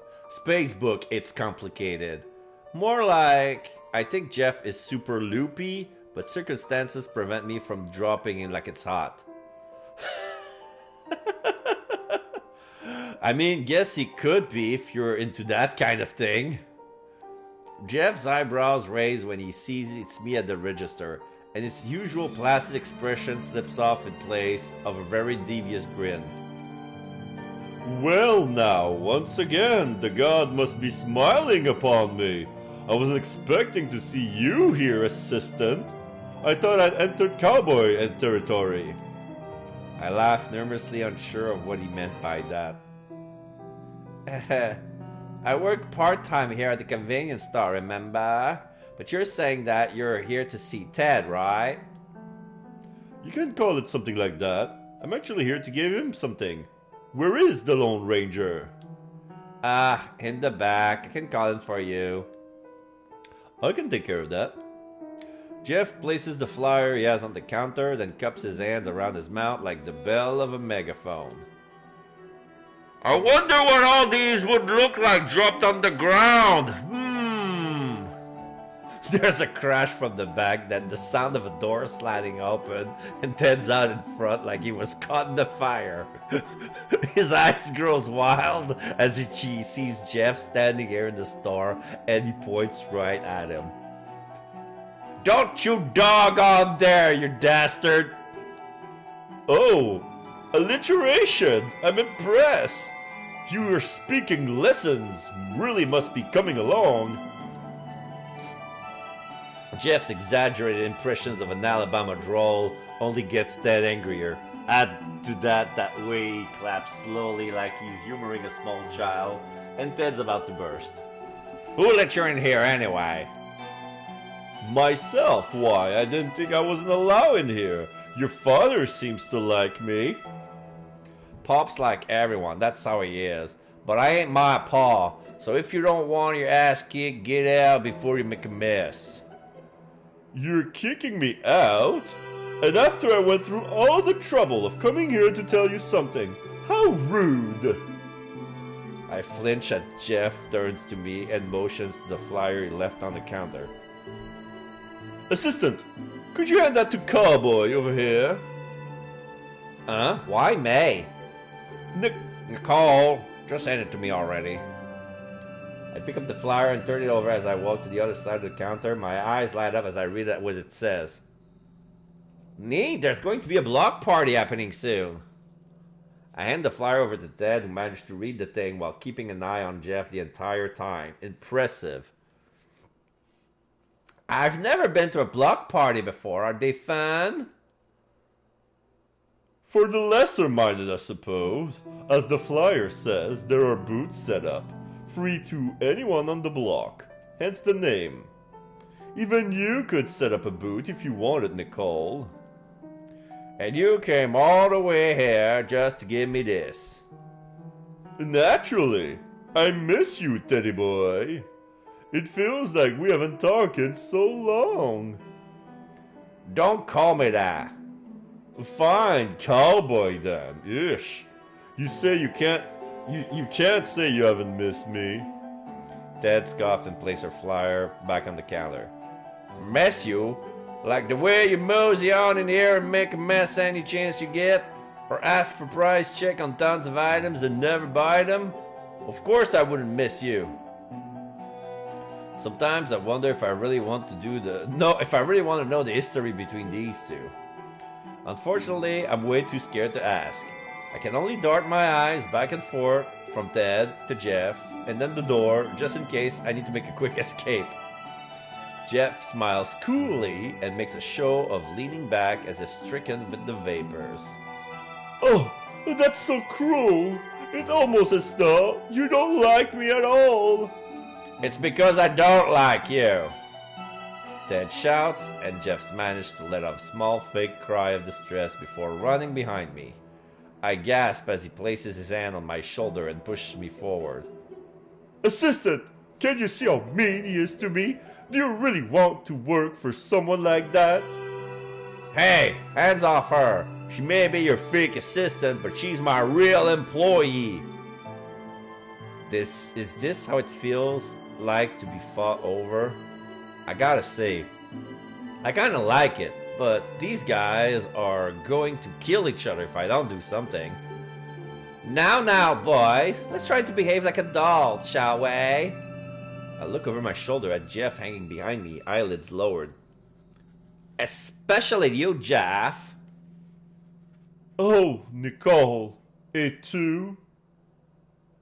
S2: it's complicated. More like, I think Jeff is super loopy, but circumstances prevent me from dropping him like it's hot. I mean, guess he could be if you're into that kind of thing. Jeff's eyebrows raise when he sees it's me at the register, and his usual placid expression slips off in place of a very devious grin.
S3: Well now, once again, the god must be smiling upon me. I wasn't expecting to see you here, assistant. I thought I'd entered cowboy territory.
S2: I laughed, nervously unsure of what he meant by that. I work part-time here at the convenience store, remember? But you're saying that you're here to see Ted, right?
S3: You can call it something like that. I'm actually here to give him something. Where is the Lone Ranger?
S2: Ah, in the back. I can call him for you.
S3: I can take care of that.
S2: Jeff places the flyer he has on the counter, then cups his hands around his mouth like the bell of a megaphone.
S1: I wonder what all these would look like dropped on the ground.
S2: There's a crash from the back, then the sound of a door sliding open, and Ted's out in front like he was caught in the fire. His eyes grows wild as he sees Jeff standing here in the store, and he points right at him. Don't you dog on there, you dastard!
S3: Oh, alliteration! I'm impressed! Your speaking lessons really must be coming along.
S2: Jeff's exaggerated impressions of an Alabama drawl only gets Ted angrier. Add to that way he claps slowly like he's humoring a small child, and Ted's about to burst. Who let you in here anyway?
S3: Myself? Why, I didn't think I wasn't allowed in here. Your father seems to like me.
S2: Pop's like everyone, that's how he is. But I ain't my pa, so if you don't want your ass kicked, get out before you make a mess.
S3: You're kicking me out? And after I went through all the trouble of coming here to tell you something. How rude!
S2: I flinch as Jeff turns to me and motions to the flyer he left on the counter.
S3: Assistant, could you hand that to Cowboy over here?
S2: Huh? Why May? Nicole, just hand it to me already. I pick up the flyer and turn it over as I walk to the other side of the counter. My eyes light up as I read what it says. Neat, there's going to be a block party happening soon. I hand the flyer over to Ted, who managed to read the thing while keeping an eye on Jeff the entire time. Impressive. I've never been to a block party before. Are they fun?
S3: For the lesser-minded, I suppose. As the flyer says, there are booths set up, free to anyone on the block, hence the name. Even you could set up a booth if you wanted, Nicole.
S2: And you came all the way here just to give me this.
S3: Naturally. I miss you, Teddy boy. It feels like we haven't talked in so long.
S2: Don't call me that.
S3: Fine, Cowboy then. Ish. You say you can't... You can't say you haven't missed me.
S2: Ted scoffed and placed her flyer back on the counter. Miss you? Like the way you mosey on in here and make a mess any chance you get? Or ask for price check on tons of items and never buy them? Of course I wouldn't miss you. Sometimes I wonder if I really want to know the history between these two. Unfortunately, I'm way too scared to ask. I can only dart my eyes back and forth from Ted to Jeff, and then the door, just in case I need to make a quick escape. Jeff smiles coolly and makes a show of leaning back as if stricken with the vapors.
S3: Oh, that's so cruel. It's almost as though you don't like me at all.
S2: It's because I don't like you. Ted shouts, and Jeff's managed to let out a small fake cry of distress before running behind me. I gasp as he places his hand on my shoulder and pushes me forward.
S3: Assistant, can't you see how mean he is to me? Do you really want to work for someone like that?
S2: Hey, hands off her. She may be your fake assistant, but she's my real employee. Is this how it feels like to be fought over? I gotta say, I kinda like it, but these guys are going to kill each other if I don't do something. Now, boys, let's try to behave like adults, shall we? I look over my shoulder at Jeff hanging behind me, eyelids lowered. Especially you, Jeff.
S3: Oh, Nicole, it too?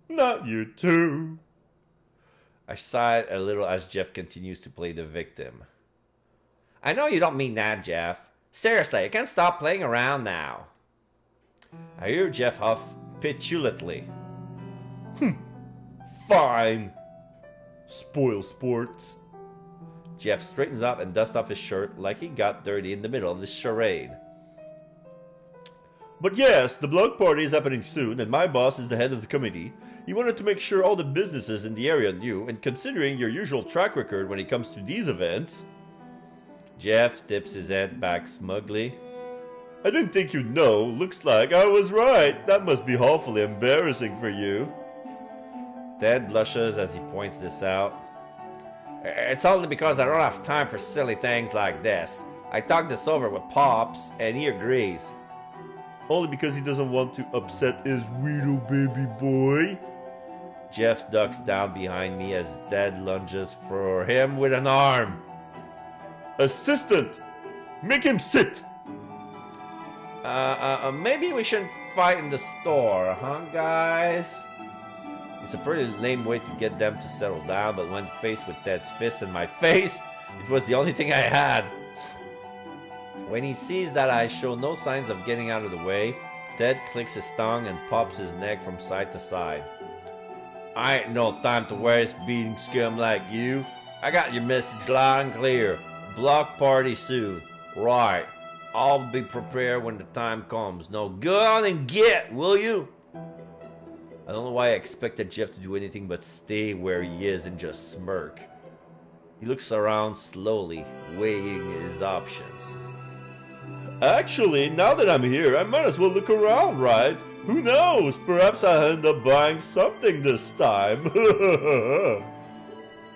S3: Not you too.
S2: I sighed a little as Jeff continues to play the victim. I know you don't mean that, Jeff. Seriously, I can't stop playing around now. I hear Jeff huff petulantly.
S3: Fine. Spoil sports.
S2: Jeff straightens up and dusts off his shirt like he got dirty in the middle of this charade.
S3: But yes, the block party is happening soon, and my boss is the head of the committee. He wanted to make sure all the businesses in the area knew, and considering your usual track record when it comes to these events...
S2: Jeff tips his head back smugly.
S3: I didn't think you'd know. Looks like I was right. That must be awfully embarrassing for you.
S2: Ted blushes as he points this out. It's only because I don't have time for silly things like this. I talked this over with Pops, and he agrees.
S3: Only because he doesn't want to upset his little baby boy?
S2: Jeff ducks down behind me as Ted lunges for him with an arm.
S3: Assistant! Make him sit!
S2: Maybe we shouldn't fight in the store, huh, guys? It's a pretty lame way to get them to settle down, but when faced with Ted's fist in my face, it was the only thing I had. When he sees that I show no signs of getting out of the way, Ted clicks his tongue and pops his neck from side to side. I ain't no time to waste beating scum like you. I got your message loud and clear. Block party soon. Right. I'll be prepared when the time comes. Now go on and get, will you? I don't know why I expected Jeff to do anything but stay where he is and just smirk. He looks around slowly, weighing his options.
S3: Actually, now that I'm here, I might as well look around, right? Who knows? Perhaps I'll end up buying something this time.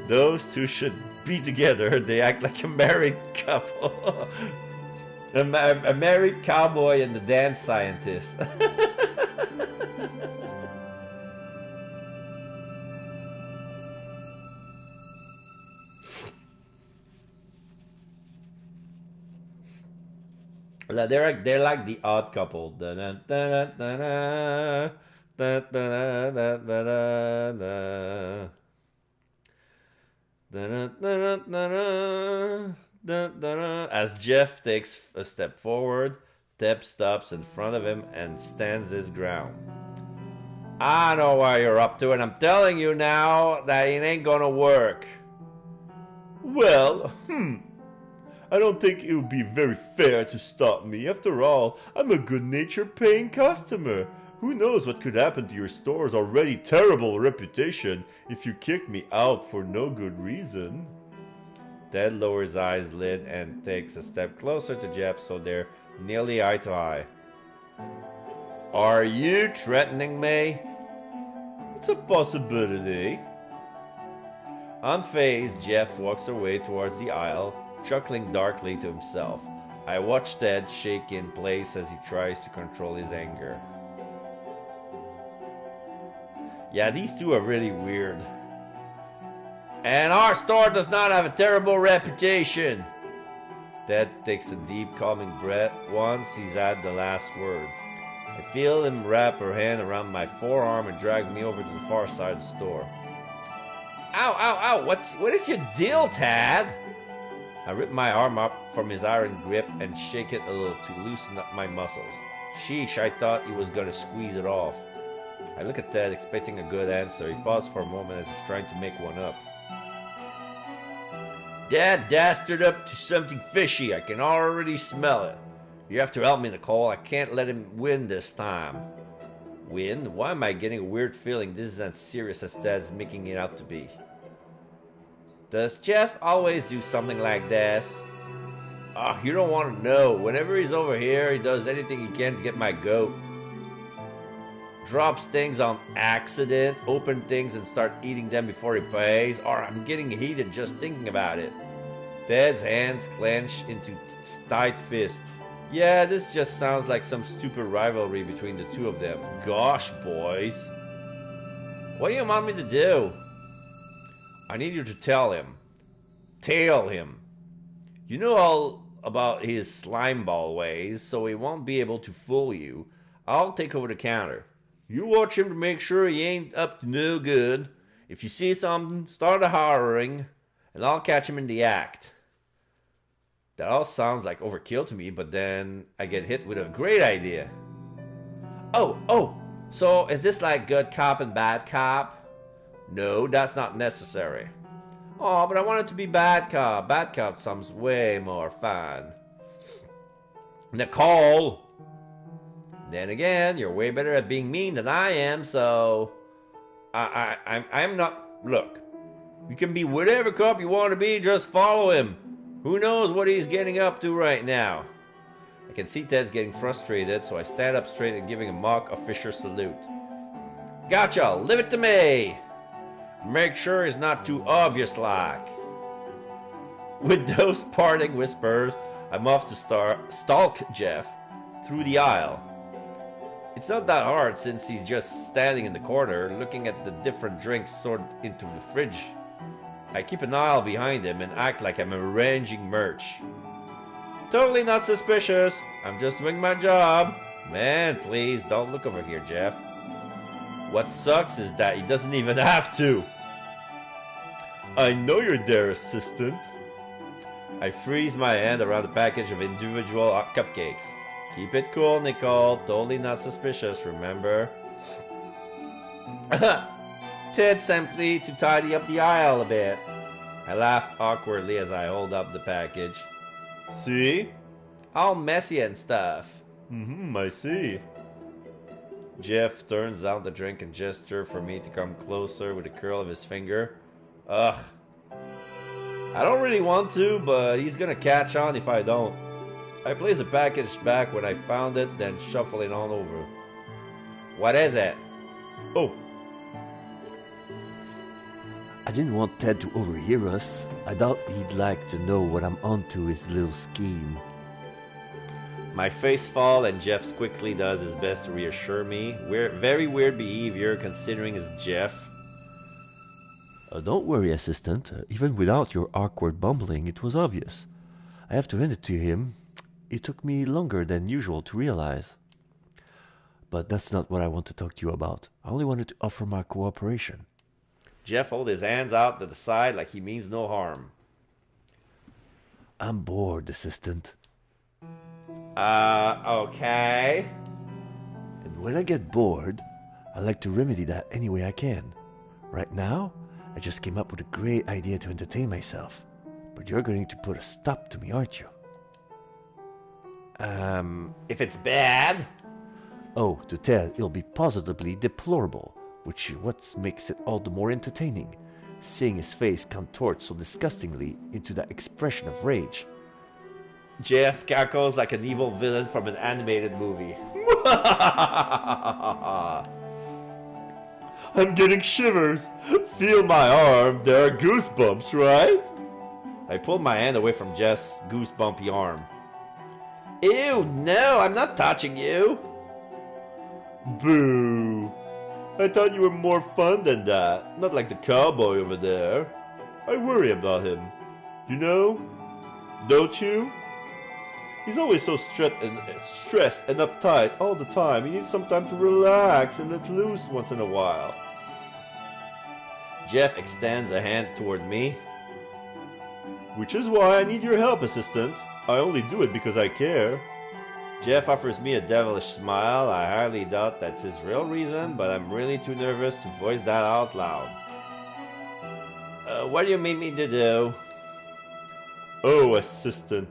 S2: Those two should be together. They act like a married couple. a married cowboy and the dance scientist. They're like the odd couple. As Jeff takes a step forward, Deb stops in front of him and stands his ground. I know what you're up to, and I'm telling you now that it ain't gonna work.
S3: Well, I don't think it would be very fair to stop me. After all, I'm a good-natured paying customer. Who knows what could happen to your store's already terrible reputation if you kick me out for no good reason.
S2: Ted lowers his eyelid and takes a step closer to Jeff so they're nearly eye to eye. Are you threatening me?
S3: It's a possibility.
S2: Unfazed, Jeff walks away towards the aisle, chuckling darkly to himself. I watch Ted shake in place as he tries to control his anger. Yeah, these two are really weird. And our store does not have a terrible reputation. Ted takes a deep, calming breath once he's had the last word. I feel him wrap her hand around my forearm and drag me over to the far side of the store. Ow, ow, ow, what is your deal, Tad? I rip my arm up from his iron grip and shake it a little to loosen up my muscles. Sheesh, I thought he was gonna squeeze it off. I look at Ted, expecting a good answer. He paused for a moment as if trying to make one up. Dad dastard up to something fishy. I can already smell it. You have to help me, Nicole. I can't let him win this time. Win? Why am I getting a weird feeling this is as serious as Ted's making it out to be? Does Jeff always do something like this? Oh, you don't want to know. Whenever he's over here, he does anything he can to get my goat. Drops things on accident, open things and start eating them before he pays, or I'm getting heated just thinking about it. Ted's hands clench into tight fists. Yeah, this just sounds like some stupid rivalry between the two of them. Gosh, boys. What do you want me to do? I need you to tell him. Tail him. You know all about his slimeball ways, so he won't be able to fool you. I'll take over the counter. You watch him to make sure he ain't up to no good. If you see something, start hollering, and I'll catch him in the act. That all sounds like overkill to me, but then I get hit with a great idea. Oh, so is this like good cop and bad cop? No, that's not necessary. Oh, but I want it to be bad cop. Bad cop sounds way more fun. Nicole! Then again, you're way better at being mean than I am, so... I'm not... Look, you can be whatever cop you want to be, just follow him. Who knows what he's getting up to right now? I can see Ted's getting frustrated, so I stand up straight and giving a mock official salute. Gotcha, leave it to me! Make sure it's not too obvious like. With those parting whispers, I'm off to stalk Jeff through the aisle. It's not that hard since he's just standing in the corner looking at the different drinks sorted into the fridge. I keep an aisle behind him and act like I'm arranging merch. Totally not suspicious. I'm just doing my job. Man, please don't look over here, Jeff. What sucks is that he doesn't even have to.
S3: I know you're there, assistant.
S2: I freeze my hand around a package of individual cupcakes. Keep it cool, Nicole. Totally not suspicious, remember? Ted simply to tidy up the aisle a bit. I laughed awkwardly as I hold up the package.
S3: See?
S2: All messy and stuff.
S3: I see.
S2: Jeff turns down the drink and gesture for me to come closer with a curl of his finger. Ugh. I don't really want to, but he's gonna catch on if I don't. I place the package back when I found it, then shuffle it on over. What is it?
S3: Oh.
S1: I didn't want Ted to overhear us. I doubt he'd like to know what I'm onto his little scheme.
S2: My face falls and Jeff quickly does his best to reassure me. Very weird behavior considering it's Jeff.
S1: Don't worry, assistant. Even without your awkward bumbling, it was obvious. I have to hand it to him. It took me longer than usual to realize. But that's not what I want to talk to you about. I only wanted to offer my cooperation.
S2: Jeff holds his hands out to the side like he means no harm.
S1: I'm bored, assistant.
S2: Okay.
S1: And when I get bored, I like to remedy that any way I can. Right now, I just came up with a great idea to entertain myself. But you're going to put a stop to me, aren't you?
S2: If it's bad?
S1: Oh, to Ted, it'll be positively deplorable, which is what makes it all the more entertaining, seeing his face contort so disgustingly into that expression of rage.
S2: Jeff cackles like an evil villain from an animated movie.
S3: I'm getting shivers. Feel my arm. There are goosebumps, right?
S2: I pulled my hand away from Jeff's goosebumpy arm. Ew, no, I'm not touching you.
S3: Boo. I thought you were more fun than that. Not like the cowboy over there. I worry about him. You know? Don't you? He's always so stressed and uptight all the time. He needs some time to relax and let loose once in a while.
S2: Jeff extends a hand toward me.
S3: Which is why I need your help, assistant. I only do it because I care.
S2: Jeff offers me a devilish smile. I hardly doubt that's his real reason, but I'm really too nervous to voice that out loud. What do you mean me to do?
S3: Oh, assistant.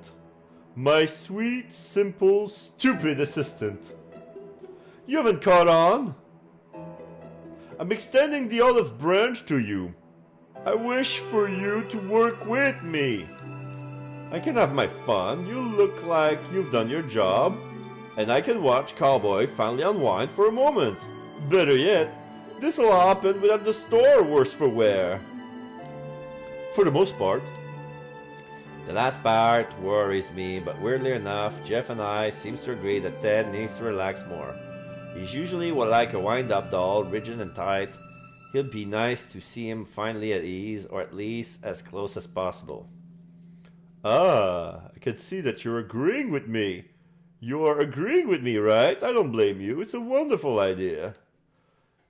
S3: My sweet, simple, stupid assistant. You haven't caught on? I'm extending the olive branch to you. I wish for you to work with me. I can have my fun. You look like you've done your job. And I can watch Cowboy finally unwind for a moment. Better yet, this'll happen without the store worse for wear. For the most part.
S2: The last part worries me, but weirdly enough, Jeff and I seem to agree that Ted needs to relax more. He's usually like a wind-up doll, rigid and tight. It'd be nice to see him finally at ease, or at least as close as possible.
S3: Ah, I can see that you're agreeing with me. You're agreeing with me, right? I don't blame you. It's a wonderful idea.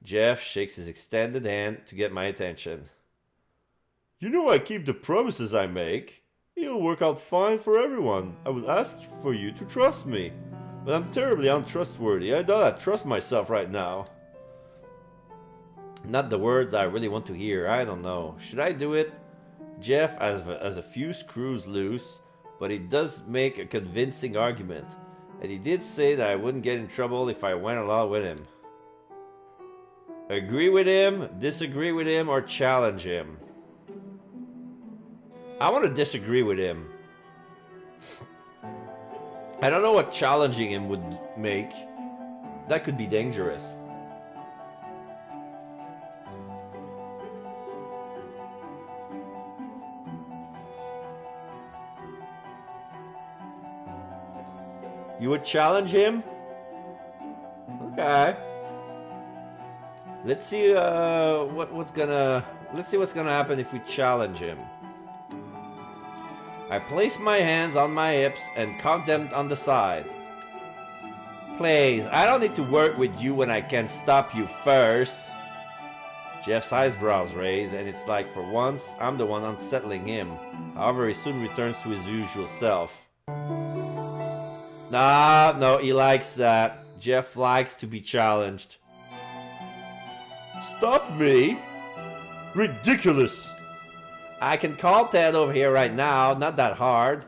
S2: Jeff shakes his extended hand to get my attention.
S3: You know I keep the promises I make. It'll work out fine for everyone. I would ask for you to trust me. But I'm terribly untrustworthy. I don't trust myself right now.
S2: Not the words I really want to hear. I don't know. Should I do it? Jeff has a few screws loose, but he does make a convincing argument. And he did say that I wouldn't get in trouble if I went along with him. Agree with him, disagree with him, or challenge him? I want to disagree with him. I don't know what challenging him would make. That could be dangerous. You would challenge him? Okay. Let's see what's gonna happen if we challenge him. I place my hands on my hips and cock them on the side. Please, I don't need to work with you when I can stop you first. Jeff's eyebrows raise, and it's like for once I'm the one unsettling him. However, he soon returns to his usual self. No, he likes that. Jeff likes to be challenged.
S3: Stop me? Ridiculous!
S2: I can call Ted over here right now, not that hard.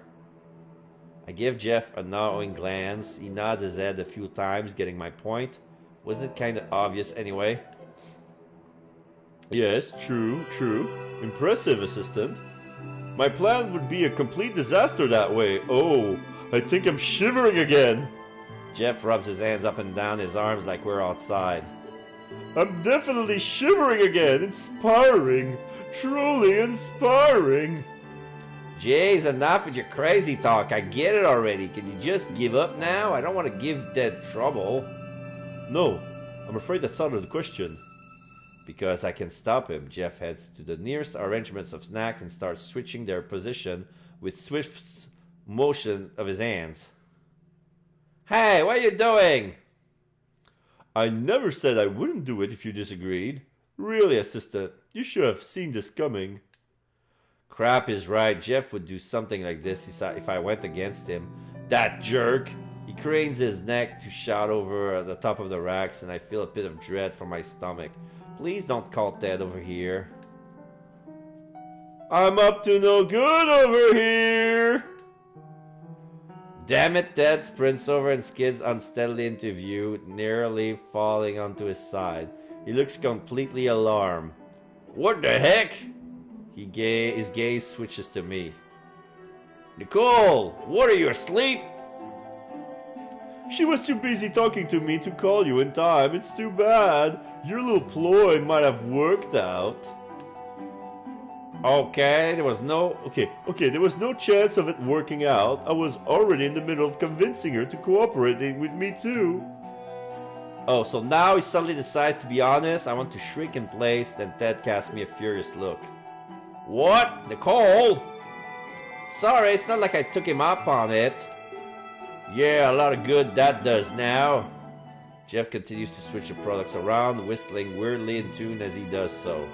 S2: I give Jeff a knowing glance. He nods his head a few times, getting my point. Wasn't it kind of obvious anyway?
S3: Yes, true. Impressive, assistant. My plan would be a complete disaster that way. Oh, I think I'm shivering again.
S2: Jeff rubs his hands up and down his arms like we're outside.
S3: I'm definitely shivering again. Inspiring. Truly inspiring.
S2: Jeez, enough with your crazy talk. I get it already. Can you just give up now? I don't want to give Ted trouble.
S3: No, I'm afraid that's out of the question.
S2: Because I can stop him, Jeff heads to the nearest arrangements of snacks and starts switching their position with swift motion of his hands. Hey, what are you doing?
S3: I never said I wouldn't do it if you disagreed. Really, assistant, you should have seen this coming.
S2: Crap is right. Jeff would do something like this if I went against him. That jerk! He cranes his neck to shout over the top of the racks, and I feel a bit of dread for my stomach. Please don't call Ted over here.
S3: I'm up to no good over here!
S2: Damn it, Ted sprints over and skids unsteadily into view, nearly falling onto his side. He looks completely alarmed. What the heck? His gaze switches to me. Nicole, what are you, asleep?
S3: She was too busy talking to me to call you in time. It's too bad. Your little ploy might have worked out.
S2: Okay, there was no
S3: chance of it working out. I was already in the middle of convincing her to cooperate with me too.
S2: Oh, so now he suddenly decides to be honest. I want to shrink in place, then Ted casts me a furious look. What? Nicole? Sorry, it's not like I took him up on it. Yeah, a lot of good that does now. Jeff continues to switch the products around, whistling weirdly in tune as he does so.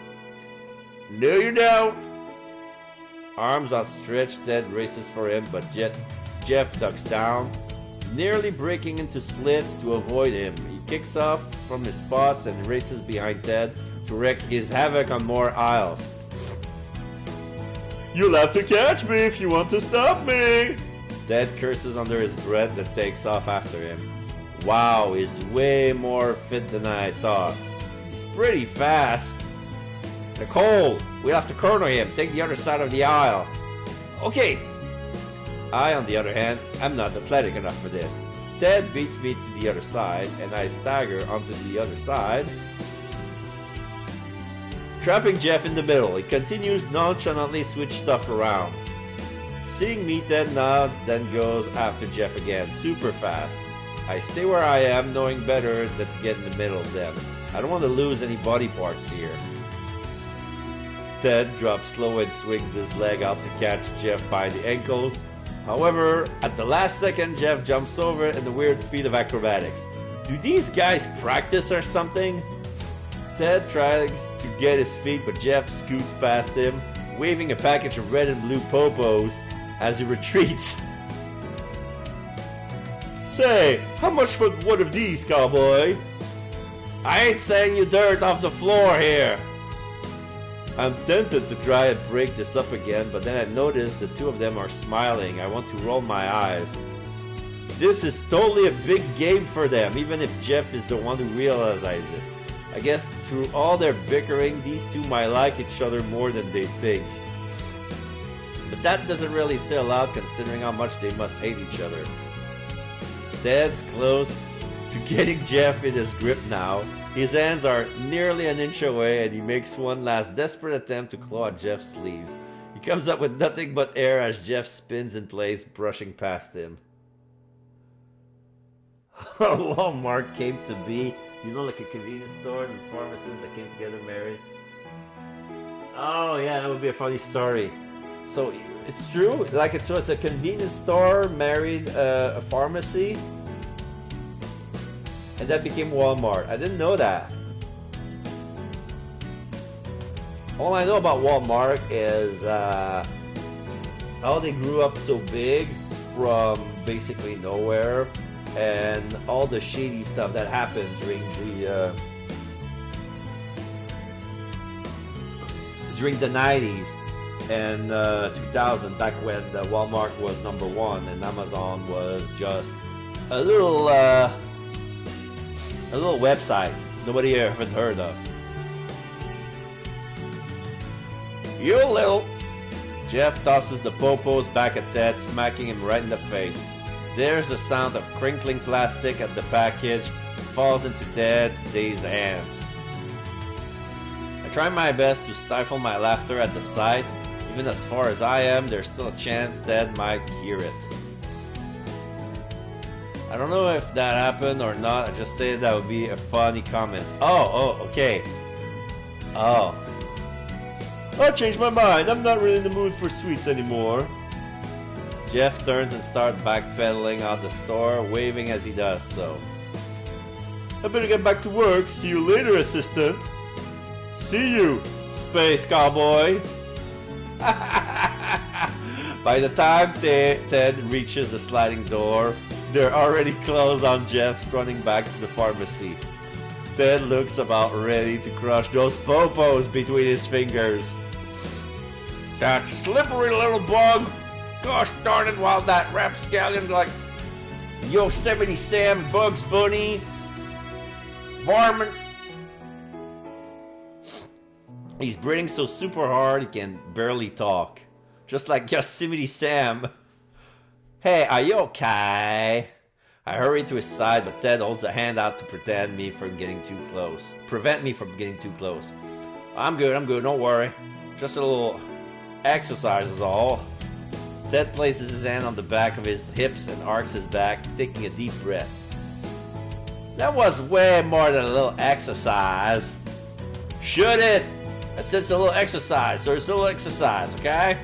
S2: No, you don't. Arms outstretched, Ted races for him, but Jeff ducks down, nearly breaking into splits to avoid him. He kicks off from his spots and races behind Ted to wreak his havoc on more aisles.
S3: You'll have to catch me if you want to stop me.
S2: Ted curses under his breath and takes off after him. Wow, he's way more fit than I thought. He's pretty fast. Nicole, we have to corner him. Take the other side of the aisle. Okay. I, on the other hand, am not athletic enough for this. Ted beats me to the other side, and I stagger onto the other side, trapping Jeff in the middle. He continues nonchalantly switch stuff around. Seeing me, Ted nods, then goes after Jeff again, super fast. I stay where I am, knowing better than to get in the middle of them. I don't want to lose any body parts here. Ted drops low and swings his leg out to catch Jeff by the ankles. However, at the last second, Jeff jumps over it in a weird feat of acrobatics. Do these guys practice or something? Ted tries to get his feet, but Jeff scoots past him, waving a package of red and blue popos as he retreats.
S3: Say, how much for one of these, cowboy?
S2: I ain't saying you dirt off the floor here.
S1: I'm tempted to try and break this up again, but then I notice the two of them are smiling. I want to roll my eyes. This is totally a big game for them, even if Jeff is the one who realizes it. I guess through all their bickering, these two might like each other more than they think. But that doesn't really say a lot considering how much they must hate each other. Ted's close to getting Jeff in his grip now. His hands are nearly an inch away and he makes one last desperate attempt to claw at Jeff's sleeves. He comes up with nothing but air as Jeff spins in place, brushing past him. Walmart came to be, you know, like a convenience store and pharmacists that came together married. Oh yeah, that would be a funny story. So it's true, like it's a convenience store married a pharmacy, and that became Walmart. I didn't know that. All I know about Walmart is how they grew up so big from basically nowhere, and all the shady stuff that happened during the 90s and 2000, back when Walmart was #1 and Amazon was just a little website nobody ever heard of. You little... Jeff tosses the popos back at Ted, smacking him right in the face. There's the sound of crinkling plastic at the package, falls into Ted's dazed hands. I try my best to stifle my laughter at the sight. Even as far as I am, there's still a chance Ted might hear it. I don't know if that happened or not. I just say that would be a funny comment. Oh, okay. Oh.
S3: I changed my mind. I'm not really in the mood for sweets anymore.
S2: Jeff turns and starts backpedaling out the store, waving as he does so.
S3: I better get back to work. See you later, assistant. See you, space cowboy.
S2: By the time Ted reaches the sliding door, they're already closed on Jeff running back to the pharmacy. Ted looks about ready to crush those popos between his fingers. That slippery little bug! Gosh darn it, while that rapscallion like Yosemite Sam, Bugs Bunny, Varmint. He's breathing so super hard he can barely talk. Just like Yosemite Sam. Hey, are you okay? I hurry to his side, but Ted holds a hand out to prevent me from getting too close. I'm good, don't worry. Just a little exercise is all. Ted places his hand on the back of his hips and arcs his back, taking a deep breath. That was way more than a little exercise. Shoot it! I said it's a little exercise, so it's a little exercise, okay?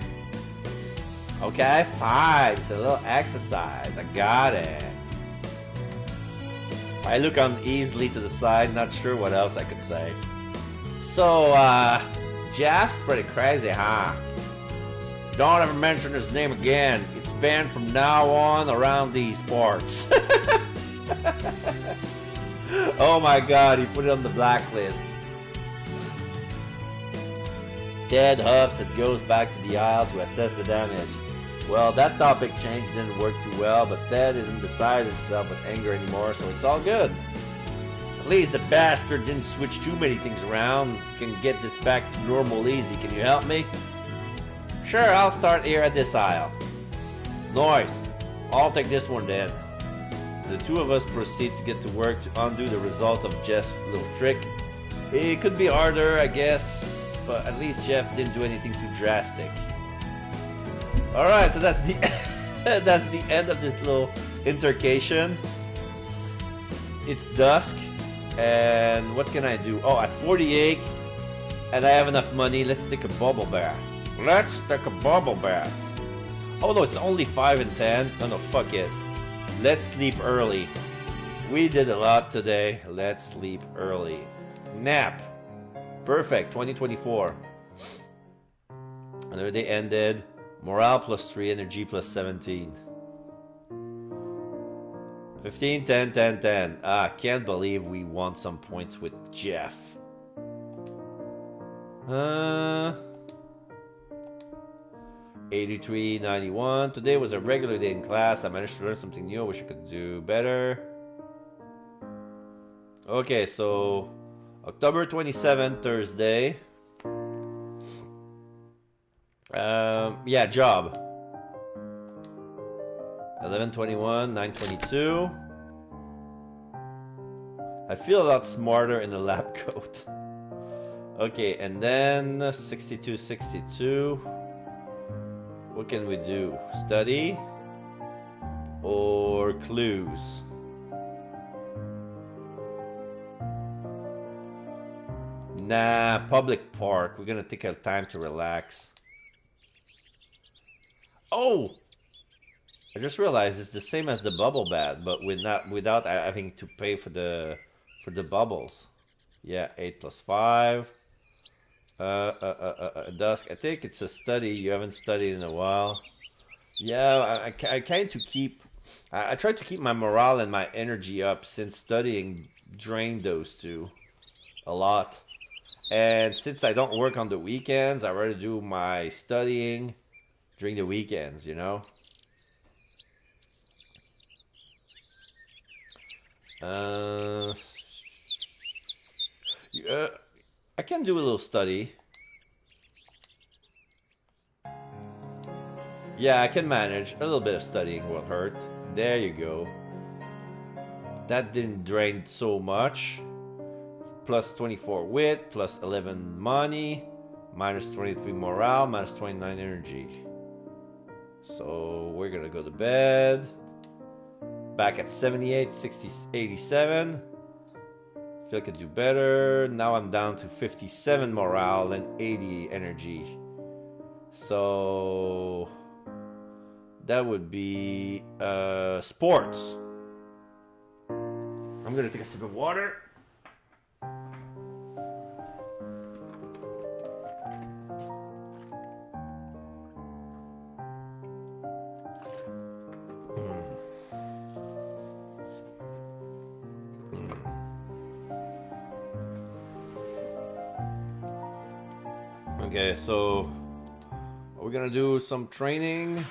S2: Okay, fine, it's a little exercise, I got it. I look uneasily to the side, not sure what else I could say. So, Jeff's pretty crazy, huh? Don't ever mention his name again. It's banned from now on around these parts. Oh my god, he put it on the blacklist. Ted huffs and goes back to the aisle to assess the damage. Well, that topic change didn't work too well, but Ted isn't beside himself with anger anymore, so it's all good. At least the bastard didn't switch too many things around. Can get this back to normal easy. Can you help me? Sure, I'll start here at this aisle. Nice. I'll take this one then. The two of us proceed to get to work to undo the result of Jeff's little trick. It could be harder, I guess, but at least Jeff didn't do anything too drastic. Alright, so that's the that's the end of this little intercation. It's dusk, and what can I do? Oh, at 48, and I have enough money. Let's take a bubble bath. Let's take a bubble bath. Oh no, it's only 5 and 10. Oh no, fuck it. Let's sleep early. We did a lot today. Let's sleep early. Nap. Perfect. 2024. Another day ended. Morale +3, energy +17. 15, 10, 10, 10. Ah, can't believe we won some points with Jeff. 83, 91. Today was a regular day in class. I managed to learn something new. I wish I could do better. Okay, so October 27th, Thursday. Yeah, job. 11:21, 9:22. I feel a lot smarter in the lab coat. Okay, and then 62, 62. What can we do? Study or clues? Nah, public park. We're gonna take our time to relax. Oh! I just realized it's the same as the bubble bath, but without having to pay for the bubbles. Yeah, 8 + 5. Dusk. I think it's a study. You haven't studied in a while. Yeah, I kind to keep. I try to keep my morale and my energy up since studying drained those two a lot. And since I don't work on the weekends, I rather do my studying during the weekends, you know? I can do a little study. Yeah, I can manage. A little bit of studying won't hurt. There you go. That didn't drain so much. Plus 24 wit, plus 11 money, minus 23 morale, minus 29 energy. So we're gonna go to bed. Back at 78, 60, 87. Feel I could do better. Now I'm down to 57 morale and 80 energy. So that would be sports. I'm gonna take a sip of water. Okay, so we're gonna do some training.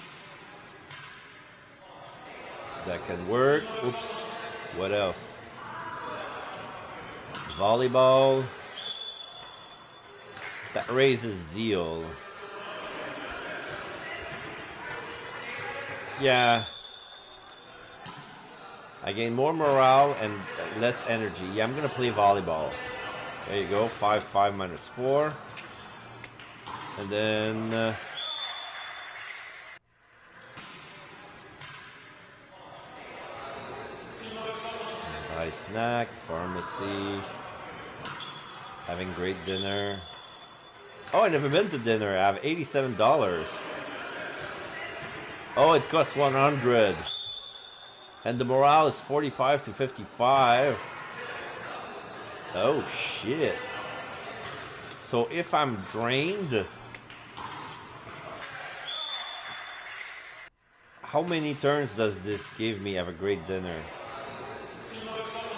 S2: That can work. Oops. What else? Volleyball. That raises zeal. Yeah. I gain more morale and less energy. Yeah, I'm gonna play volleyball. There you go. 5, 5 minus 4. And then buy snack, pharmacy, having great dinner. Oh, I never been to dinner. I have $87. Oh, it costs 100. And the morale is 45 to 55. Oh shit. So if I'm drained, how many turns does this give me? Have a great dinner.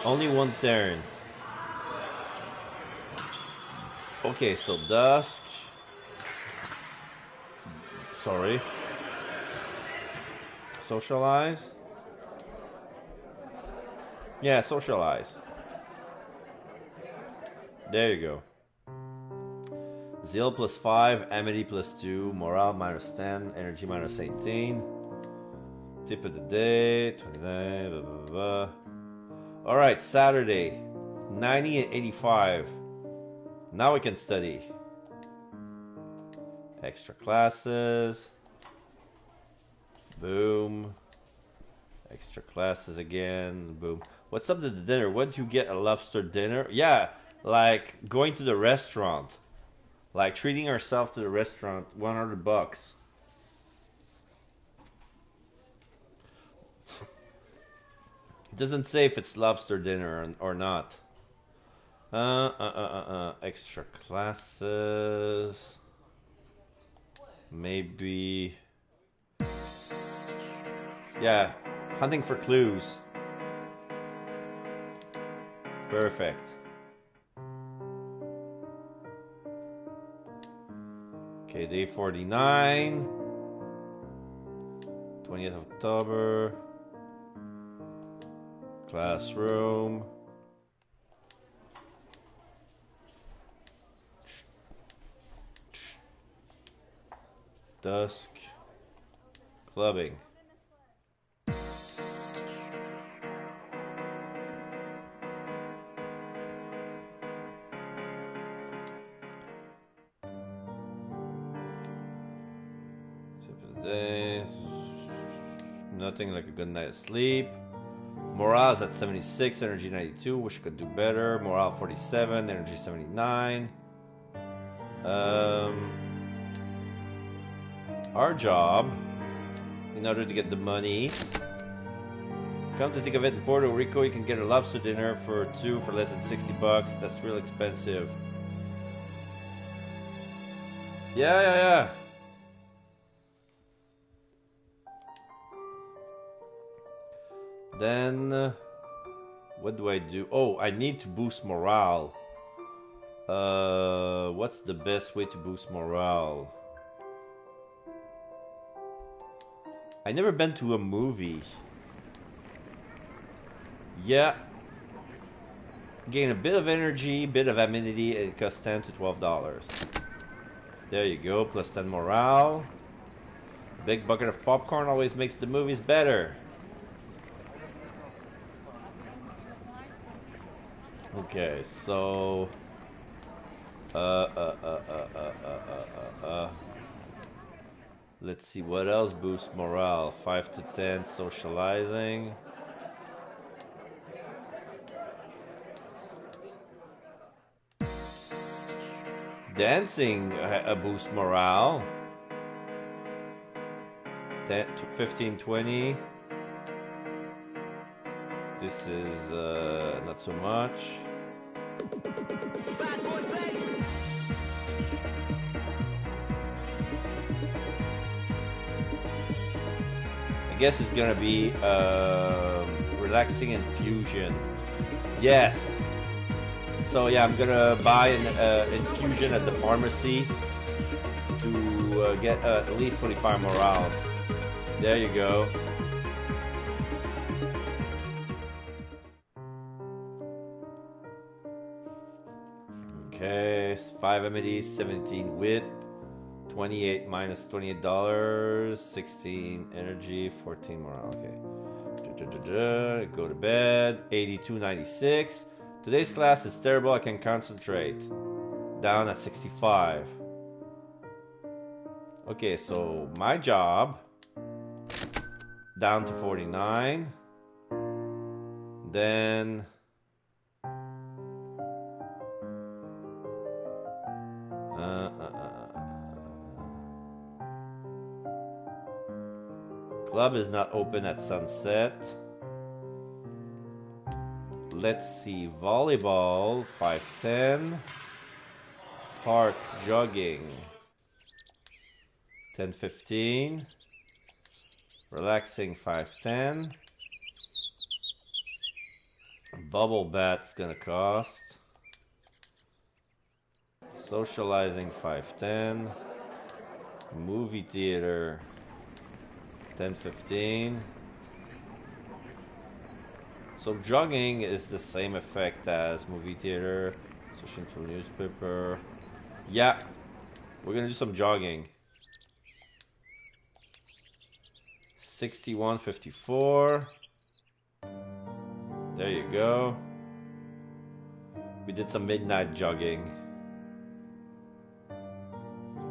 S2: Only one turn. Okay, so dusk. Sorry. Socialize. Yeah, socialize. There you go. Zeal plus 5, amity plus 2, morale minus 10, energy minus 18. Tip of the day, 29, blah, blah, blah. Alright, Saturday, 90 and 85. Now we can study. Extra classes. Boom. Extra classes again. Boom. What's up to the dinner? What did you get? A lobster dinner? Yeah, like going to the restaurant. Like treating ourselves to the restaurant. $100. It doesn't say if it's lobster dinner or not. Extra classes. Maybe. Yeah, hunting for clues. Perfect. Okay, day 49. 20th of October. Classroom. Dusk. Clubbing. Day. Nothing like a good night's sleep. Morale is at 76, energy 92. Wish I could do better. Morale 47, energy 79. Our job, in order to get the money, come to think of it, in Puerto Rico you can get a lobster dinner for two for less than $60. That's real expensive. Yeah. Then, what do I do? Oh, I need to boost morale. What's the best way to boost morale? I never been to a movie. Yeah. Gain a bit of energy, bit of amenity, it costs $10 to $12. There you go, plus 10 morale. Big bucket of popcorn always makes the movies better. Okay, so let's see what else boosts morale. 5 to 10 socializing. Dancing boosts morale. 10 to 15, 20. This is not so much. I guess it's gonna be relaxing infusion. Yes. So yeah, I'm gonna buy an infusion at the pharmacy to get at least 25 morales. There you go. Okay, 5 amenities, 17 wit, 28 minus $28, 16 energy, 14 morale. Okay. Go to bed. 82.96. Today's class is terrible. I can concentrate. Down at 65. Okay, so my job down to 49. Then club is not open at sunset. Let's see, volleyball 5:10. Park jogging 10:15. Relaxing 5:10. Bubble bath's gonna cost. Socializing 5:10. Movie theater 10:15. So jogging is the same effect as movie theater. Switching to newspaper. Yeah, we're gonna do some jogging. 61.54. There you go. We did some midnight jogging.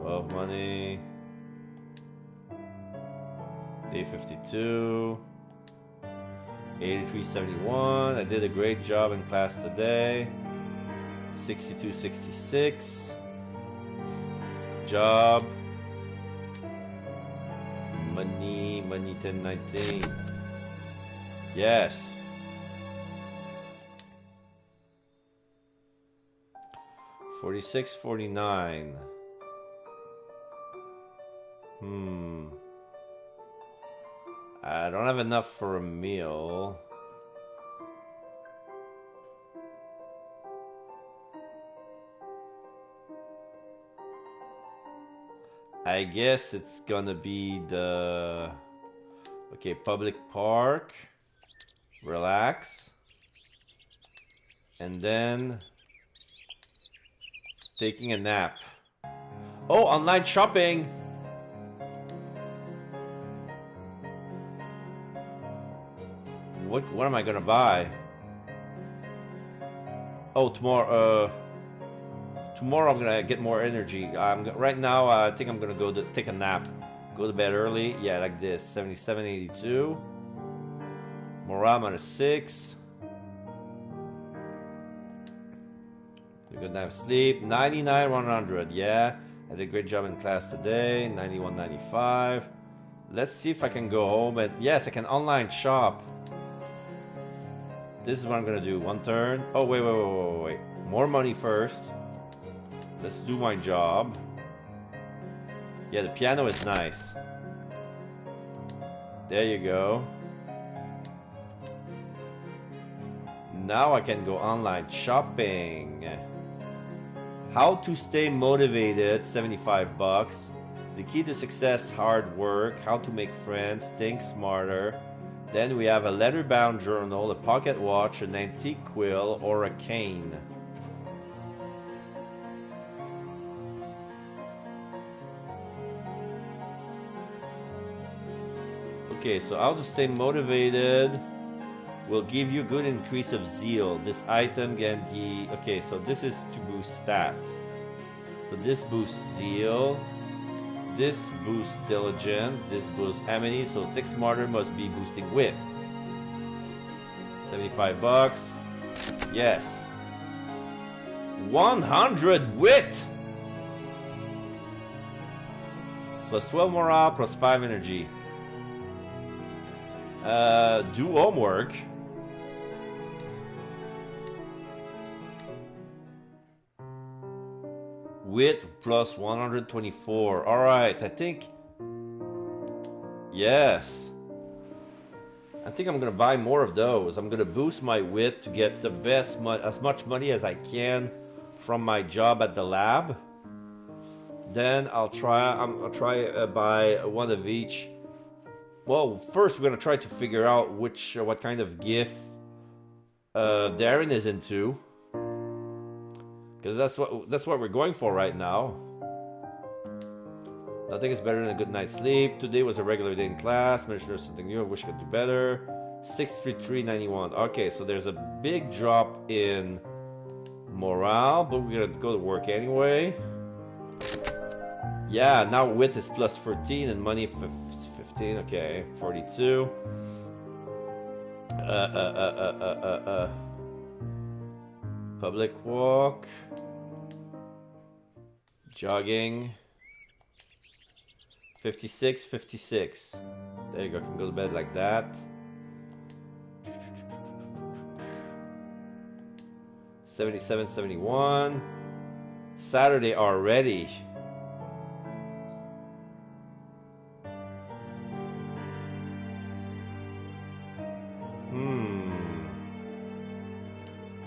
S2: 12 money. Day 52. 83.71. I did a great job in class today. 62.66. Job. Money 10.19. Yes. 46, 49. I don't have enough for a meal. I guess it's gonna be the... Okay, public park. Relax. And then... taking a nap. Oh, online shopping! What am I gonna buy? Oh, tomorrow I'm gonna get more energy. Right now I think I'm gonna go to take a nap. Go to bed early. Yeah, like this. 77, 82. Morale minus 6. Good night of sleep. 99, 100. Yeah, I did a great job in class today. 91, 95. Let's see if I can go home and yes, I can online shop. This is what I'm gonna do. One turn. Oh, wait. More money first. Let's do my job. Yeah, the piano is nice. There you go. Now I can go online shopping. How to stay motivated, 75 bucks. The key to success, hard work. How to make friends, think smarter. Then we have a leather-bound journal, a pocket watch, an antique quill, or a cane. Okay, so how to stay motivated will give you a good increase of zeal. This item can be... Okay, so this is to boost stats. So this boosts zeal. This boosts diligence. This boosts amity. So think smarter must be boosting wit. 75 bucks. Yes. 100 wit! Plus 12 morale, plus 5 energy. Do homework. Wit plus 124. Alright, I think... Yes. I think I'm gonna buy more of those. I'm gonna boost my wit to get the best as much money as I can from my job at the lab. Then I'll try buy one of each. Well, first we're gonna try to figure out what kind of gift Darren is into. Because that's what we're going for right now. Nothing is better than a good night's sleep. Today was a regular day in class. Managed to learn something new. I wish I could do better. 63391. Okay, so there's a big drop in morale, but we're gonna go to work anyway. Yeah, now wit is plus 14 and money 15. Okay, 42. Public walk. Jogging. 56, 56. There you go, I can go to bed like that. 77, 71. Saturday already.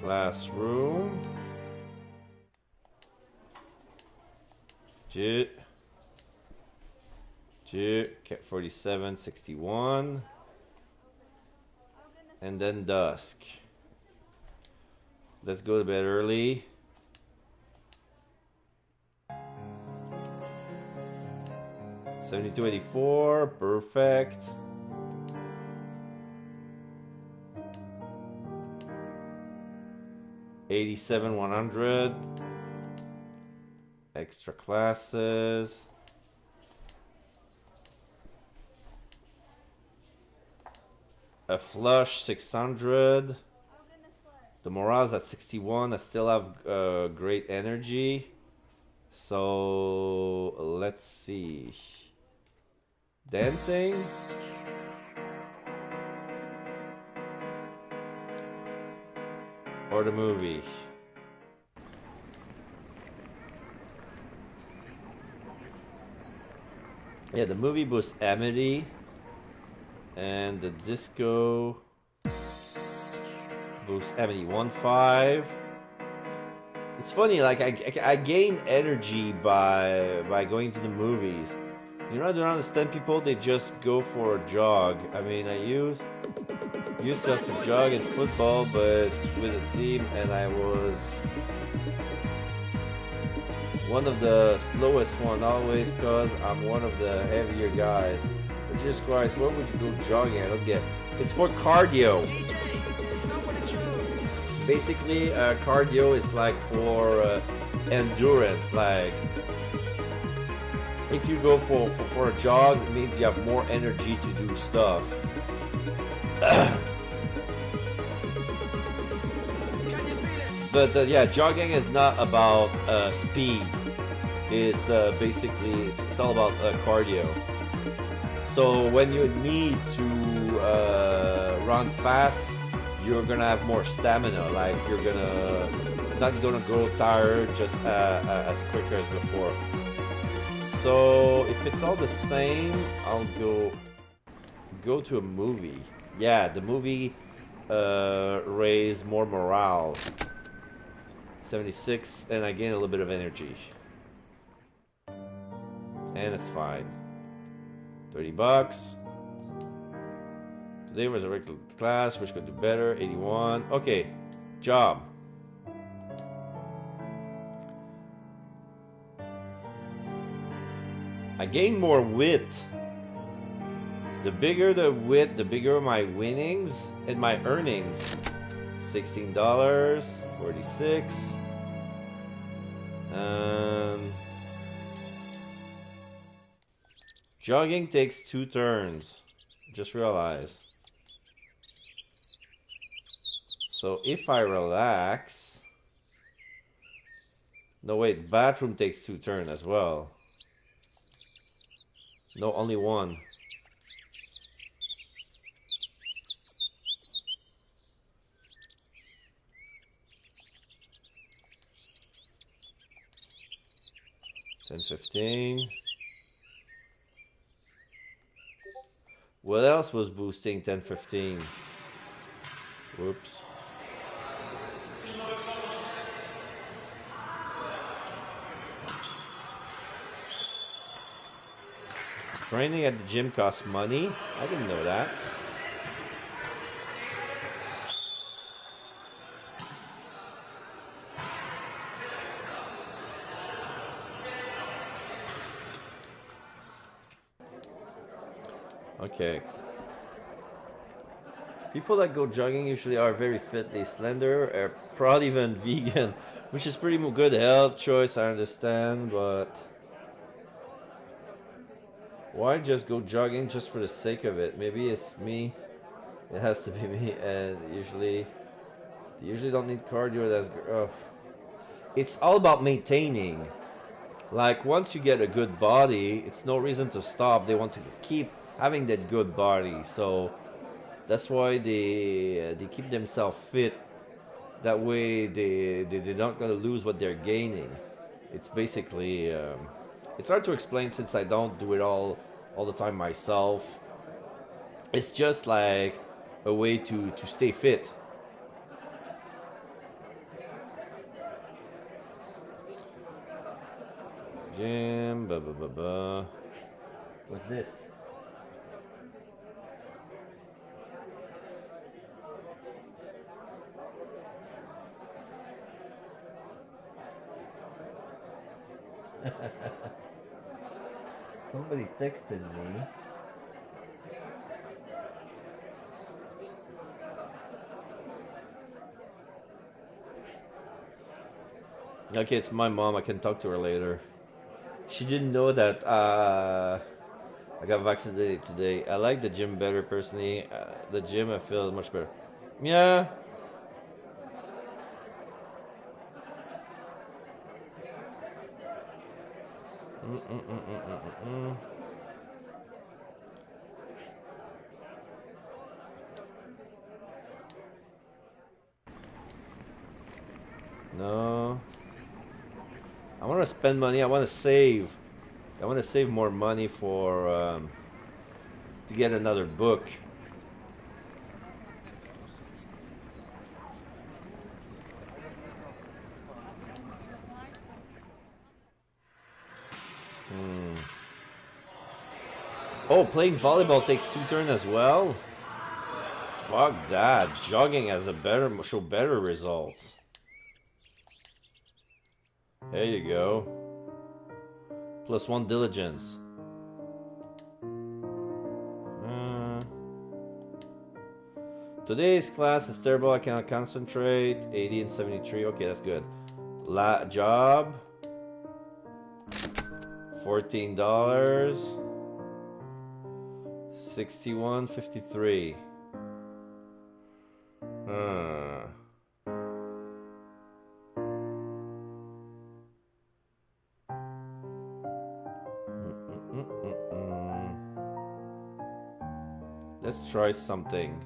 S2: Classroom. Cat 47, 61. And then dusk. Let's go to bed early. $72.84, perfect. $87,100. Extra classes. A flush 600. The morale's at 61. I still have great energy. So let's see. Dancing. Or the movie. Yeah, the movie boosts Amity, and the disco boosts Amity 1-5. It's funny, like I gain energy by going to the movies. You know, I don't understand people. They just go for a jog. I mean, I used to have to jog in football, but with a team, and I was one of the slowest one always, cause I'm one of the heavier guys. But Jesus Christ, where would you go jogging? I don't get. It's for cardio. Basically, cardio is like for endurance. Like, if you go for a jog, it means you have more energy to do stuff. But yeah, jogging is not about speed. It's basically it's all about cardio. So when you need to run fast, you're gonna have more stamina. Like you're not gonna grow tired just as quick as before. So if it's all the same, I'll go to a movie. Yeah, the movie raise more morale. 76, and I gain a little bit of energy. And it's fine. $30. Today was a regular class, which could do better. 81. Okay, job. I gain more wit. The bigger the wit, the bigger my winnings and my earnings. $16. 46. Jogging takes 2 turns. Just realized. So if I relax... No, wait. Bathroom takes 2 turns as well. No, only 1. $10.15. What else was boosting $10.15? Whoops. Training at the gym costs money? I didn't know that. Okay. People that go jogging usually are very fit, they slender, are probably even vegan, which is pretty good health choice, I understand, but why just go jogging just for the sake of it? Maybe it's me. It has to be me, and they usually don't need cardio. It's all about maintaining. Like once you get a good body, it's no reason to stop. They want to keep having that good body, so that's why they keep themselves fit. That way they're not gonna lose what they're gaining. It's basically it's hard to explain since I don't do it all the time myself. It's just like a way to stay fit. Gym, blah blah blah blah. What's this? Somebody texted me. Okay, it's my mom. I can talk to her later. She didn't know that I got vaccinated today. I like the gym better personally. The gym I feel much better. Yeah. No. I want to spend money. I want to save.
S1: I want to save more money for to get another book. Oh, playing volleyball takes 2 turns as well? Fuck that. Jogging has show better results. There you go. +1 diligence. Today's class is terrible. I cannot concentrate. 80 and 73. Okay, that's good. Job. $14. 61.53. Let's try something.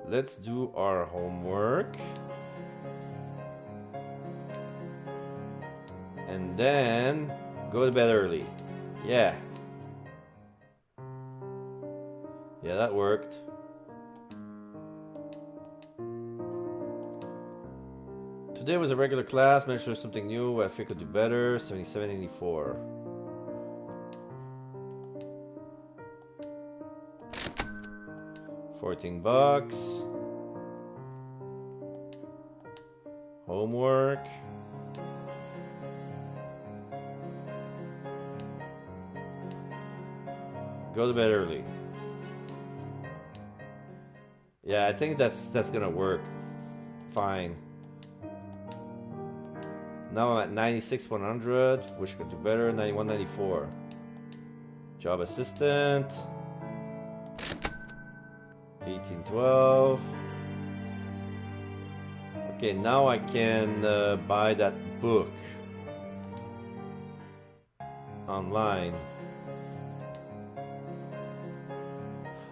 S1: Let's do our homework. And then go to bed early. Yeah. Yeah, that worked. Today was a regular class. Managed to learn something new. I think I could do better. 77.84. $14. Homework. Go to bed early. Yeah, I think that's gonna work fine. Now I'm at 96,100. Wish I could do better. 91.94. Job assistant. 18.12. Okay, now I can buy that book online.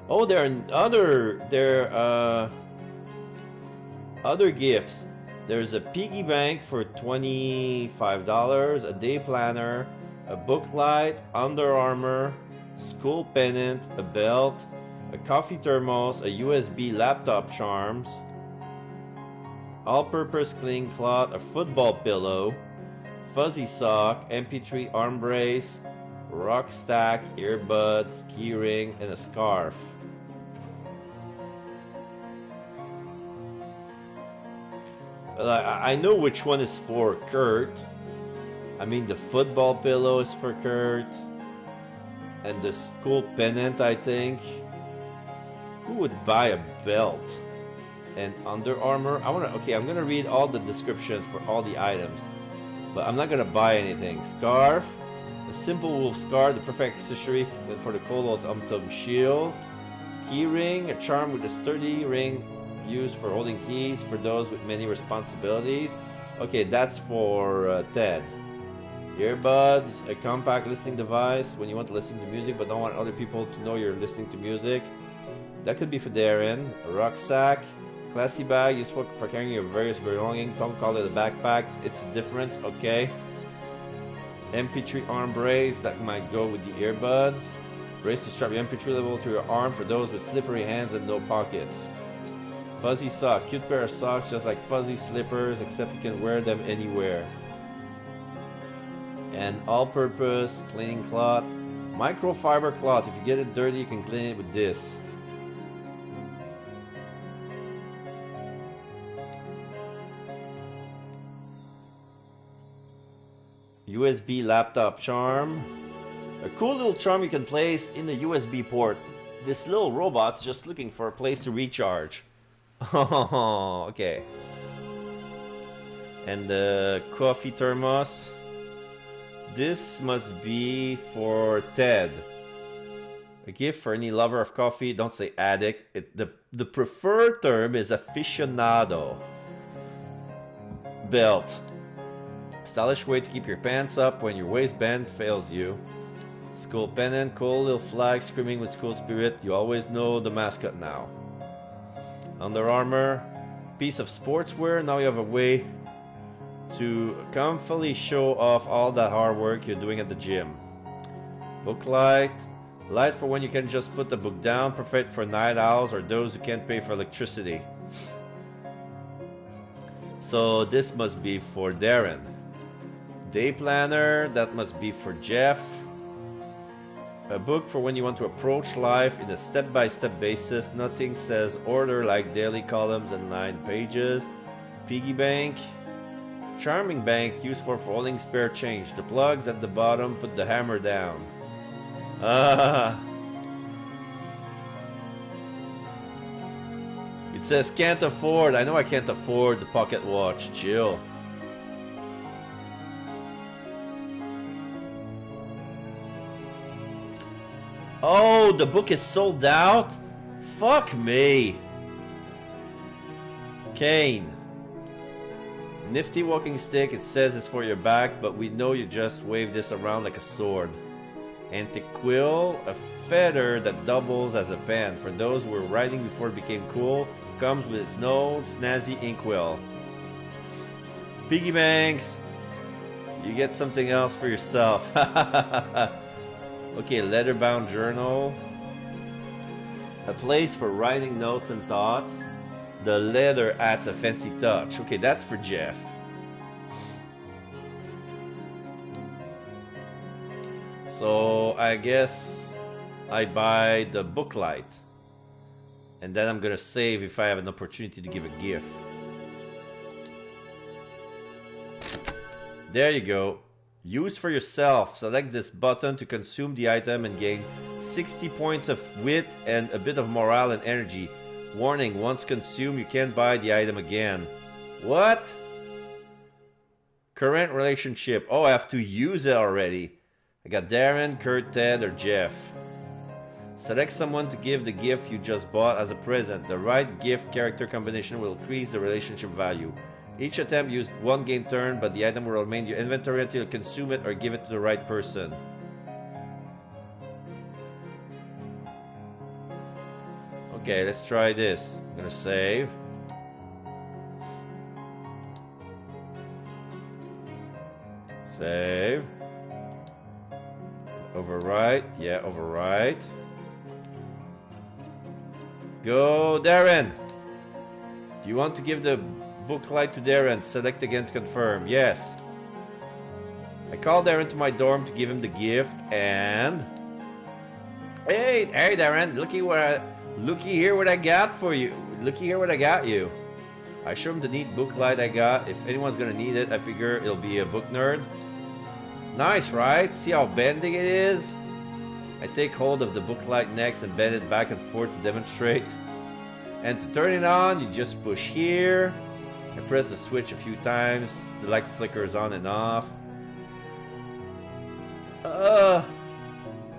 S1: Oh, there are other gifts. There's a piggy bank for $25, a day planner, a book light, Under Armour, school pennant, a belt, a coffee thermos, a USB laptop charms, all-purpose cleaning cloth, a football pillow, fuzzy sock, MP3 arm brace, rock stack, earbuds, keyring, and a scarf. I know which one is for Kurt. I mean, the football pillow is for Kurt. And the school pennant, I think. Who would buy a belt? And Under Armour? Okay, I'm gonna read all the descriptions for all the items. But I'm not gonna buy anything. Scarf. A simple wool scarf, the perfect accessory for the cold autumn shield. Key ring, a charm with a sturdy ring used for holding keys for those with many responsibilities. Okay, that's for Ted. Earbuds, a compact listening device when you want to listen to music but don't want other people to know you're listening to music. That could be for Darren. A rucksack, classy bag useful for carrying your various belongings. Don't call it a backpack. It's a difference, okay. MP3 arm brace, that might go with the earbuds. Brace to strap your MP3 level to your arm for those with slippery hands and no pockets. Fuzzy sock, cute pair of socks just like fuzzy slippers except you can wear them anywhere. And all-purpose cleaning cloth, microfiber cloth. If you get it dirty, you can clean it with this. USB laptop charm. A cool little charm you can place in the USB port. This little robot's just looking for a place to recharge. Oh, okay. And the coffee thermos. This must be for Ted. A gift for any lover of coffee. Don't say addict. The preferred term is aficionado. Belt. Stylish way to keep your pants up when your waistband fails you. School pennant, cool little flag screaming with school spirit. You always know the mascot now. Under Armour, piece of sportswear. Now you have a way
S2: to comfortably show off all the hard work you're doing at the gym. Book light. Light for when you can just put the book down, perfect for night owls or those who can't pay for electricity. So this must be for Darren. Day planner, that must be for Jeff. A book for when you want to approach life in a step-by-step basis. Nothing says order like daily columns and lined pages. Piggy bank. Charming bank, used for holding spare change. The plugs at the bottom, put the hammer down. It says can't afford. I know I can't afford the pocket watch. Chill. Oh, the book is sold out? Fuck me. Kane. Nifty walking stick. It says it's for your back, but we know you just wave this around like a sword. Antiquill. A feather that doubles as a pen. For those who were writing before it became cool. Comes with its own snazzy inkwell. Piggy banks. You get something else for yourself. Okay, leather-bound journal. A place for writing notes and thoughts. The leather adds a fancy touch. Okay, that's for Jeff. So I guess I buy the book light. And then I'm gonna save if I have an opportunity to give a gift. There you go. Use for yourself. Select this button to consume the item and gain 60 points of wit and a bit of morale and energy. Warning, once consumed, you can't buy the item again. What? Current relationship. Oh, I have to use it already. I got Darren, Kurt, Ted, or Jeff. Select someone to give the gift you just bought as a present. The right gift character combination will increase the relationship value. Each attempt used one game turn, but the item will remain in your inventory until you consume it or give it to the right person. Okay, let's try this. I'm gonna save. Save. Overwrite. Yeah, overwrite. Go, Darren! Do you want to give the book light to Darren? Select again to confirm. Yes. I called Darren to my dorm to give him the gift and... Hey Darren, looky here what I got for you. Looky here what I got you. I showed him the neat book light I got. If anyone's gonna need it, I figure it'll be a book nerd. Nice, right? See how bending it is? I take hold of the book light next and bend it back and forth to demonstrate. And to turn it on, you just push here. I press the switch a few times. The light flickers on and off.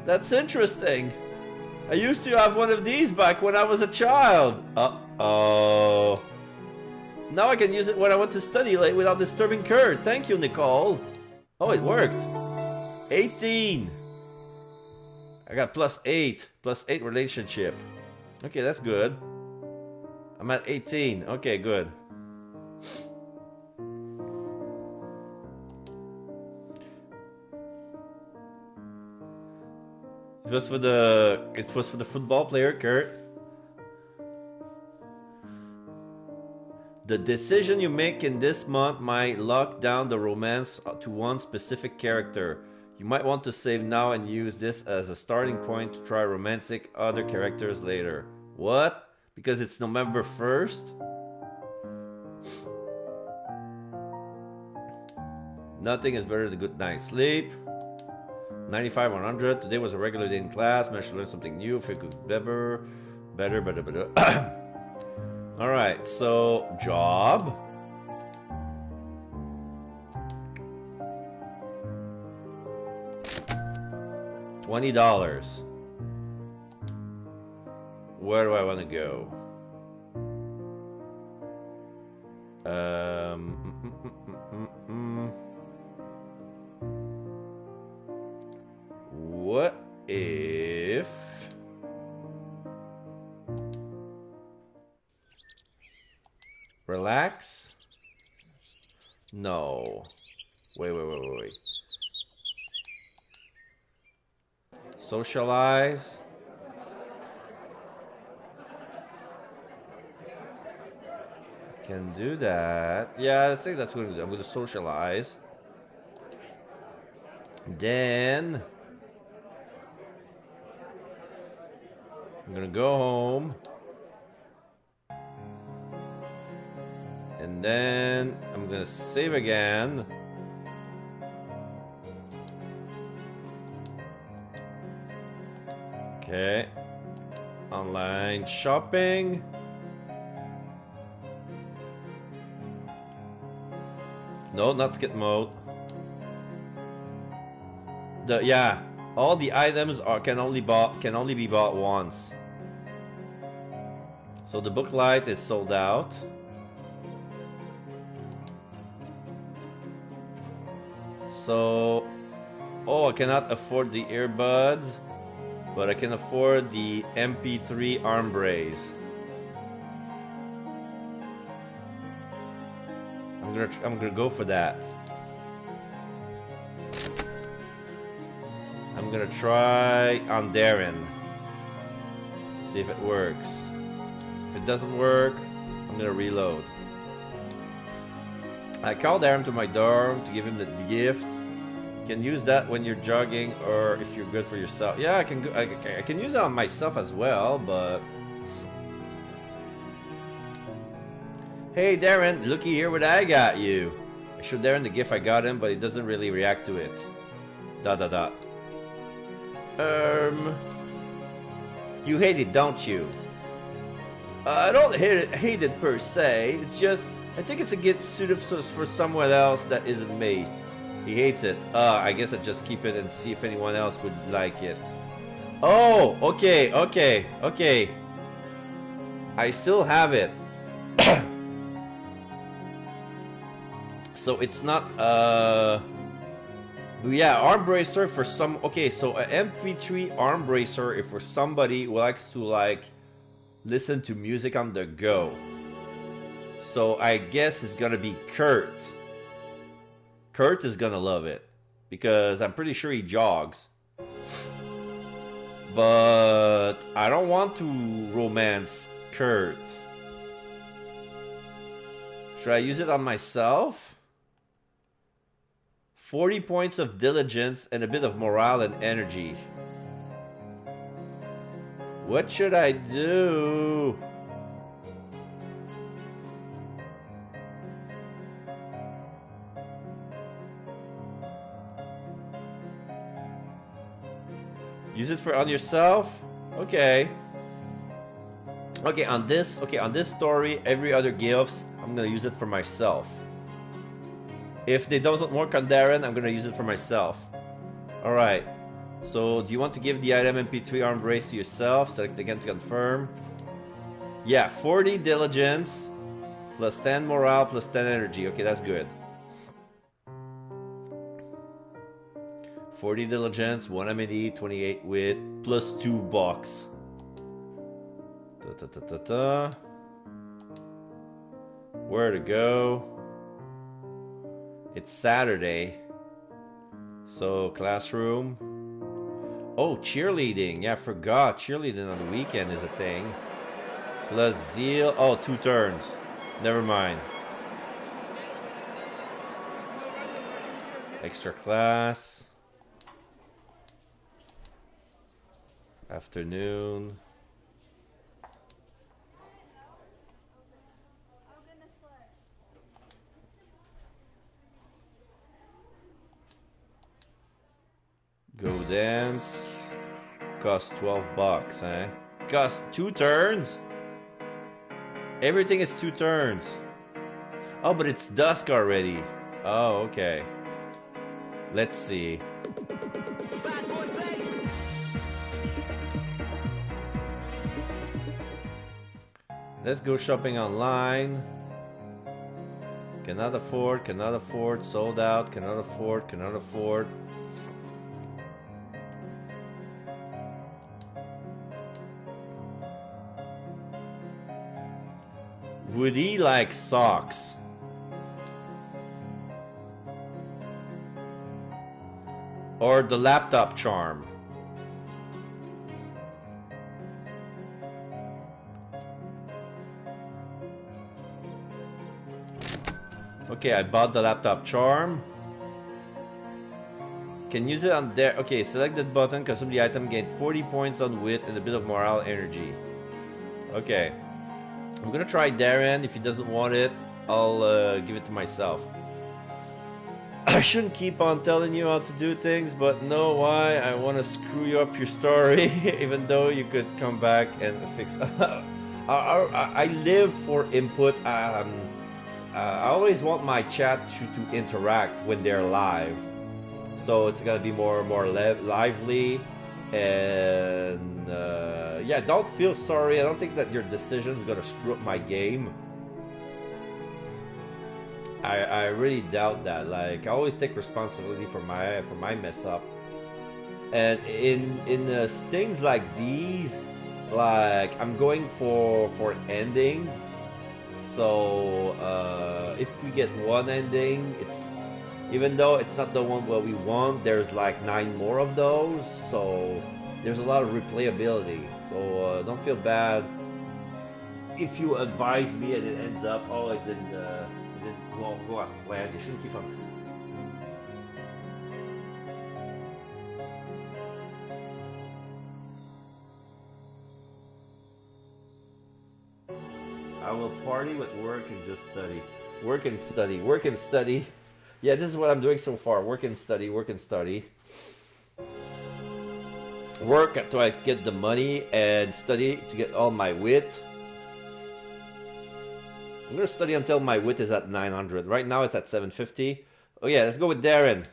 S2: That's interesting. I used to have one of these back when I was a child. Uh-oh. Now I can use it when I want to study late without disturbing Kurt. Thank you, Nicole. Oh, it worked. 18. I got +8. +8 relationship. Okay, that's good. I'm at 18. Okay, good. It was for the football player, Kurt. The decision you make in this month might lock down the romance to one specific character. You might want to save now and use this as a starting point to try romancing other characters later. What? Because it's November 1st? Nothing is better than a good night's sleep. 95 100. Today was a regular day in class. Managed to learn something new. Feel good, better. Alright, so job. $20. Where do I want to go? What if relax? No. Socialize. Can do that. Yeah, I think that's what I'm going to socialize. Then I'm going to go home. And then I'm going to save again. Okay. Online shopping. No, not skip mode. Yeah, all the items can only be bought once. So the book light is sold out. So, oh, I cannot afford the earbuds, but I can afford the MP3 arm brace. I'm gonna go for that. I'm gonna try on Darren. See if it works. If it doesn't work, I'm gonna reload. I called Darren to my dorm to give him the gift. You can use that when you're jogging or if you're good for yourself. Yeah, I can use it on myself as well, but hey Darren, looky here what I got you. I showed Darren the gift I got him, but he doesn't really react to it. Dot dot dot. You hate it, don't you? I don't hate it per se. It's just I think it's a gift suited for someone else that isn't me. He hates it. I guess I just keep it and see if anyone else would like it. Oh, okay. I still have it. So it's not yeah, arm bracer for some. Okay, so an MP3 arm bracer if for somebody who likes to like listen to music on the go. So I guess it's gonna be Kurt. Kurt is gonna love it because I'm pretty sure he jogs. But I don't want to romance Kurt. Should I use it on myself? 40 points of diligence and a bit of morale and energy. What should I do? Use it for on yourself? Okay. Okay, on this story, every other gifts, I'm gonna use it for myself. If they don't work on Darren, I'm gonna use it for myself. Alright. So do you want to give the item MP3 arm brace to yourself? Select again to confirm. Yeah, 40 diligence plus 10 morale plus 10 energy. Okay, that's good. 40 diligence, 1 amenity, 28 wit, plus 2 bucks. Where to go? It's Saturday. So, classroom. Oh, cheerleading. Yeah, I forgot. Cheerleading on the weekend is a thing. Plus zeal. Oh, 2 turns. Never mind. Extra class. Afternoon. Go dance. Cost 12 bucks, eh? Cost 2 turns? Everything is 2 turns. Oh, but it's dusk already. Oh, okay. Let's see. Let's go shopping online. Cannot afford, sold out, cannot afford. Would he like socks? Or the laptop charm? Okay, I bought the laptop charm. Can use it on there. Okay, select that button. Consume the item. Gain 40 points on wit and a bit of morale energy. Okay. I'm gonna try Darren. If he doesn't want it, I'll give it to myself. I shouldn't keep on telling you how to do things, but know why I want to screw you up your story, even though you could come back and fix. I live for input. I always want my chat to interact when they're live, so it's gonna be more lively. And yeah, don't feel sorry. I don't think that your decision is gonna screw up my game. I really doubt that. Like, I always take responsibility for my mess up. And in things like these, like, I'm going for endings. So if we get one ending, it's, even though it's not the one what we want, there's like 9 more of those. So there's a lot of replayability. So don't feel bad if you advise me and it ends up, oh, it didn't go as planned. You shouldn't keep on. I will party with work and just study. Work and study. Work and study. Yeah, this is what I'm doing so far. Work and study. Work and study. Work until I get the money, and study to get all my wit. I'm gonna study until my wit is at 900. Right now it's at 750. Oh yeah, let's go with Darren. Do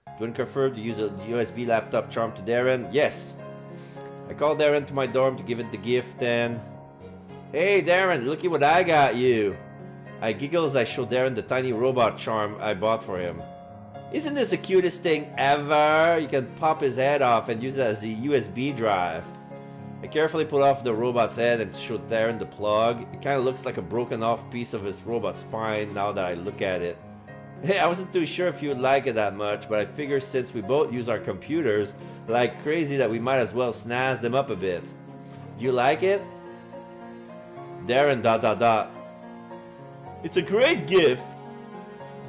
S2: you want to confirm to use a USB laptop charm to Darren? Yes. I called Darren to my dorm to give it the gift and... Hey Darren, looky what I got you. I giggle as I show Darren the tiny robot charm I bought for him. Isn't this the cutest thing ever? You can pop his head off and use it as a USB drive. I carefully pull off the robot's head and show Darren the plug. It kind of looks like a broken off piece of his robot spine now that I look at it. Hey, I wasn't too sure if you would like it that much, but I figure since we both use our computers like crazy that we might as well snazz them up a bit. Do you like it? Darren ... It's a great gift!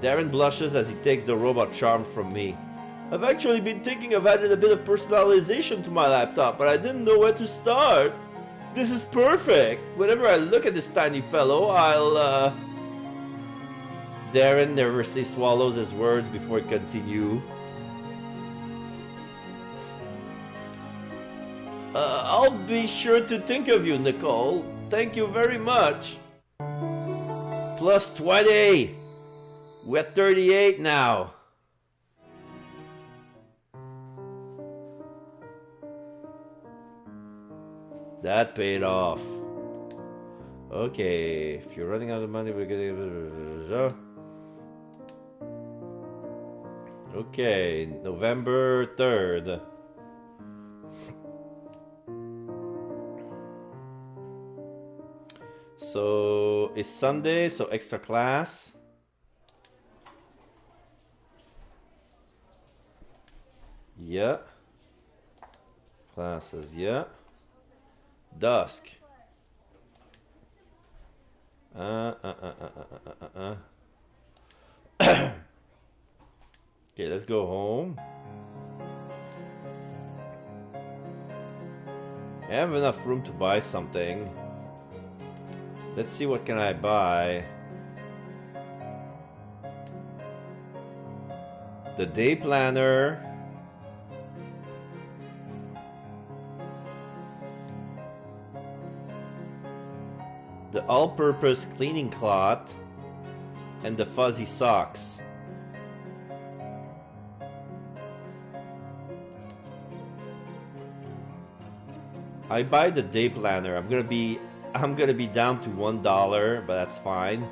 S2: Darren blushes as he takes the robot charm from me. I've actually been thinking of adding a bit of personalization to my laptop, but I didn't know where to start. This is perfect! Whenever I look at this tiny fellow, I'll, Darren nervously swallows his words before he continues. I'll be sure to think of you, Nicole. Thank you very much. Plus 20! We're at 38 now. That paid off. Okay, if you're running out of money, we're getting... Okay, November 3rd. So, it's Sunday, so extra class. Yeah. Classes, yeah. Dusk. Okay, let's go home. I have enough room to buy something. Let's see, what can I buy? The day planner. The all-purpose cleaning cloth and the fuzzy socks. I buy the day planner. I'm gonna be down to $1, but that's fine.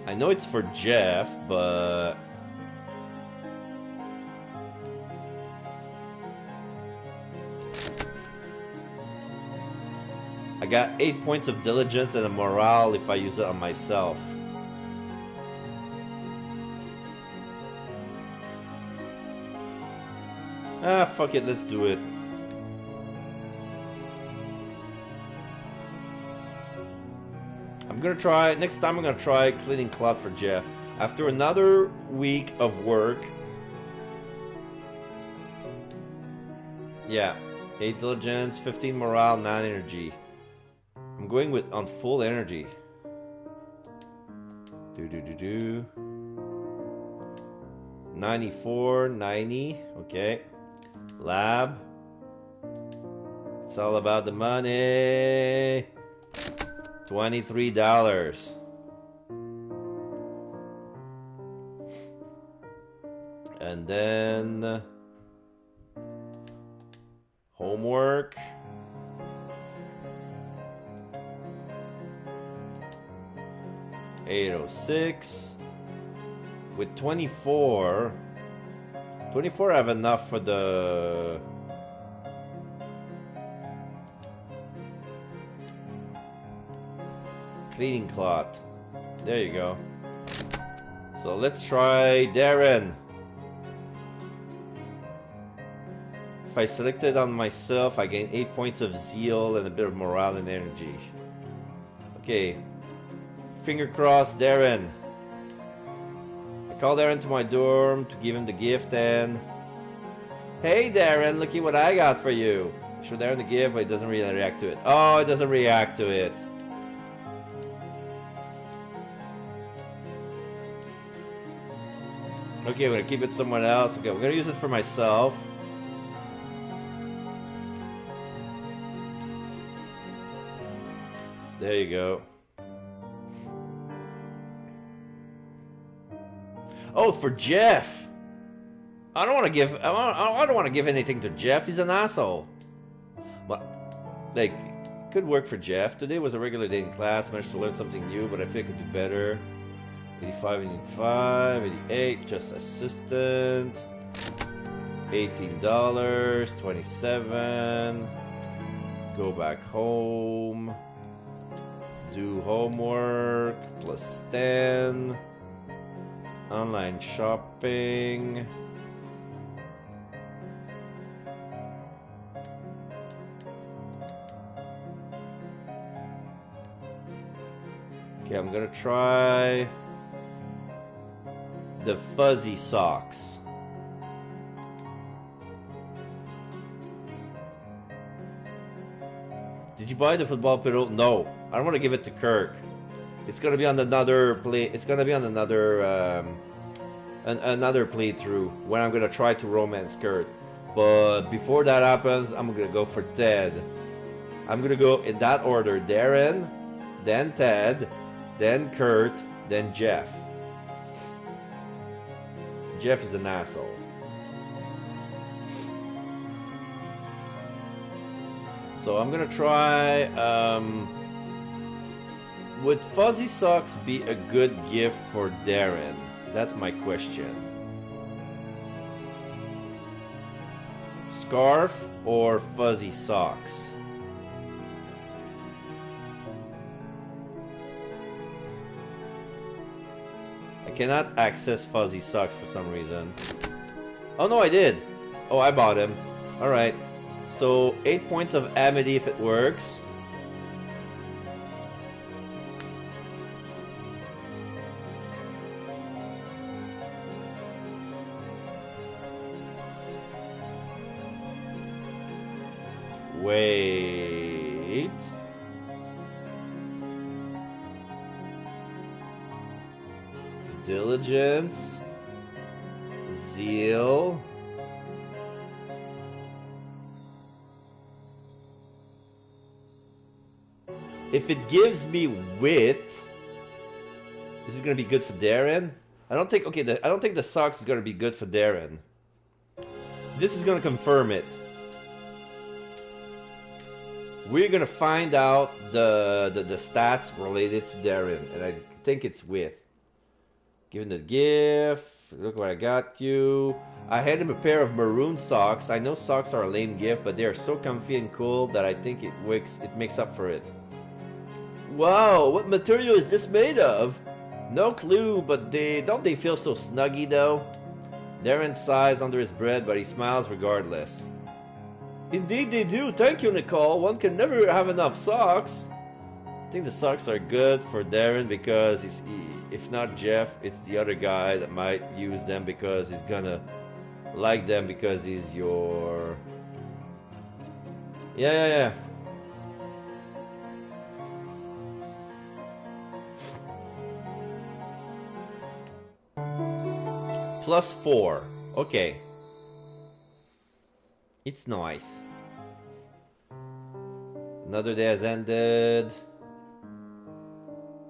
S2: I know it's for Jeff, but I got 8 points of diligence and a morale if I use it on myself. Ah, fuck it, let's do it. I'm gonna try, next time I'm gonna try cleaning cloth for Jeff. After another week of work. Yeah, 8 diligence, 15 morale, 9 energy. I'm going with on full energy. 94, 90, okay. Lab. It's all about the money. $23. And then homework. $806 with 24. 24 I have enough for the cleaning cloth. There you go. So let's try Darren. If I select it on myself, I gain 8 points of zeal and a bit of morale and energy. Okay. Finger crossed, Darren. I call Darren to my dorm to give him the gift and... Hey Darren, looky what I got for you. Show Darren the gift, but it doesn't really react to it. Oh, it doesn't react to it. Okay, I'm gonna keep it somewhere else. Okay, we're gonna use it for myself. There you go. Oh, for Jeff. I don't want to give. I don't want to give anything to Jeff. He's an asshole. But like, could work for Jeff. Today was a regular day in class. Managed to learn something new, but I think I could do better. 85, 85, 88. Just assistant. $18. 27. Go back home. Do homework, plus 10. Online shopping. Okay, I'm gonna try the fuzzy socks. Did you buy the football pillow? No. I don't want to give it to Kirk. It's gonna be on another play. It's gonna be on another another playthrough when I'm gonna try to romance Kurt. But before that happens, I'm gonna go for Ted. I'm gonna go in that order: Darren, then Ted, then Kurt, then Jeff. Jeff is an asshole. So I'm gonna try. Would fuzzy socks be a good gift for Darren? That's my question. Scarf or fuzzy socks? I cannot access fuzzy socks for some reason. Oh no, I did. Oh, I bought him. Alright. So 8 points of amity if it works. Wait. Diligence. Zeal. If it gives me wit, is it gonna be good for Darren? I don't think. Okay, I don't think the socks is gonna be good for Darren. This is gonna confirm it. We're gonna find out the stats related to Darren, and I think it's wit. Given the gift, look what I got you. I had him a pair of maroon socks. I know socks are a lame gift, but they are so comfy and cool that I think it makes up for it. Wow, what material is this made of? No clue, but don't they feel so snuggy though? Darren sighs under his breath, but he smiles regardless. Indeed they do, thank you, Nicole. One can never have enough socks. I think the socks are good for Darren because if not Jeff, it's the other guy that might use them because he's gonna like them because he's your... Yeah. +4. Okay. It's nice. Another day has ended.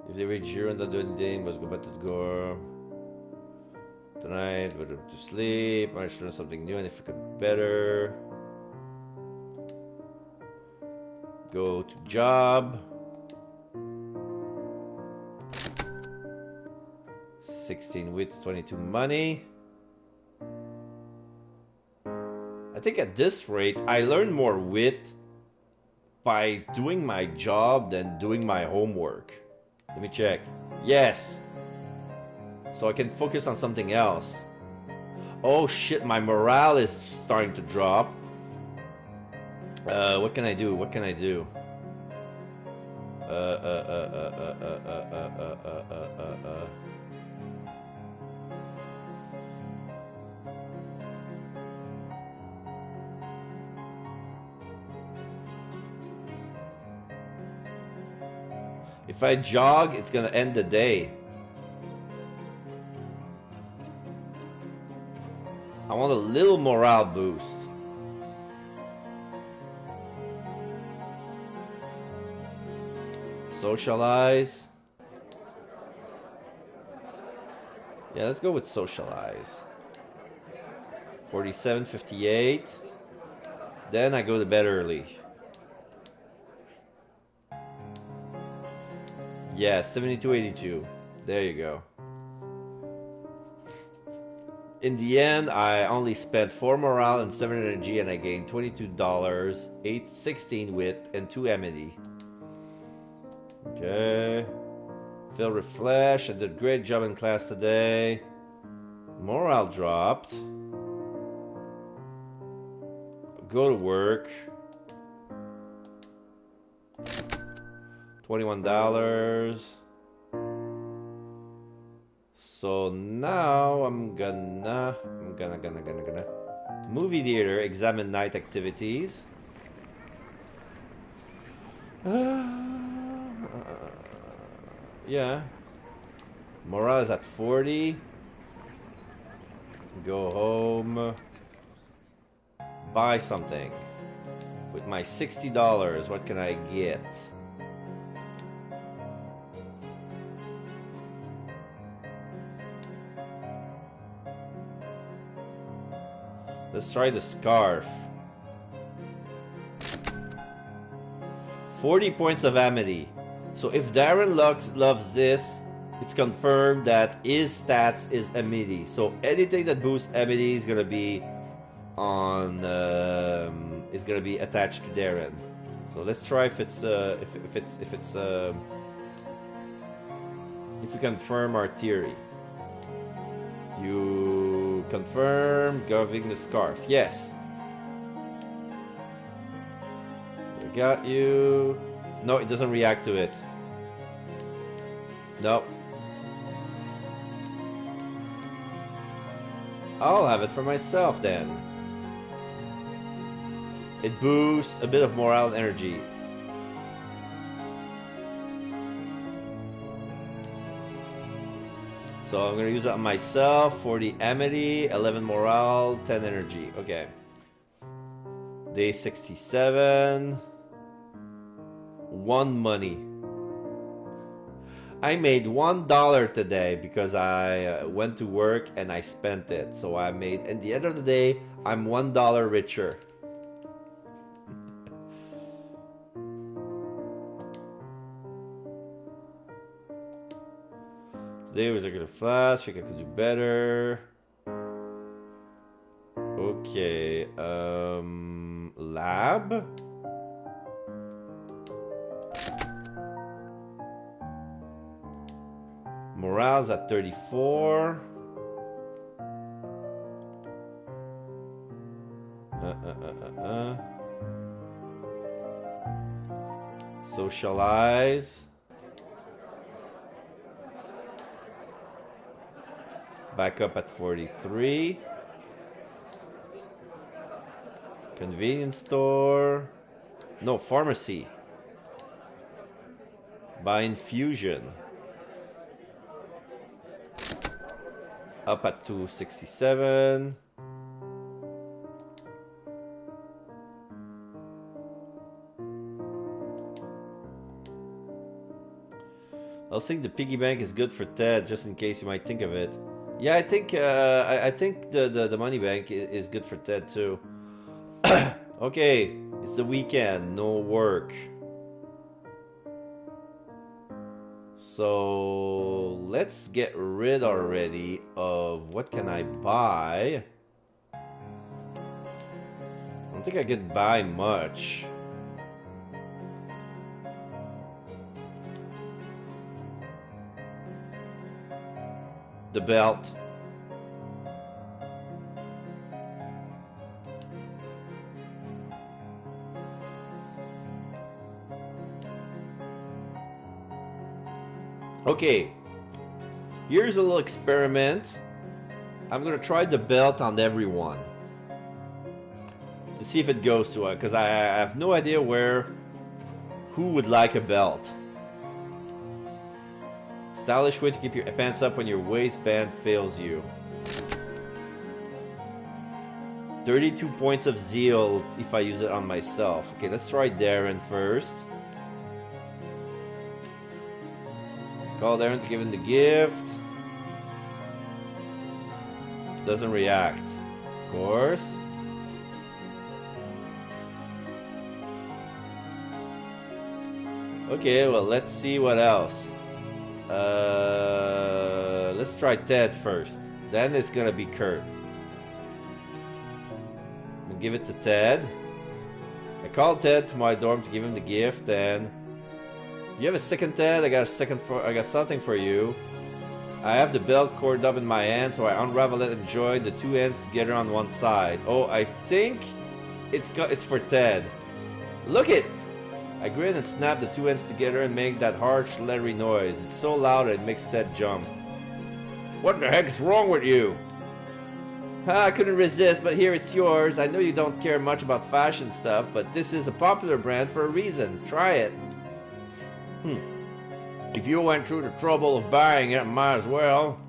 S2: If they reach 0 and not do anything, must go back to the gore. Tonight, we're to sleep. I should learn something new and if I could better. Go to job. 16 wits, 22 money. I think at this rate, I learn more wit by doing my job than doing my homework. Let me check. Yes. So I can focus on something else. Oh shit, my morale is starting to drop. What can I do? What can I do? If I jog, it's gonna end the day. I want a little morale boost. Socialize. Yeah, let's go with socialize. 47.58. Then I go to bed early. Yeah, 72.82. There you go. In the end, I only spent 4 morale and 7 energy, and I gained $22, 16 wit, and 2 amity. Okay. Feel refreshed. I did a great job in class today. Morale dropped. Go to work. $21. So now I'm gonna movie theater, examine night activities. Yeah. Morale is at 40. Go home. Buy something. With my $60, what can I get? Let's try the scarf. 40 points of amity. So if Darren loves this, it's confirmed that his stats is amity. So anything that boosts amity is gonna be on is gonna be attached to Darren. So let's try if it's if we confirm our theory. You confirm giving the scarf. Yes. We got you. No, it doesn't react to it. No. I'll have it for myself then. It boosts a bit of morale and energy. So I'm gonna use it on myself. 40 amity, 11 morale, 10 energy. Okay. Day 67. 1 money. I made $1 today because I went to work and I spent it. So I made, at the end of the day, I'm $1 richer. Today was a good flash. I think I could do better. Okay. Lab. Morale's at 34. Socialize. Back up at 43. Convenience store. No, pharmacy. Buy infusion. Up at 267. I was thinking the piggy bank is good for Ted, just in case you might think of it. Yeah, I think I think the money bank is good for Ted too. Okay, it's the weekend, no work. So let's get rid already of what can I buy. I don't think I can buy much. The belt. Okay, here's a little experiment. I'm gonna try the belt on everyone to see if it goes to it, because I have no idea who would like a belt. Stylish way to keep your pants up when your waistband fails you. 32 points of zeal if I use it on myself. Okay, let's try Darren first. Call Darren to give him the gift. Doesn't react. Of course. Okay, well, let's see what else. Let's try Ted first. Then it's gonna be Kurt. I'm gonna give it to Ted. I called Ted to my dorm to give him the gift, and you have a second, Ted? I got something for you. I have the belt corded up in my hand, so I unravel it and join the two ends together on one side. Oh, I think it's for Ted. Look it! I grin and snap the two ends together and make that harsh, leathery noise. It's so loud that it makes Ted jump. What the heck's wrong with you? I couldn't resist, but here it's yours. I know you don't care much about fashion stuff, but this is a popular brand for a reason. Try it. If you went through the trouble of buying it, might as well.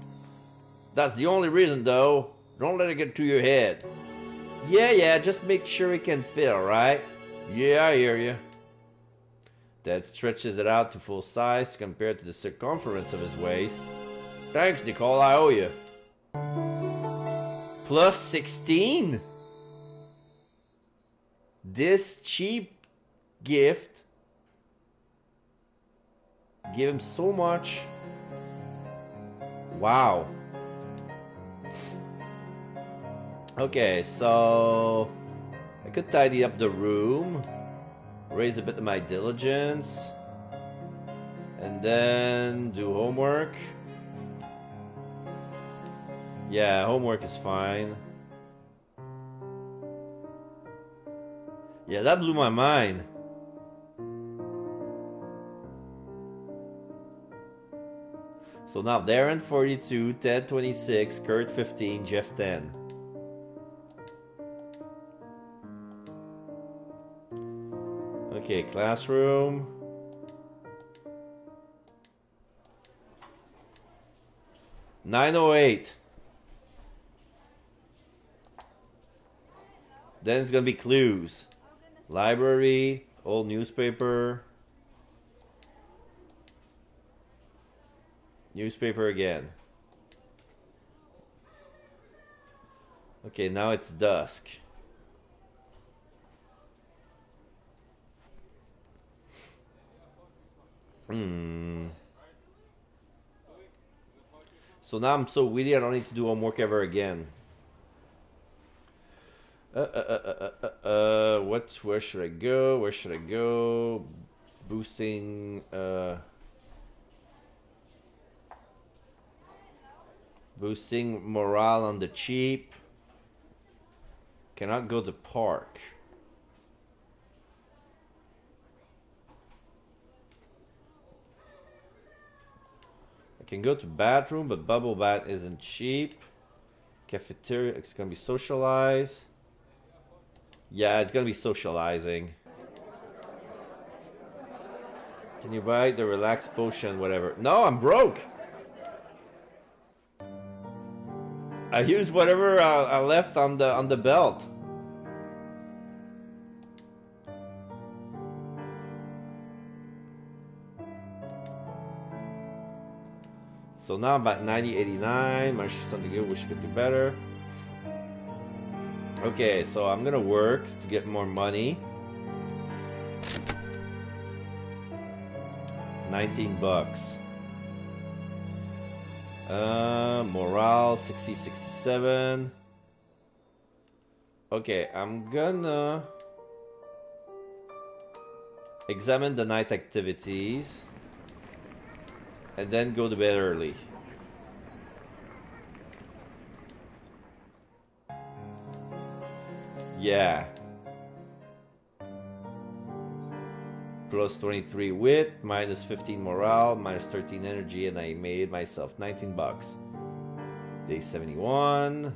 S2: That's the only reason, though. Don't let it get to your head. Yeah, just make sure it can fit, alright? Yeah, I hear you. Ted stretches it out to full size compared to the circumference of his waist. Thanks, Nicole, I owe you. Plus 16? This cheap gift give him so much. Wow. Okay, so I could tidy up the room, raise a bit of my diligence, and then do homework. Yeah, homework is fine. Yeah, that blew my mind. So now Darren 42, Ted 26, Kurt 15, Jeff 10. Okay, classroom. $9.08. Then it's gonna be clues. Library, old newspaper. Newspaper again. Okay, now it's dusk. So now I'm so witty I don't need to do homework ever again. Where should I go? Where should I go? Boosting morale on the cheap. Cannot go to park. I Can go to bathroom, but bubble bath isn't cheap. Cafeteria, it's gonna be socialize. Yeah, it's gonna be socializing. Can you buy the relax potion, whatever? No, I'm broke. I used whatever I left on the belt. So now I'm about 90, 89. Managed something good, wish I could do better. Okay, so I'm gonna work to get more money. 19 bucks. Morale 60, 67. Okay, I'm gonna examine the night activities and then go to bed early. Yeah. Plus 23 wit, minus 15 morale, minus 13 energy, and I made myself 19 bucks. Day 71.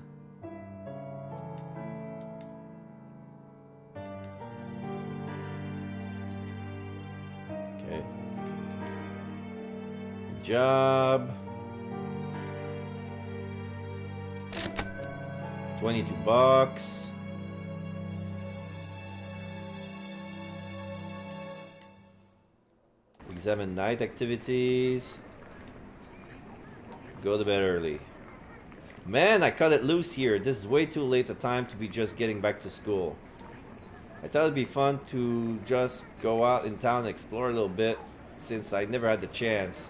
S2: Okay. Good job. 22 bucks. Examine night activities. Go to bed early. Man, I cut it loose here. This is way too late a time to be just getting back to school. I thought it'd be fun to just go out in town and explore a little bit, since I never had the chance.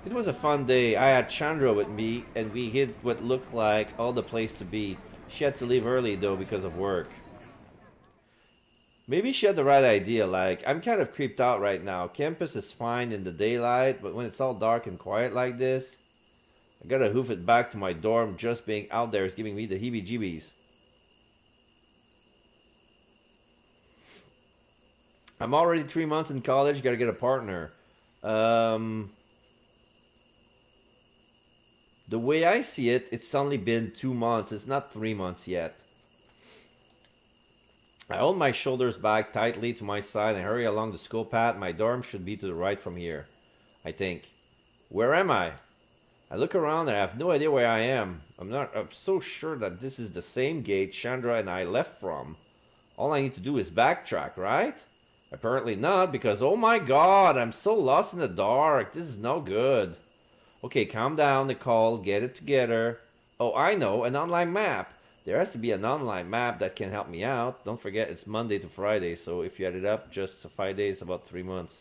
S2: It was a fun day. I had Chandra with me, and we hit what looked like all the place to be. She had to leave early though because of work. Maybe she had the right idea, like, I'm kind of creeped out right now. Campus is fine in the daylight, but when it's all dark and quiet like this, I gotta hoof it back to my dorm. Just being out there is giving me the heebie-jeebies. I'm already 3 months in college, gotta get a partner. The way I see it, it's only been 2 months. It's not 3 months yet. I hold my shoulders back tightly to my side and hurry along the school path. My dorm should be to the right from here, I think. Where am I? I look around and I have no idea where I am. I'm so sure that this is the same gate Chandra and I left from. All I need to do is backtrack, right? Apparently not, because oh my god, I'm so lost in the dark. This is no good. Okay, calm down, Nicole. Get it together. Oh, I know, an online map. There has to be an online map that can help me out. Don't forget, it's Monday to Friday, so if you add it up, just 5 days, about 3 months.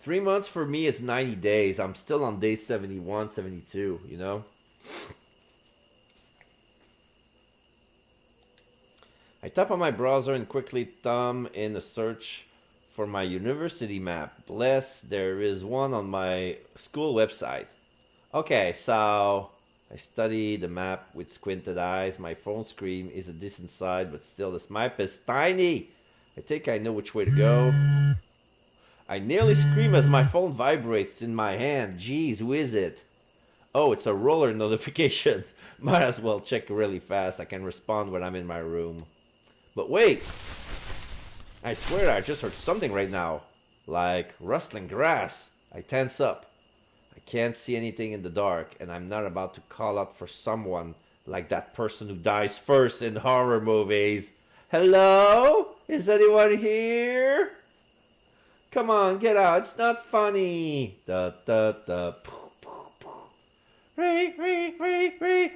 S2: 3 months for me is 90 days. I'm still on day 71, 72, you know? I tap on my browser and quickly thumb in a search for my university map. Bless, there is one on my school website. Okay, so I study the map with squinted eyes. My phone screen is a decent size, but still this map is tiny. I think I know which way to go. I nearly scream as my phone vibrates in my hand. Jeez, who is it? Oh, it's a roller notification. Might as well check really fast. I can respond when I'm in my room. But wait! I swear I just heard something right now. Like rustling grass. I tense up. I can't see anything in the dark, and I'm not about to call out for someone like that person who dies first in horror movies. Hello? Is anyone here? Come on, get out. It's not funny. Da da da. Ray, ray, ray, ray.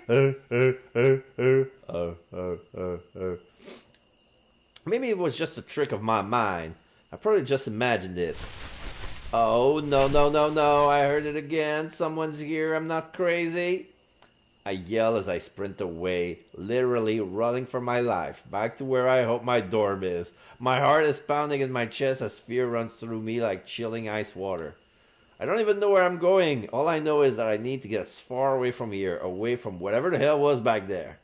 S2: Maybe it was just a trick of my mind. I probably just imagined it. Oh, no, no, no, no. I heard it again. Someone's here. I'm not crazy. I yell as I sprint away, literally running for my life, back to where I hope my dorm is. My heart is pounding in my chest as fear runs through me like chilling ice water. I don't even know where I'm going. All I know is that I need to get as far away from here, away from whatever the hell was back there.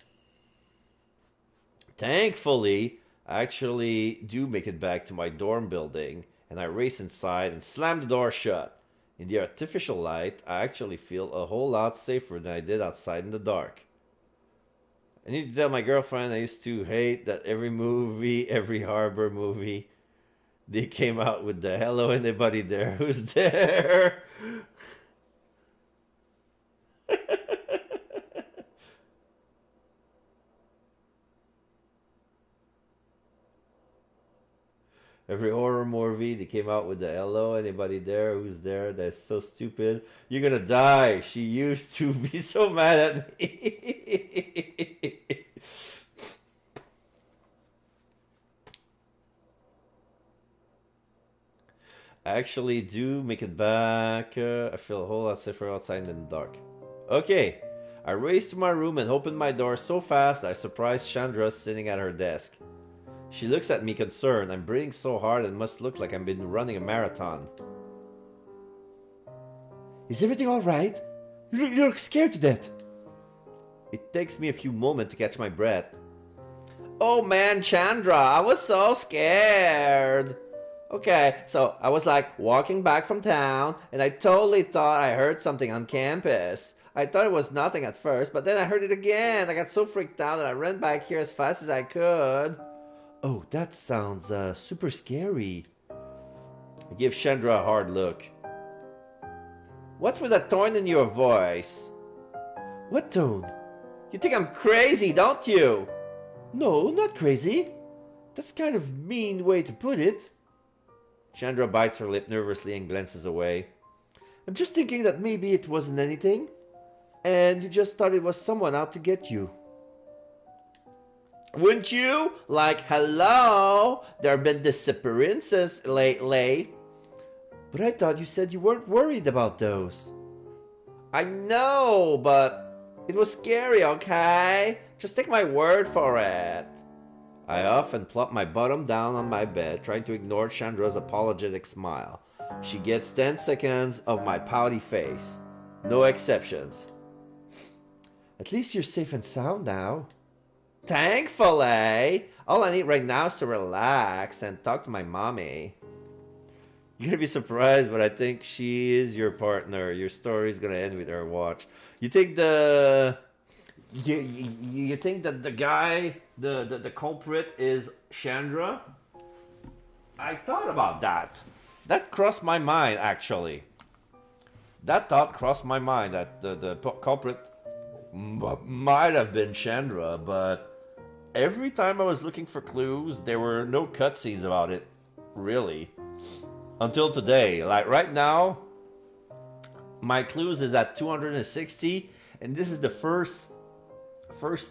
S2: Thankfully, I actually do make it back to my dorm building, and I race inside and slam the door shut. In the artificial light, I actually feel a whole lot safer than I did outside in the dark. I need to tell my girlfriend I used to hate that every movie, every Harbor movie, they came out with the "Hello, anybody there? Who's there?" Every horror movie, they came out with the "Hello, anybody there? Who's there?" That's so stupid. You're gonna die. She used to be so mad at me. I actually do make it back. I feel a whole lot safer outside in the dark. Okay. I race to my room and open my door so fast I surprise Chandra sitting at her desk. She looks at me concerned. I'm breathing so hard it must look like I've been running a marathon.
S3: Is everything alright? You look scared to death.
S2: It takes me a few moments to catch my breath. Oh man, Chandra, I was so scared. Okay, so I was like walking back from town and I totally thought I heard something on campus. I thought it was nothing at first, but then I heard it again. I got so freaked out that I ran back here as fast as I could.
S3: Oh, that sounds super scary.
S2: I give Chandra a hard look. What's with that tone in your voice?
S3: What tone?
S2: You think I'm crazy, don't you?
S3: No, not crazy. That's kind of mean way to put it.
S2: Chandra bites her lip nervously and glances away.
S3: I'm just thinking that maybe it wasn't anything, and you just thought it was someone out to get you.
S2: Wouldn't you? Like, hello? There have been disappearances lately.
S3: But I thought you said you weren't worried about those.
S2: I know, but it was scary, okay? Just take my word for it. I often plop my bottom down on my bed, trying to ignore Chandra's apologetic smile. She gets 10 seconds of my pouty face. No exceptions.
S3: At least you're safe and sound now.
S2: Thankfully. All I need right now is to relax and talk to my mommy. You're gonna be surprised, but I think she is your partner. Your story's gonna end with her. Watch. You think you think that the guy, the culprit is Chandra? I thought about that. That crossed my mind, actually. That thought crossed my mind that the culprit might have been Chandra, but every time I was looking for clues, there were no cutscenes about it, really. Until today. Like right now, my clues is at 260, and this is the first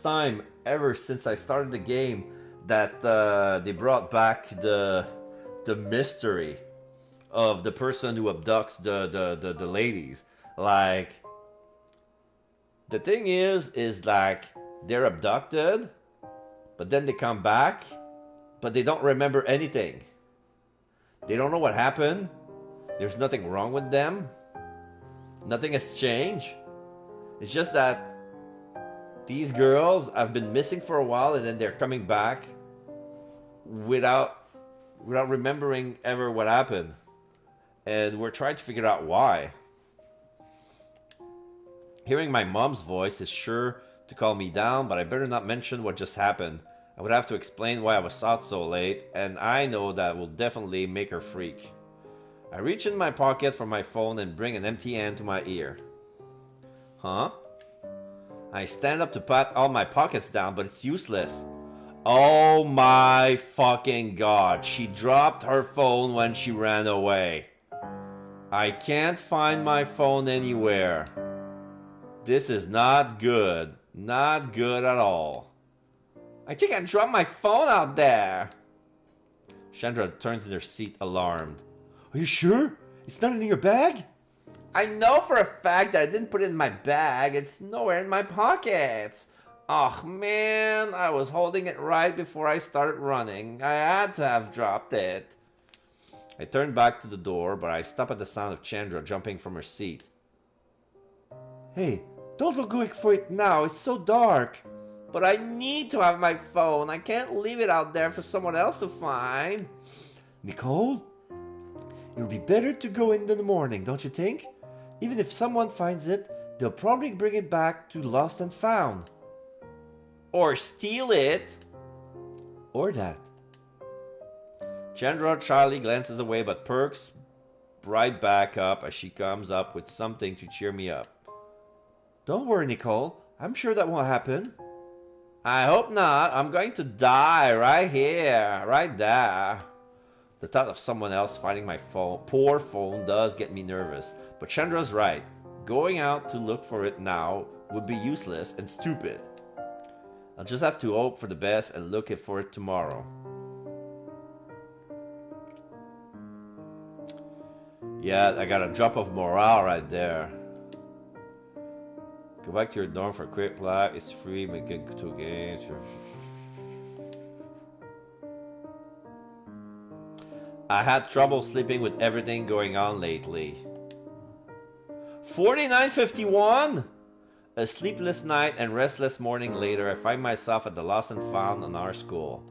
S2: time ever since I started the game that they brought back the mystery of the person who abducts the ladies. Like, the thing is like they're abducted, but then they come back, but they don't remember anything. They don't know what happened. There's nothing wrong with them. Nothing has changed. It's just that these girls have been missing for a while and then they're coming back without remembering ever what happened. And we're trying to figure out why. Hearing my mom's voice is sure to calm me down, but I better not mention what just happened. I would have to explain why I was out so late, and I know that will definitely make her freak. I reach in my pocket for my phone and bring an empty hand to my ear. Huh? I stand up to pat all my pockets down, but it's useless. Oh my fucking god, she dropped her phone when she ran away. I can't find my phone anywhere. This is not good. Not good at all. I think I dropped my phone out there. Chandra turns in her seat, alarmed.
S3: Are you sure? It's not in your bag?
S2: I know for a fact that I didn't put it in my bag. It's nowhere in my pockets. Oh man, I was holding it right before I started running. I had to have dropped it. I turn back to the door, but I stop at the sound of Chandra jumping from her seat.
S3: Hey, don't go going for it now. It's so dark.
S2: But I need to have my phone. I can't leave it out there for someone else to find.
S1: Nicole, it would be better to go in the morning, don't you think? Even if someone finds it, they'll probably bring it back to Lost and Found.
S2: Or steal it.
S1: Or that.
S2: Chandra Charlie glances away but perks right back up as she comes up with something to cheer me up.
S1: Don't worry, Nicole. I'm sure that won't happen.
S2: I hope not. I'm going to die right here, right there. The thought of someone else finding my poor phone does get me nervous. But Chandra's right. Going out to look for it now would be useless and stupid. I'll just have to hope for the best and look for it tomorrow. Yeah, I got a drop of morale right there. Go back to your dorm for a quick plug. It's free. Make it 2 games. I had trouble sleeping with everything going on lately. 49:51. A sleepless night and restless morning later, I find myself at the Lost and Found in our school.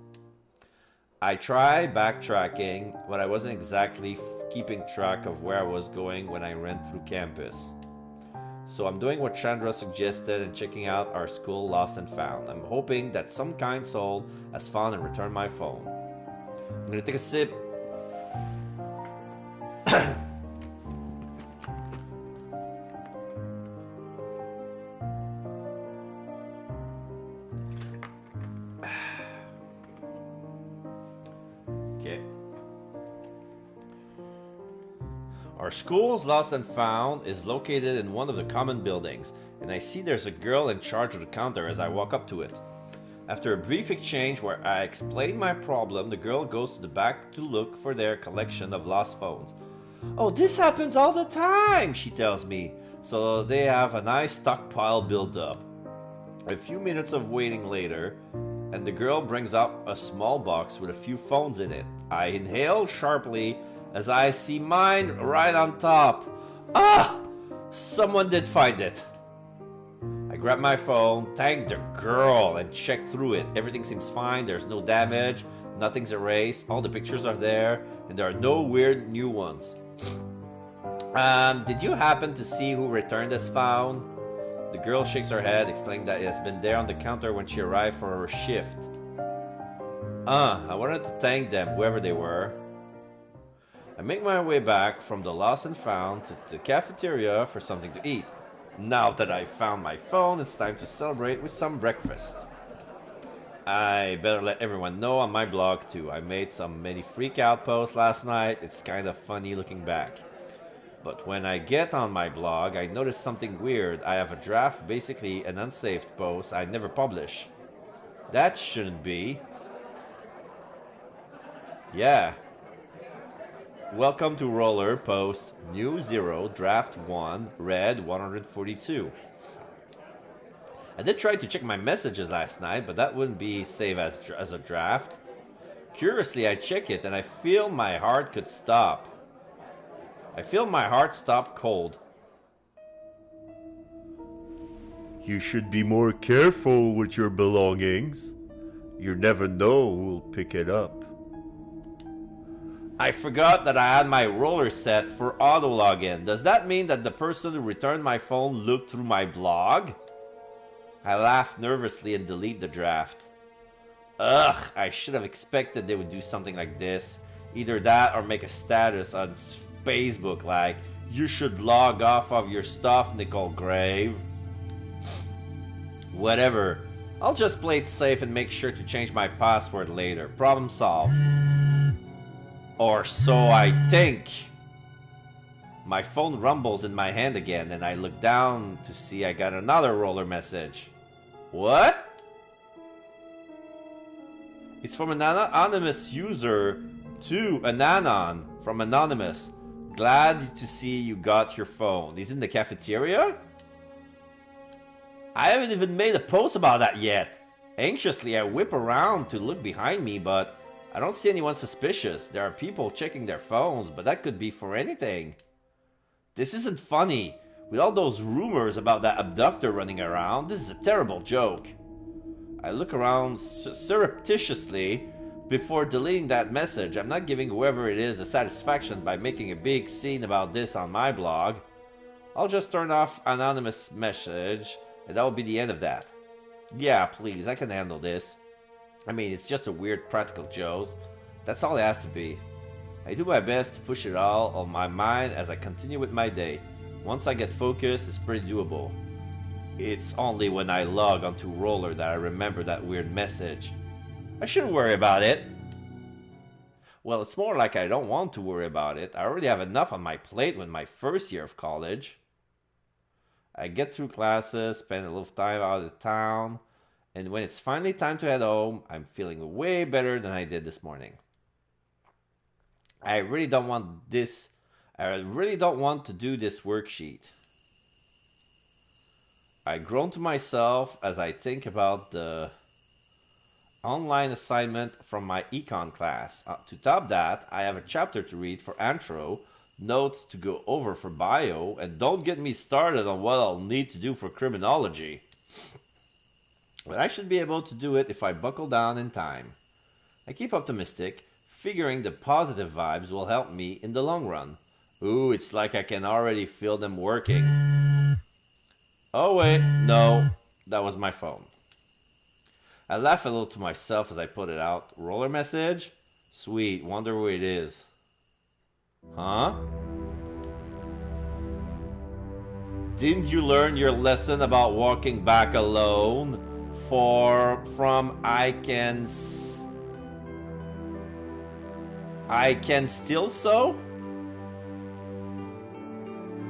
S2: I try backtracking, but I wasn't exactly keeping track of where I was going when I ran through campus. So I'm doing what Chandra suggested and checking out our school Lost and Found. I'm hoping that some kind soul has found and returned my phone. I'm gonna take a sip. Okay. Our school's Lost and Found is located in one of the common buildings, and I see there's a girl in charge of the counter as I walk up to it. After a brief exchange where I explain my problem, the girl goes to the back to look for their collection of lost phones. "Oh, this happens all the time," she tells me, so they have a nice stockpile built up. A few minutes of waiting later, and the girl brings up a small box with a few phones in it. I inhale sharply as I see mine right on top. Ah! Someone did find it. I grab my phone, thank the girl, and check through it. Everything seems fine, there's no damage, nothing's erased, all the pictures are there, and there are no weird new ones. Did you happen to see who returned this phone? The girl shakes her head, explaining that it has been there on the counter when she arrived for her shift. I wanted to thank them, whoever they were. I make my way back from the Lost and Found to the cafeteria for something to eat. Now that I've found my phone, it's time to celebrate with some breakfast. I better let everyone know on my blog too. I made some many freak out posts last night. It's kind of funny looking back. But when I get on my blog, I notice something weird. I have a draft, basically an unsaved post I never publish. That shouldn't be. Yeah. Welcome to Roller Post New 0 Draft 1 Red 142. I did try to check my messages last night, but that wouldn't be saved as a draft. Curiously, I check it and I feel my heart could stop. I feel my heart stop cold.
S3: You should be more careful with your belongings. You never know who'll pick it up.
S2: I forgot that I had my roller set for auto login. Does that mean that the person who returned my phone looked through my blog? I laugh nervously and delete the draft. Ugh, I should have expected they would do something like this. Either that or make a status on Facebook like, "You should log off of your stuff, Nicole Grave." Whatever. I'll just play it safe and make sure to change my password later. Problem solved. Or so I think. My phone rumbles in my hand again, and I look down to see I got another roller message. What? It's from an anonymous user to an anon from Anonymous. Glad to see you got your phone. He's in the cafeteria? I haven't even made a post about that yet. Anxiously, I whip around to look behind me, but I don't see anyone suspicious. There are people checking their phones, but that could be for anything. This isn't funny. With all those rumors about that abductor running around, this is a terrible joke. I look around surreptitiously before deleting that message. I'm not giving whoever it is a satisfaction by making a big scene about this on my blog. I'll just turn off anonymous message, and that will be the end of that. Yeah, please, I can handle this. I mean, it's just a weird practical joke. That's all it has to be. I do my best to push it all on my mind as I continue with my day. Once I get focused, it's pretty doable. It's only when I log onto Roller that I remember that weird message. I shouldn't worry about it. Well, it's more like I don't want to worry about it. I already have enough on my plate with my first year of college. I get through classes, spend a little time out of town, and when it's finally time to head home, I'm feeling way better than I did this morning. I really don't want to do this worksheet. I groan to myself as I think about the online assignment from my econ class. To top that, I have a chapter to read for Antro, notes to go over for Bio, and don't get me started on what I'll need to do for Criminology. But I should be able to do it if I buckle down in time. I keep optimistic, figuring the positive vibes will help me in the long run. Ooh, it's like I can already feel them working. Oh wait, no, that was my phone. I laugh a little to myself as I put it out. Roller message? Sweet, wonder who it is. Huh? Didn't you learn your lesson about walking back alone? From I can still sew?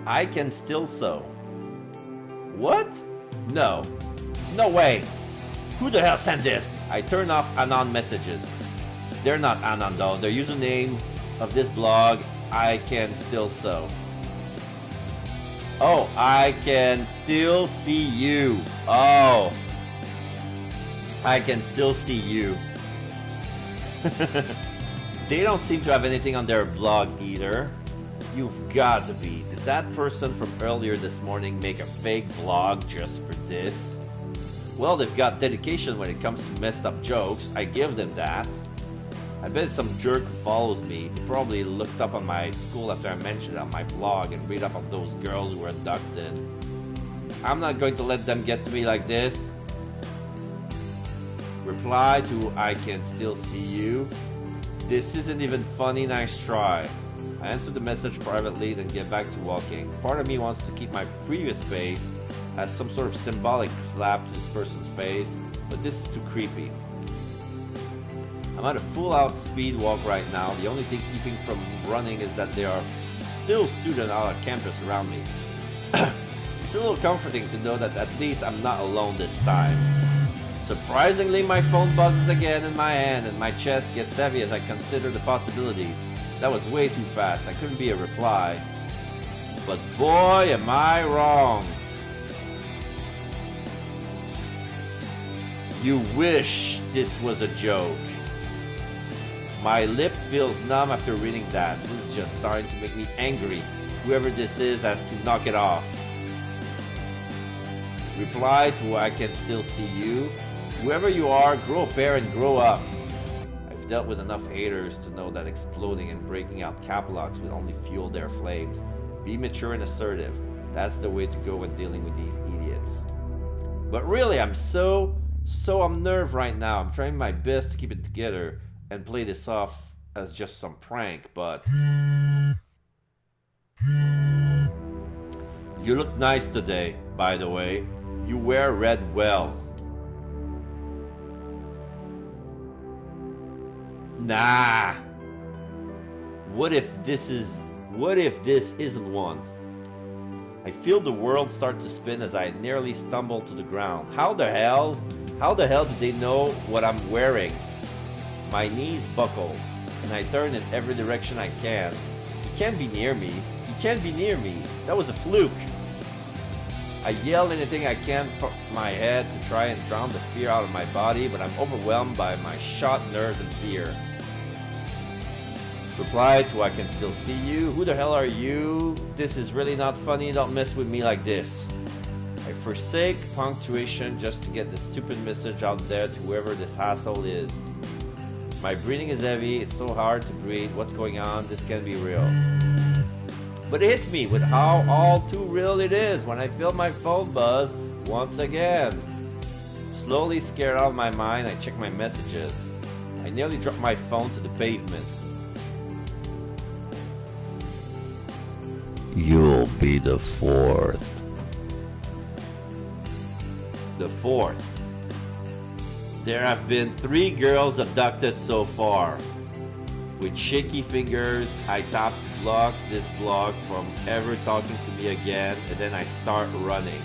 S2: I can still sew. What? No. No way. Who the hell sent this? I turn off anon messages. They're not anon though. Their username of this blog, I can still sew. Oh, I can still see you. Oh. I can still see you. They don't seem to have anything on their blog either. You've got to be. Did that person from earlier this morning make a fake blog just for this? Well, they've got dedication when it comes to messed up jokes. I give them that. I bet some jerk who follows me probably looked up on my school after I mentioned it on my blog and read up on those girls who were abducted. I'm not going to let them get to me like this. Reply to I can still see you. This isn't even funny, nice try. I answer the message privately, then get back to walking. Part of me wants to keep my previous face as some sort of symbolic slap to this person's face, but this is too creepy. I'm at a full-out speed walk right now. The only thing keeping from running is that there are still students out on campus around me. It's a little comforting to know that at least I'm not alone this time. Surprisingly, my phone buzzes again in my hand and my chest gets heavy as I consider the possibilities. That was way too fast. I couldn't be a reply. But boy, am I wrong. You wish this was a joke. My lip feels numb after reading that. This is just starting to make me angry. Whoever this is has to knock it off. Reply to I can still see you. Whoever you are, grow a pair and grow up. I've dealt with enough haters to know that exploding and breaking out cap locks will only fuel their flames. Be mature and assertive. That's the way to go when dealing with these idiots. But really, I'm so unnerved right now. I'm trying my best to keep it together and play this off as just some prank, but... You look nice today, by the way. You wear red well. Nah. What if this isn't one? I feel the world start to spin as I nearly stumble to the ground. How the hell do they know what I'm wearing? My knees buckle, and I turn in every direction I can. He can't be near me. He can't be near me. That was a fluke. I yell anything I can from my head to try and drown the fear out of my body, but I'm overwhelmed by my shot nerves and fear. Reply to I can still see you. Who the hell are you? This is really not funny. Don't mess with me like this. I I forsake punctuation just to get the stupid message out there to whoever this asshole is. My breathing is heavy, it's so hard to breathe. What's going on? This can't be real. But it hits me with how all too real it is when I feel my phone buzz once again. Slowly scared out of my mind, I check my messages. I nearly dropped my phone to the pavement.
S4: You'll be the fourth.
S2: The fourth. There have been 3 girls abducted so far. With shaky fingers, I tap to block this blog from ever talking to me again, and then I start running.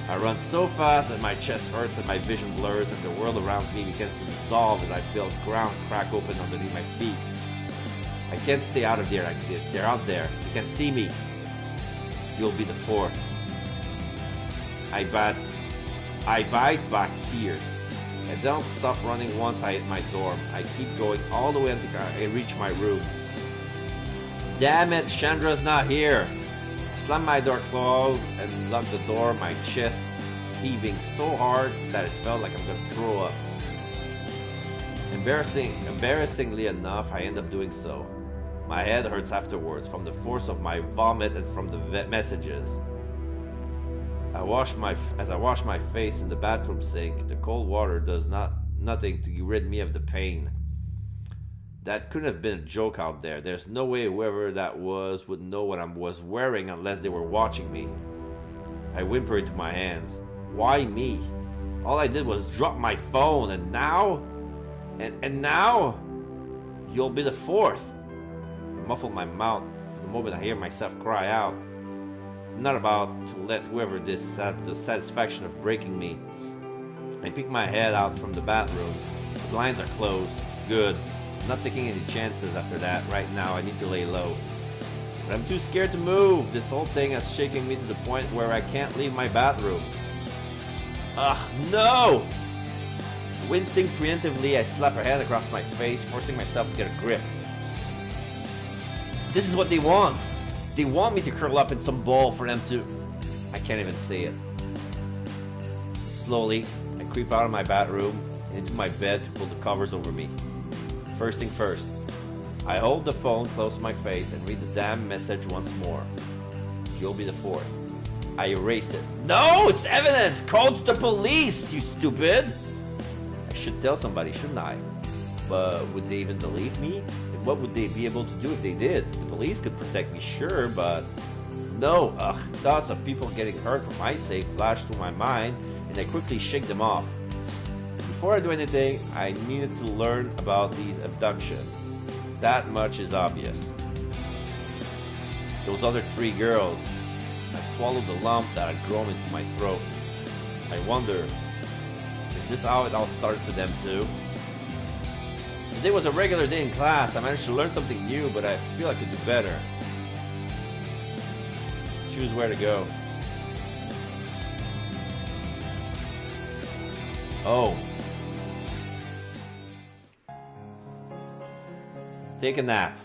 S2: I run so fast that my chest hurts and my vision blurs and the world around me begins to dissolve as I feel ground crack open underneath my feet. I can't stay out of there like this. They're out there. You can see me. You'll be the fourth. I bite back tears. I don't stop running once I hit my dorm. I keep going all the way until I reach my room. Damn it, Chandra's not here. I slam my door closed and lock the door, my chest heaving so hard that it felt like I'm gonna throw up. Embarrassingly enough, I end up doing so. My head hurts afterwards from the force of my vomit and from the messages. As I wash my face in the bathroom sink, the cold water does nothing to rid me of the pain. That couldn't have been a joke out there. There's no way whoever that was would know what I was wearing unless they were watching me. I whimper into my hands. Why me? All I did was drop my phone, and now? And now? You'll be the fourth. I muffle my mouth the moment I hear myself cry out. I'm not about to let whoever this have the satisfaction of breaking me. I peek my head out from the bathroom. The blinds are closed. Good. I'm not taking any chances after that. Right now, I need to lay low. But I'm too scared to move. This whole thing is shaking me to the point where I can't leave my bathroom. Ugh, no! Wincing preemptively, I slap her hand across my face, forcing myself to get a grip. This is what they want. They want me to curl up in some ball for them to... I can't even say it. Slowly, I creep out of my bathroom and into my bed to pull the covers over me. First thing first, I hold the phone close to my face and read the damn message once more. You'll be the fourth. I erase it. No, it's evidence! Call to the police, you stupid! I should tell somebody, shouldn't I? But would they even believe me? And what would they be able to do if they did? The police could protect me, sure, but... No, thoughts of people getting hurt for my sake flash through my mind, and I quickly shake them off. Before I do anything, I needed to learn about these abductions. That much is obvious. Those other 3 girls. I swallowed the lump that had grown into my throat. I wonder, is this how it all started for them too? Today was a regular day in class. I managed to learn something new, but I feel I could do better. Choose where to go. Oh. Take a nap.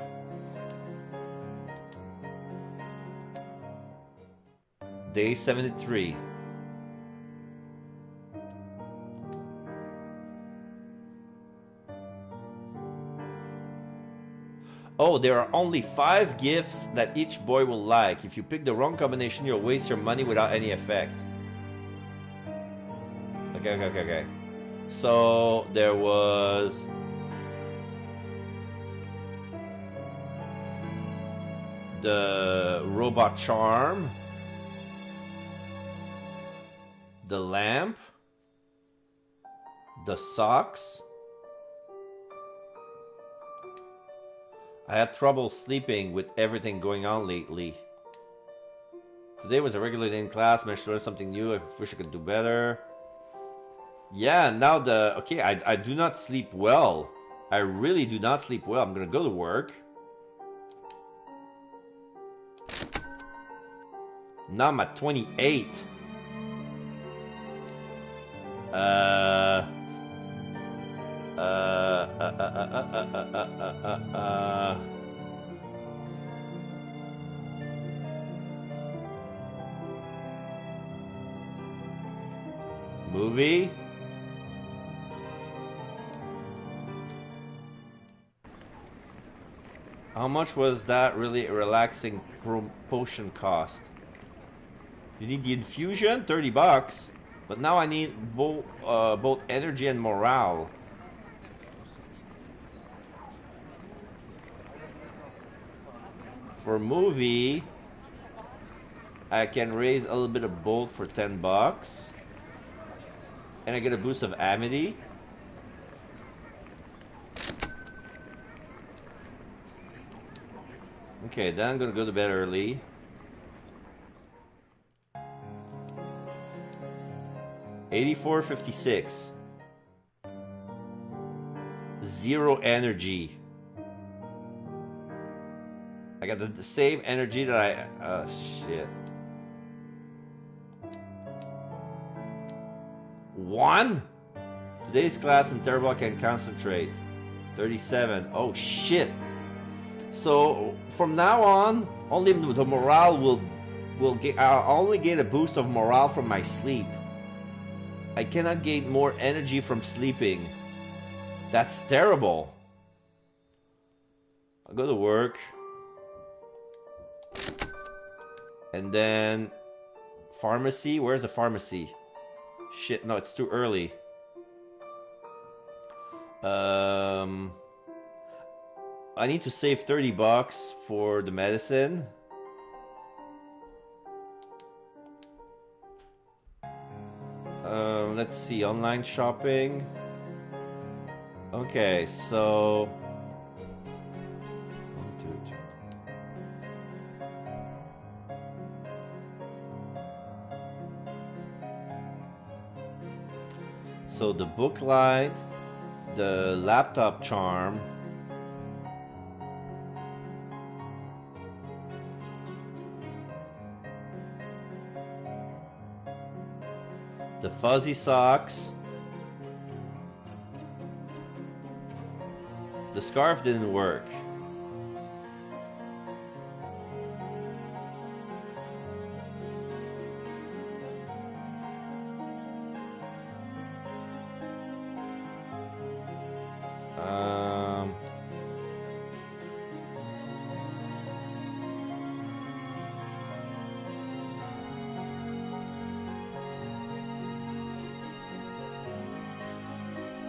S2: Day 73. Oh, there are only 5 gifts that each boy will like. If you pick the wrong combination, you'll waste your money without any effect. Okay. So, there was... the robot charm, the lamp, the socks. I had trouble sleeping with everything going on lately. Today was a regular day in class. Managed to learn something new. I wish I could do better. Yeah, now okay, I do not sleep well. I really do not sleep well. I'm gonna go to work. Now I'm at 28. Movie. How much was that really relaxing potion cost? You need the infusion, $30. But now I need both energy and morale. For movie, I can raise a little bit of bolt for $10. And I get a boost of amity. Okay, then I'm gonna go to bed early. $84.56. Zero energy. I got the same energy that I... shit. 1? Today's class in Terrible can concentrate. 37. Oh shit. So from now on, only the morale will get. I'll only get a boost of morale from my sleep. I cannot gain more energy from sleeping. That's terrible. I'll go to work. And then pharmacy. Where's the pharmacy? Shit, no, it's too early. I need to save $30 for the medicine. Let's see, online shopping. Okay, so 1, 2, 3. So the book light, the laptop charm, the fuzzy socks, the scarf didn't work.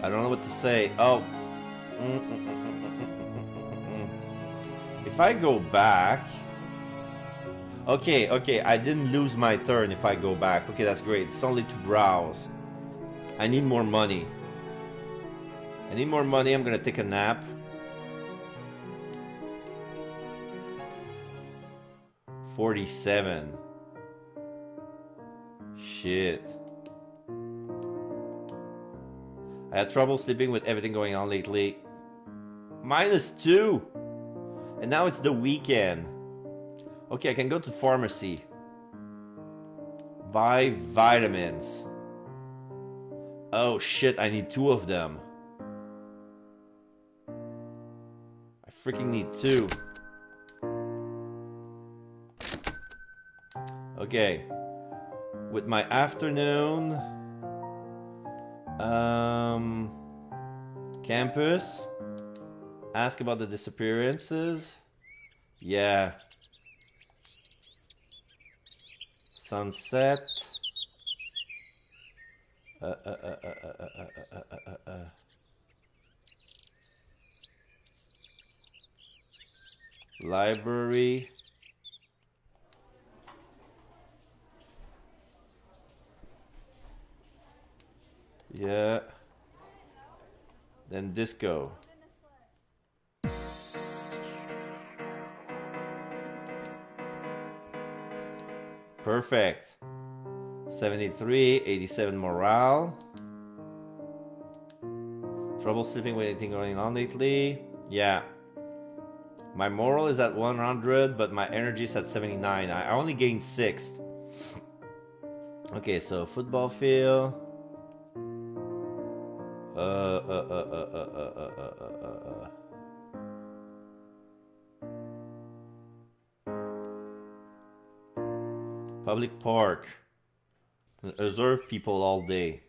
S2: I don't know what to say. Oh. If I go back... Okay, I didn't lose my turn if I go back. Okay, that's great. It's only to browse. I need more money. I'm gonna take a nap. $47. Shit. I had trouble sleeping with everything going on lately. -2. And now it's the weekend. Okay, I can go to pharmacy. Buy vitamins. Oh shit, I need 2 of them. I freaking need 2. Okay. With my afternoon... campus. Ask about the disappearances. Yeah. Sunset. Library. Yeah. Then disco. Perfect. 73, 87 morale. Trouble sleeping with anything going on lately? Yeah. My moral is at 100, but my energy is at 79. I only gained 6. Okay, so football field. Public park. Reserve people all day.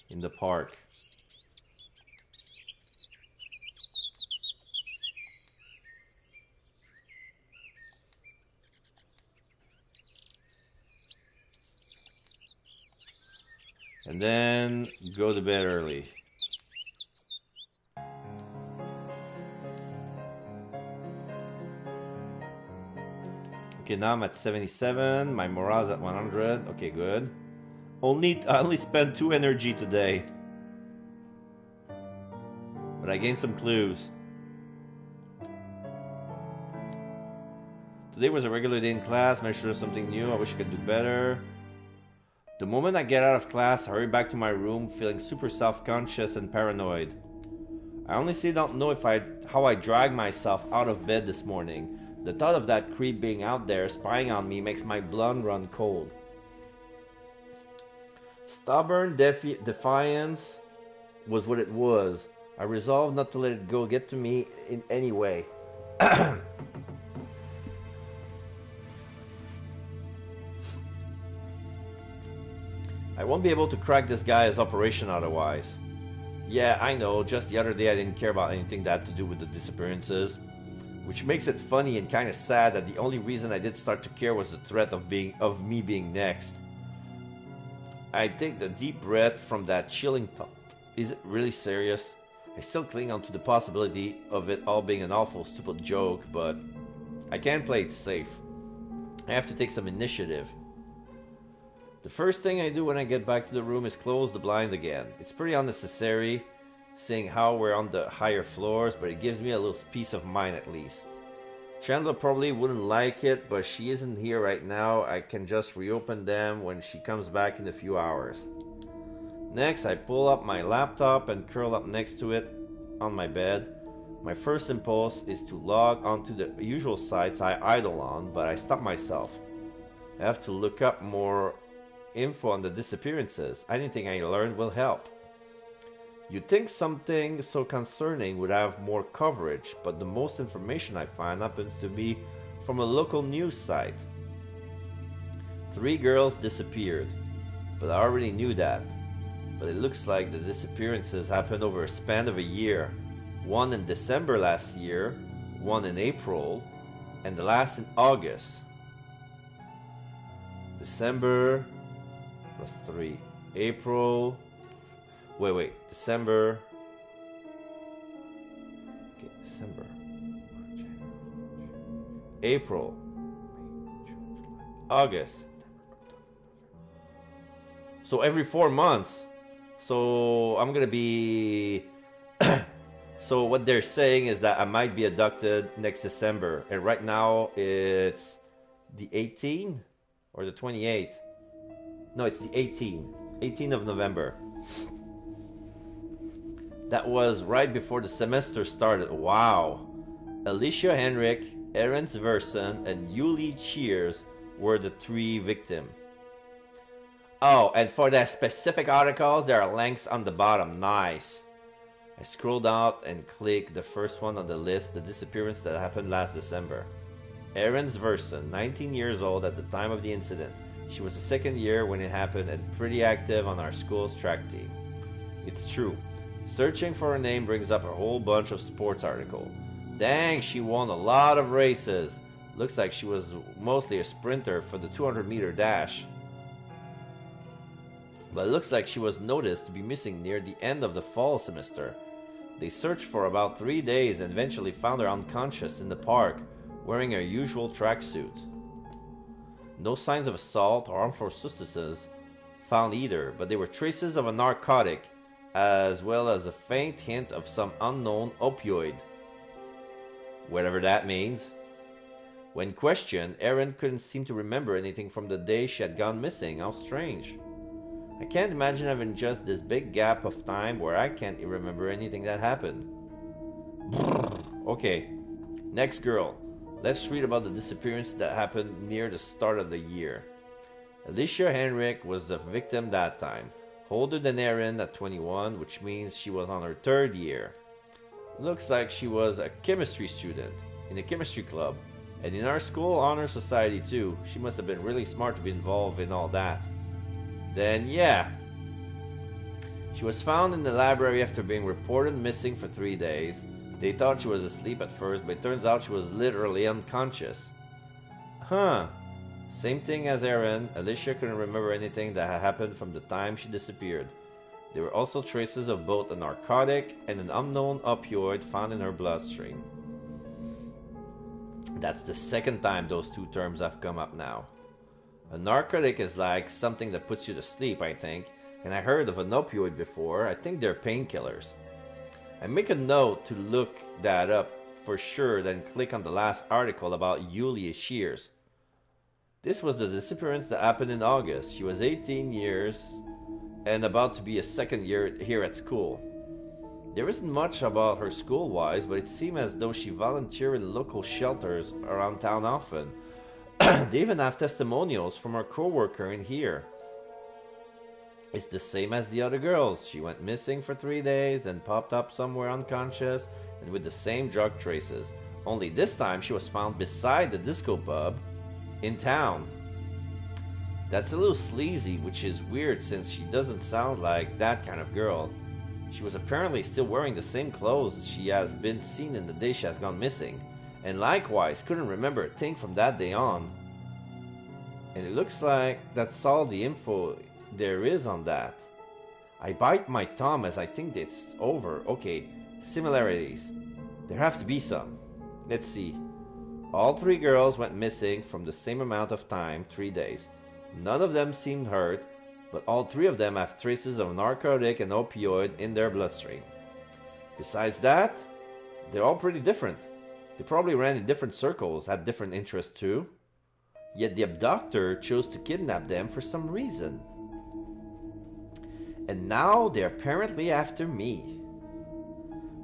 S2: in the park. And then go to bed early. Okay, now I'm at 77. My morale's at 100. Okay, good. I only spent 2 energy today. But I gained some clues. Today was a regular day in class. Make sure something new. I wish I could do better. The moment I get out of class, I hurry back to my room, feeling super self-conscious and paranoid. I honestly don't know how I dragged myself out of bed this morning. The thought of that creep being out there spying on me makes my blood run cold. Stubborn defiance was what it was. I resolved not to let it get to me in any way. I won't be able to crack this guy's operation otherwise. Yeah, I know, just the other day I didn't care about anything that had to do with the disappearances. Which makes it funny and kind of sad that the only reason I did start to care was the threat of me being next. I take the deep breath from that chilling thought. Is it really serious? I still cling on to the possibility of it all being an awful stupid joke, but I can't play it safe. I have to take some initiative. The first thing I do when I get back to the room is close the blind again. It's pretty unnecessary, seeing how we're on the higher floors, but it gives me a little peace of mind at least. Chandler probably wouldn't like it, but she isn't here right now. I can just reopen them when she comes back in a few hours. Next, I pull up my laptop and curl up next to it on my bed. My first impulse is to log onto the usual sites I idle on, but I stop myself. I have to look up more info on the disappearances. Anything I learned will help. You'd think something so concerning would have more coverage, but the most information I find happens to be from a local news site. 3 girls disappeared, but I already knew that. But it looks like the disappearances happened over a span of a year. One in December last year, one in April, and the last in August. December plus 3. April. Wait. December. Okay, December. April. August. So every 4 months. So I'm gonna be. So what they're saying is that I might be abducted next December, and right now it's the 18th or the 28th. No, it's the 18th of November. That was right before the semester started. Wow. Alicia Henrik, Erin Verson, and Yuli Cheers were the 3 victims. Oh, and for the specific articles, there are links on the bottom. Nice. I scrolled out and clicked the first one on the list, the disappearance that happened last December. Erin Verson, 19 years old at the time of the incident. She was a second year when it happened and pretty active on our school's track team. It's true. Searching for her name brings up a whole bunch of sports articles. Dang, she won a lot of races. Looks like she was mostly a sprinter for the 200-meter dash. But it looks like she was noticed to be missing near the end of the fall semester. They searched for about 3 days and eventually found her unconscious in the park, wearing her usual tracksuit. No signs of assault or armed substances found either, but there were traces of a narcotic, as well as a faint hint of some unknown opioid. Whatever that means. When questioned, Erin couldn't seem to remember anything from the day she had gone missing. How strange. I can't imagine having just this big gap of time where I can't remember anything that happened. Okay, next girl. Let's read about the disappearance that happened near the start of the year. Alicia Henrik was the victim that time, older than Erin at 21, which means she was on her 3rd year. Looks like she was a chemistry student in a chemistry club, and in our school honor society too. She must have been really smart to be involved in all that. Then yeah, She was found in the library after being reported missing for 3 days. They thought she was asleep at first, but it turns out she was literally unconscious. Huh. Same thing as Erin. Alicia couldn't remember anything that had happened from the time she disappeared. There were also traces of both a narcotic and an unknown opioid found in her bloodstream. That's the second time those two terms have come up now. A narcotic is like something that puts you to sleep, I think, and I heard of an opioid before. I think they're painkillers. I make a note to look that up for sure, then click on the last article about Yulia Shears. This was the disappearance that happened in August. She was 18 years and about to be a second year here at school. There isn't much about her school-wise, but it seemed as though she volunteered in local shelters around town often. They even have testimonials from her co-worker in here. It's the same as the other girls. She went missing for 3 days, then popped up somewhere unconscious, and with the same drug traces. Only this time she was found beside the disco pub in town. That's a little sleazy, which is weird since she doesn't sound like that kind of girl. She was apparently still wearing the same clothes she has been seen in the day she has gone missing, and likewise couldn't remember a thing from that day on. And it looks like that's all the info there is on that. I bite my thumb as I think it's over. Okay, similarities. There have to be some. Let's see. All 3 girls went missing from the same amount of time, 3 days. None of them seemed hurt, but all 3 of them have traces of narcotic and opioid in their bloodstream. Besides that, they're all pretty different. They probably ran in different circles, had different interests too. Yet the abductor chose to kidnap them for some reason. And now they're apparently after me.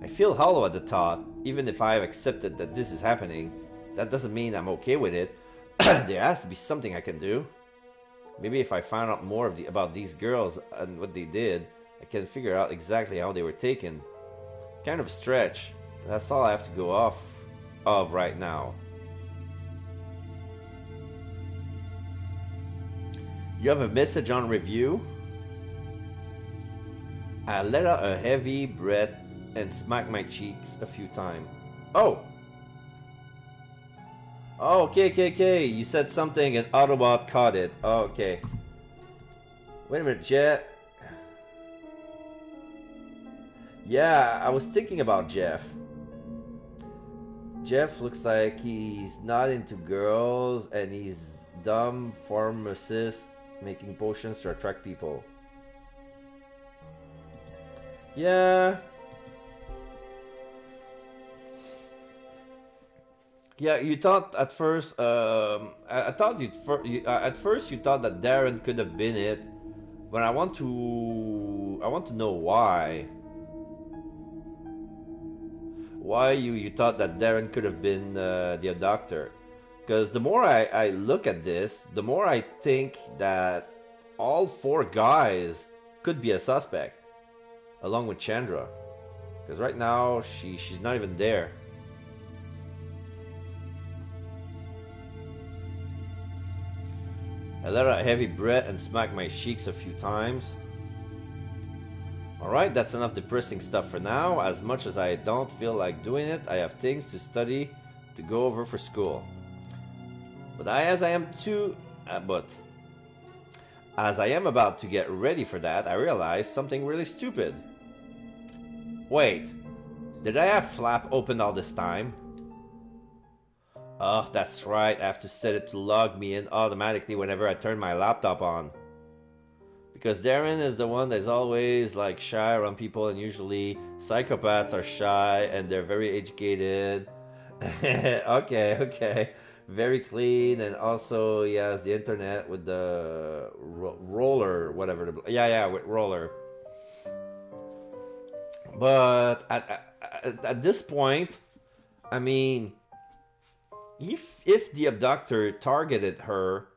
S2: I feel hollow at the thought. Even if I have accepted that this is happening, that doesn't mean I'm okay with it. There has to be something I can do. Maybe if I find out more about these girls and what they did, I can figure out exactly how they were taken. Kind of a stretch, but that's all I have to go off of right now. You have a message on review? I let out a heavy breath and smacked my cheeks a few times. Oh! Oh, okay. You said something and Autobot caught it. Oh, okay. Wait a minute, Jet. Yeah, I was thinking about Jeff. Jeff looks like he's not into girls and he's dumb pharmacist making potions to attract people. Yeah. Yeah, you thought at first. I thought at first you thought that Darren could have been it, but I want to know why. Why you thought that Darren could have been the abductor? Because the more I look at this, the more I think that all 4 guys could be a suspect, along with Chandra. Because right now she's not even there. I let out a heavy breath and smacked my cheeks a few times. Alright, that's enough depressing stuff for now. As much as I don't feel like doing it, I have things to study to go over for school. But as I am about to get ready for that, I realized something really stupid. Wait, did I have Flap open all this time? Oh, that's right, I have to set it to log me in automatically whenever I turn my laptop on. Because Darren is the one that's always like shy around people, and usually psychopaths are shy and they're very educated. Okay. Very clean, and also he has the internet with the roller, whatever. With roller. But at this point, I mean, if the abductor targeted her,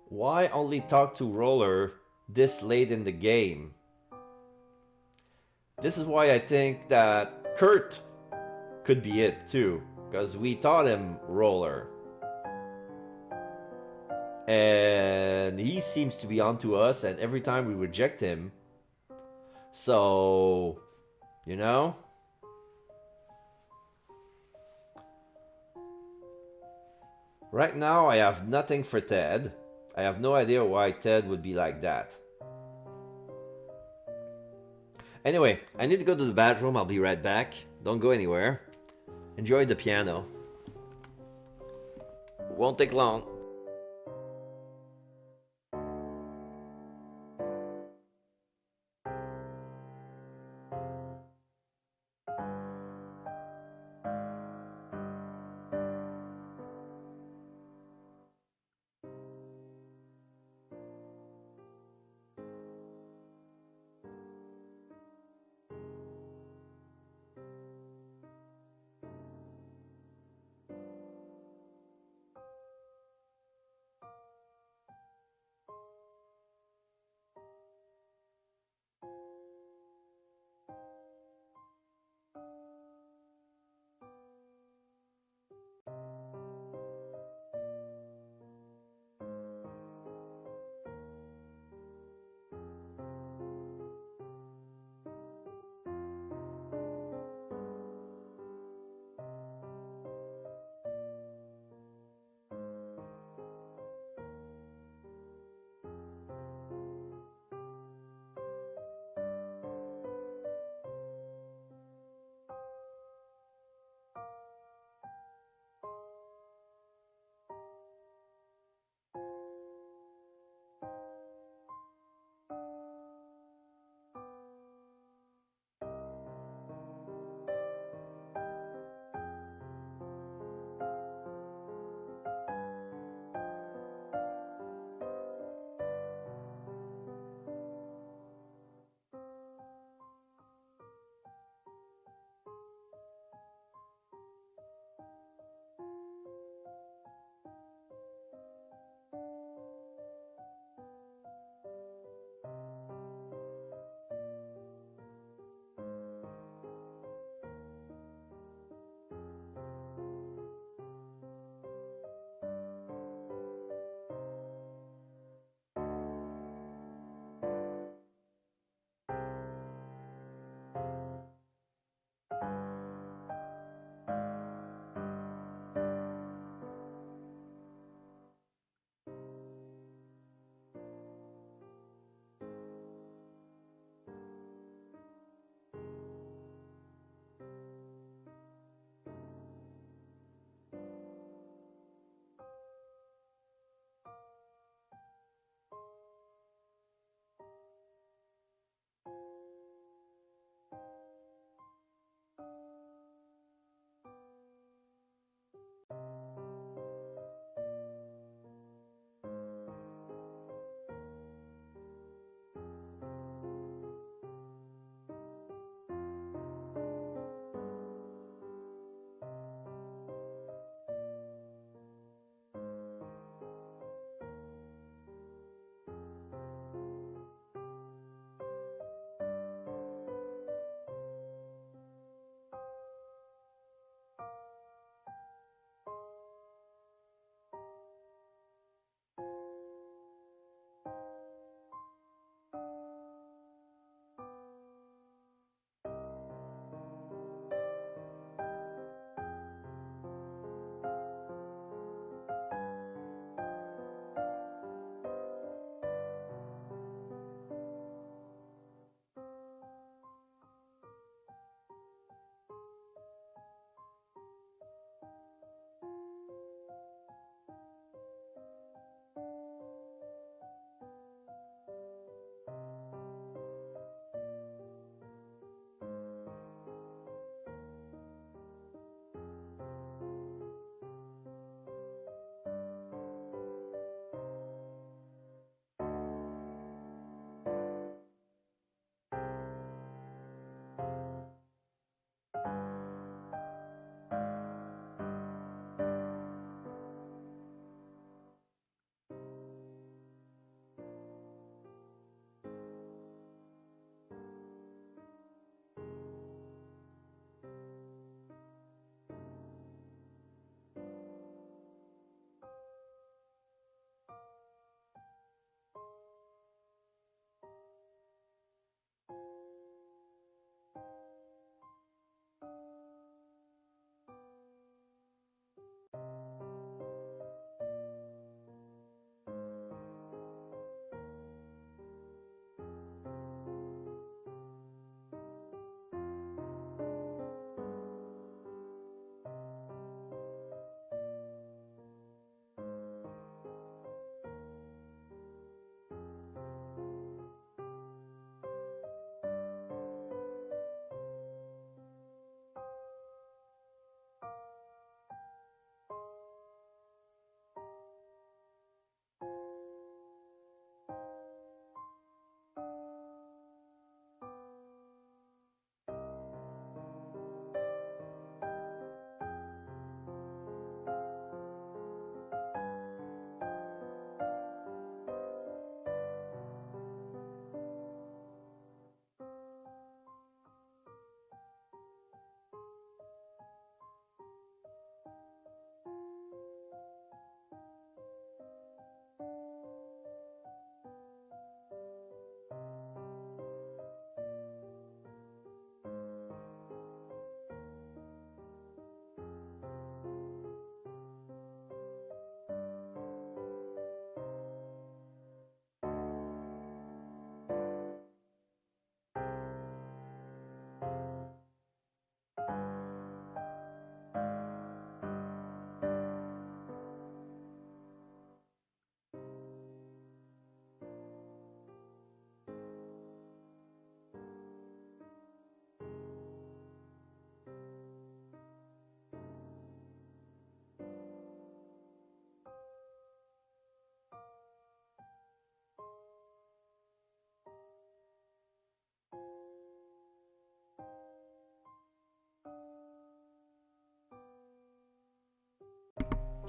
S2: why only talk to Roller this late in the game? This is why I think that Kurt could be it too, because we taught him Roller. And he seems to be onto us, and every time we reject him, So, you know? Right now, I have nothing for Ted. I have no idea why Ted would be like that. Anyway, I need to go to the bathroom. I'll be right back. Don't go anywhere. Enjoy the piano. Won't take long.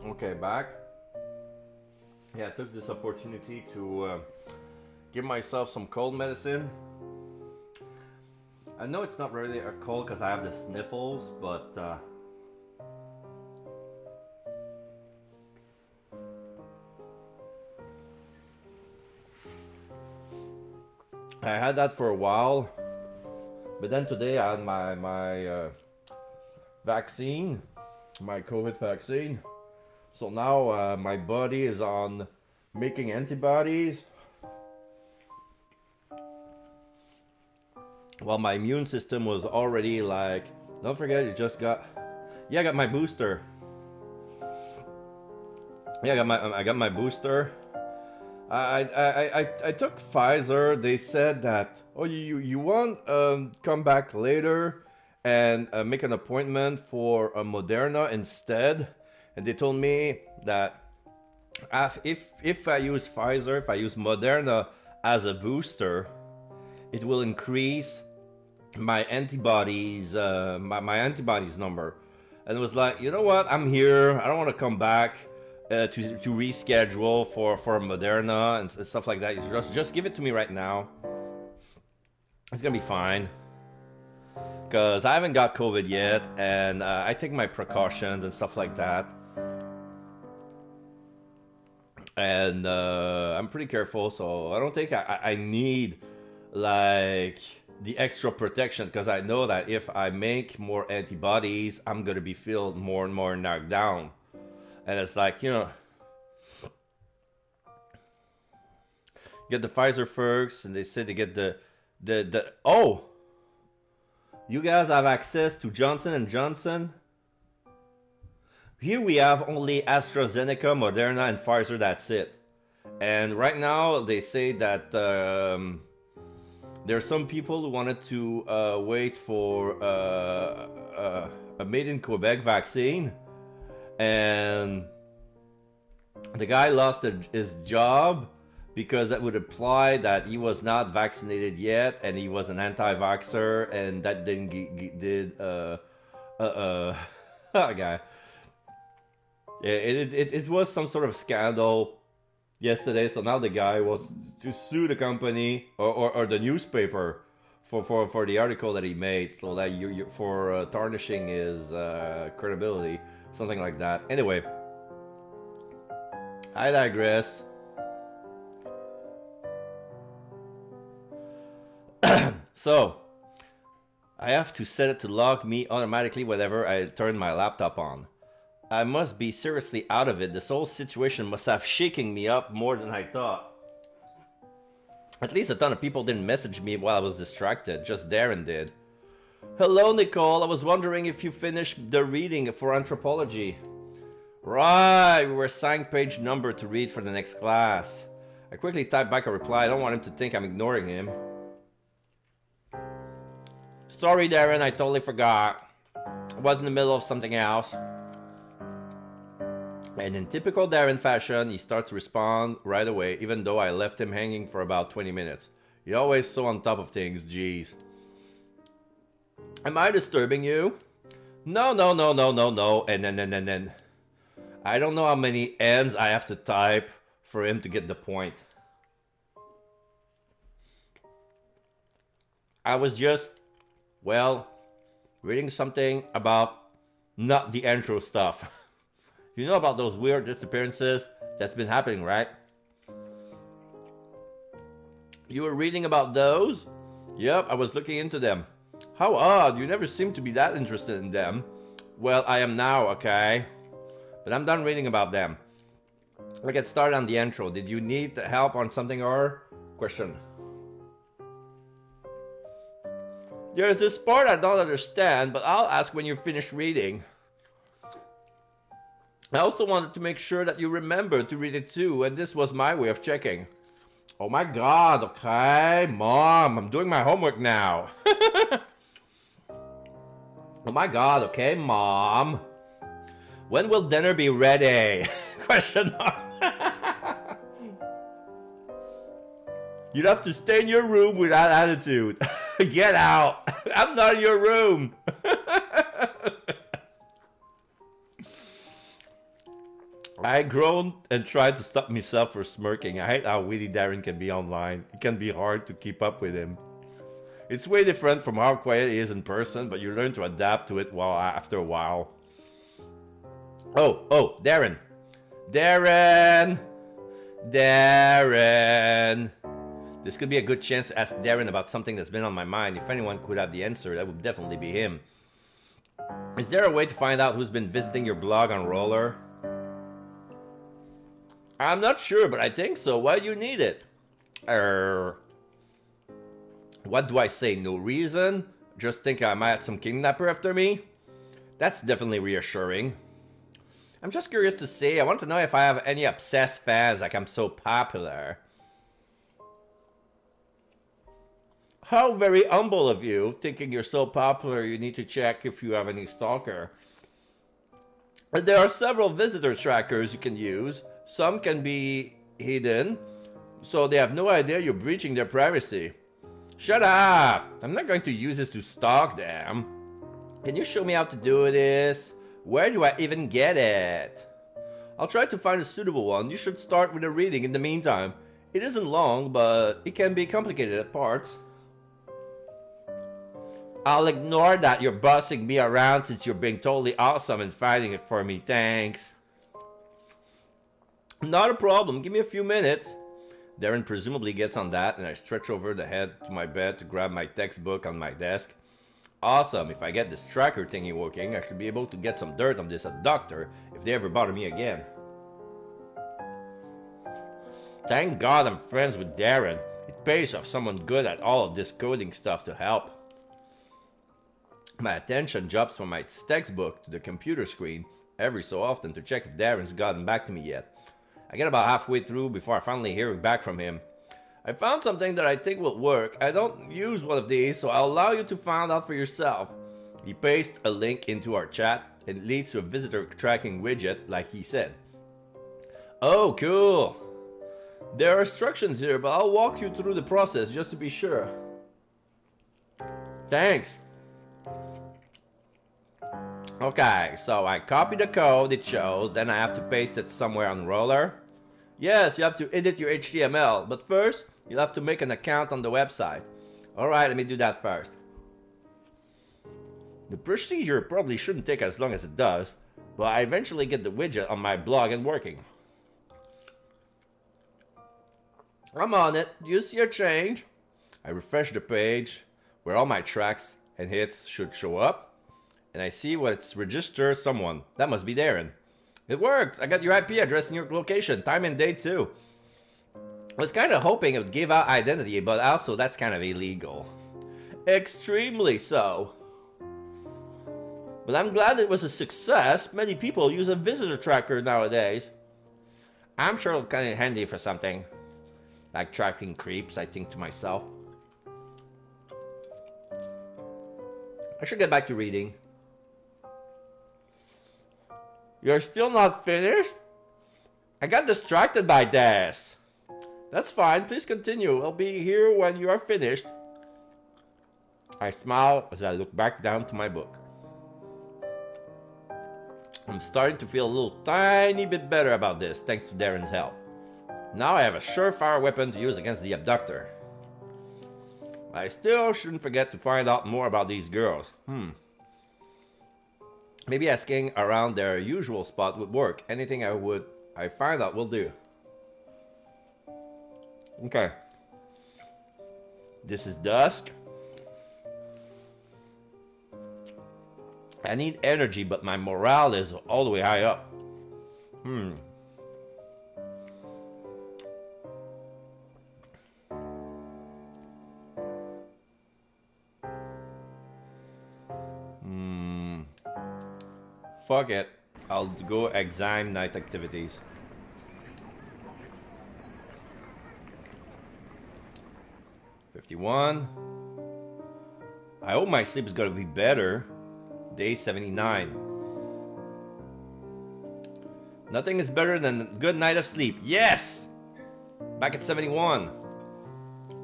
S2: Okay, back. Yeah, I took this opportunity to give myself some cold medicine. I know it's not really a cold because I have the sniffles, but I had that for a while. But then today I had my vaccine, my COVID vaccine. So now my body is on making antibodies. While my immune system was already like, don't forget you just got, yeah, I got my booster. Yeah, I got my booster. I took Pfizer. They said that, oh, you want come back later and make an appointment for Moderna instead. And they told me that if I use Pfizer, if I use Moderna as a booster, it will increase my antibodies, my antibodies number. And it was like, you know what? I'm here. I don't want to come back to reschedule for Moderna and stuff like that. Just give it to me right now. It's gonna be fine. Because I haven't got COVID yet, and I take my precautions and stuff like that. And I'm pretty careful, so I don't think I need like the extra protection, because I know that if I make more antibodies, I'm gonna be feel more and more knocked down. And it's like, you know, get the Pfizer first, and they said to get the oh, you guys have access to Johnson & Johnson? Here we have only AstraZeneca, Moderna, and Pfizer, that's it. And right now they say that there are some people who wanted to wait for a made in Quebec vaccine. And the guy lost his job because that would imply that he was not vaccinated yet and he was an anti-vaxxer, and that didn't guy. It was some sort of scandal yesterday, so now the guy was to sue the company or the newspaper for the article that he made, so that you for tarnishing his credibility, something like that. Anyway, I digress. So I have to set it to log me automatically whenever I turn my laptop on. I must be seriously out of it. This whole situation must have shaken me up more than I thought. At least a ton of people didn't message me while I was distracted. Just Darren did. Hello, Nicole. I was wondering if you finished the reading for anthropology. Right, we were assigned page number to read for the next class. I quickly typed back a reply. I don't want him to think I'm ignoring him. Sorry, Darren, I totally forgot. I was in the middle of something else. And in typical Darren fashion, he starts to respond right away, even though I left him hanging for about 20 minutes. He's always so on top of things, jeez. Am I disturbing you? No. And then. I don't know how many N's I have to type for him to get the point. I was just, well, reading something about not the intro stuff. You know about those weird disappearances that's been happening, right? You were reading about those? Yep, I was looking into them. How odd, you never seem to be that interested in them. Well, I am now, okay? But I'm done reading about them. Let's get started on the intro. Did you need help on something or? Question. There's this part I don't understand, but I'll ask when you're finished reading. I also wanted to make sure that you remember to read it too, and this was my way of checking. Oh my god, okay, Mom, I'm doing my homework now. Oh my god, okay, Mom. When will dinner be ready? Question mark. You'd have to stay in your room with that attitude. Get out. I'm not in your room. I groaned and tried to stop myself from smirking. I hate how witty Darren can be online. It can be hard to keep up with him. It's way different from how quiet he is in person, but you learn to adapt to it after a while. Oh, Darren. Darren! This could be a good chance to ask Darren about something that's been on my mind. If anyone could have the answer, that would definitely be him. Is there a way to find out who's been visiting your blog on Roller? I'm not sure, but I think so. Why do you need it? What do I say? No reason? Just think I might have some kidnapper after me? That's definitely reassuring. I'm just curious to see. I want to know if I have any obsessed fans like I'm so popular. How very humble of you, thinking you're so popular you need to check if you have any stalker. There are several visitor trackers you can use. Some can be hidden, so they have no idea you're breaching their privacy. Shut up! I'm not going to use this to stalk them. Can you show me how to do this? Where do I even get it? I'll try to find a suitable one. You should start with a reading in the meantime. It isn't long, but it can be complicated at parts. I'll ignore that you're bossing me around since you're being totally awesome and fighting it for me. Thanks. Not a problem. Give me a few minutes. Darren presumably gets on that, and I stretch over the head to my bed to grab my textbook on my desk. Awesome. If I get this tracker thingy working, I should be able to get some dirt on this doctor if they ever bother me again. Thank God I'm friends with Darren. It pays to have someone good at all of this coding stuff to help. My attention jumps from my textbook to the computer screen every so often to check if Darren's gotten back to me yet. I get about halfway through before I finally hear back from him. I found something that I think will work. I don't use one of these, so I'll allow you to find out for yourself. He pastes a link into our chat, and it leads to a visitor tracking widget, like he said. Oh, cool. There are instructions here, but I'll walk you through the process just to be sure. Thanks. Okay, so I copy the code it shows, then I have to paste it somewhere on Roller. Yes, you have to edit your HTML, but first, you'll have to make an account on the website. Alright, let me do that first. The procedure probably shouldn't take as long as it does, but I eventually get the widget on my blog and working. I'm on it. Do you see a change? I refresh the page where all my tracks and hits should show up. And I see what's register someone. That must be Darren. It worked. I got your IP address and your location. Time and date too. I was kind of hoping it would give out identity, but also that's kind of illegal. Extremely so. But I'm glad it was a success. Many people use a visitor tracker nowadays. I'm sure it'll come in handy for something. Like tracking creeps, I think to myself. I should get back to reading. You're still not finished? I got distracted by this. That's fine, please continue. I'll be here when you are finished. I smile as I look back down to my book. I'm starting to feel a little tiny bit better about this, thanks to Darren's help. Now I have a surefire weapon to use against the abductor. I still shouldn't forget to find out more about these girls. Maybe asking around their usual spot would work. Anything I find out will do. Okay. This is dusk. I need energy, but my morale is all the way high up. Fuck it. I'll go exam night activities. $51. I hope my sleep is gonna be better. Day 79. Nothing is better than a good night of sleep. Yes! Back at 71.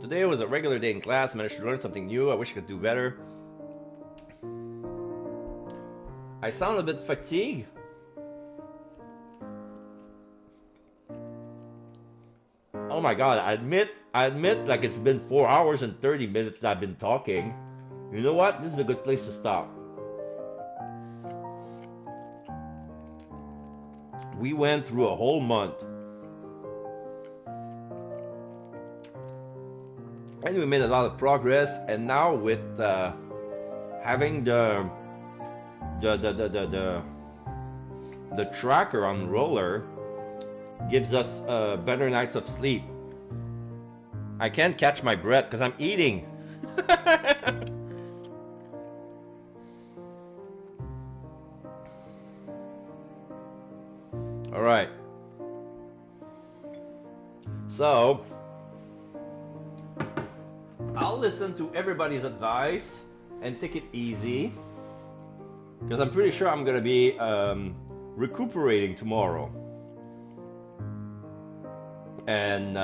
S2: Today was a regular day in class. Managed to learn something new. I wish I could do better. I sound a bit fatigued. Oh my god, I admit like it's been 4 hours and 30 minutes that I've been talking. You know what? This is a good place to stop. We went through a whole month. And we made a lot of progress, and now with having the tracker on roller gives us better nights of sleep. I can't catch my breath because I'm eating. All right. So I'll listen to everybody's advice and take it easy, because I'm pretty sure I'm gonna be recuperating tomorrow. And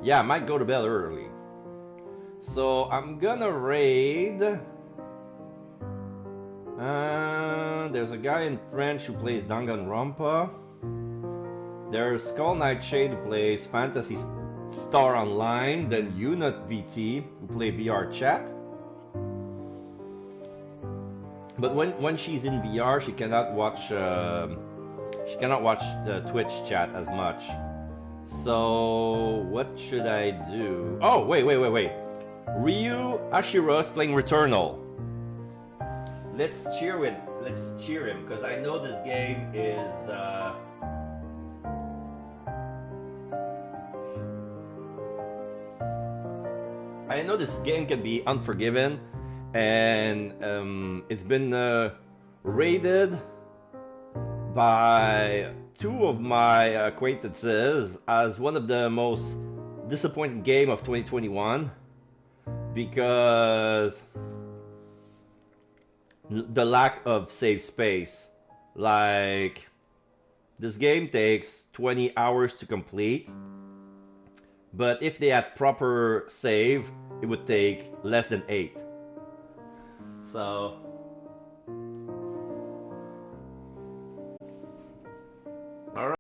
S2: yeah, I might go to bed early. So I'm gonna raid. There's a guy in French who plays Danganronpa. There's Skull Nightshade who plays Fantasy Star Online. Then Unit VT who play VR chat. But when she's in VR, she cannot watch the Twitch chat as much. So what should I do? Oh, wait. Ryu Ashiro is playing Returnal. Let's cheer him, because I know this game is I know this game can be unforgiving, and it's been rated by two of my acquaintances as one of the most disappointing game of 2021, because the lack of save space. Like, this game takes 20 hours to complete, but if they had proper save, it would take less than 8. So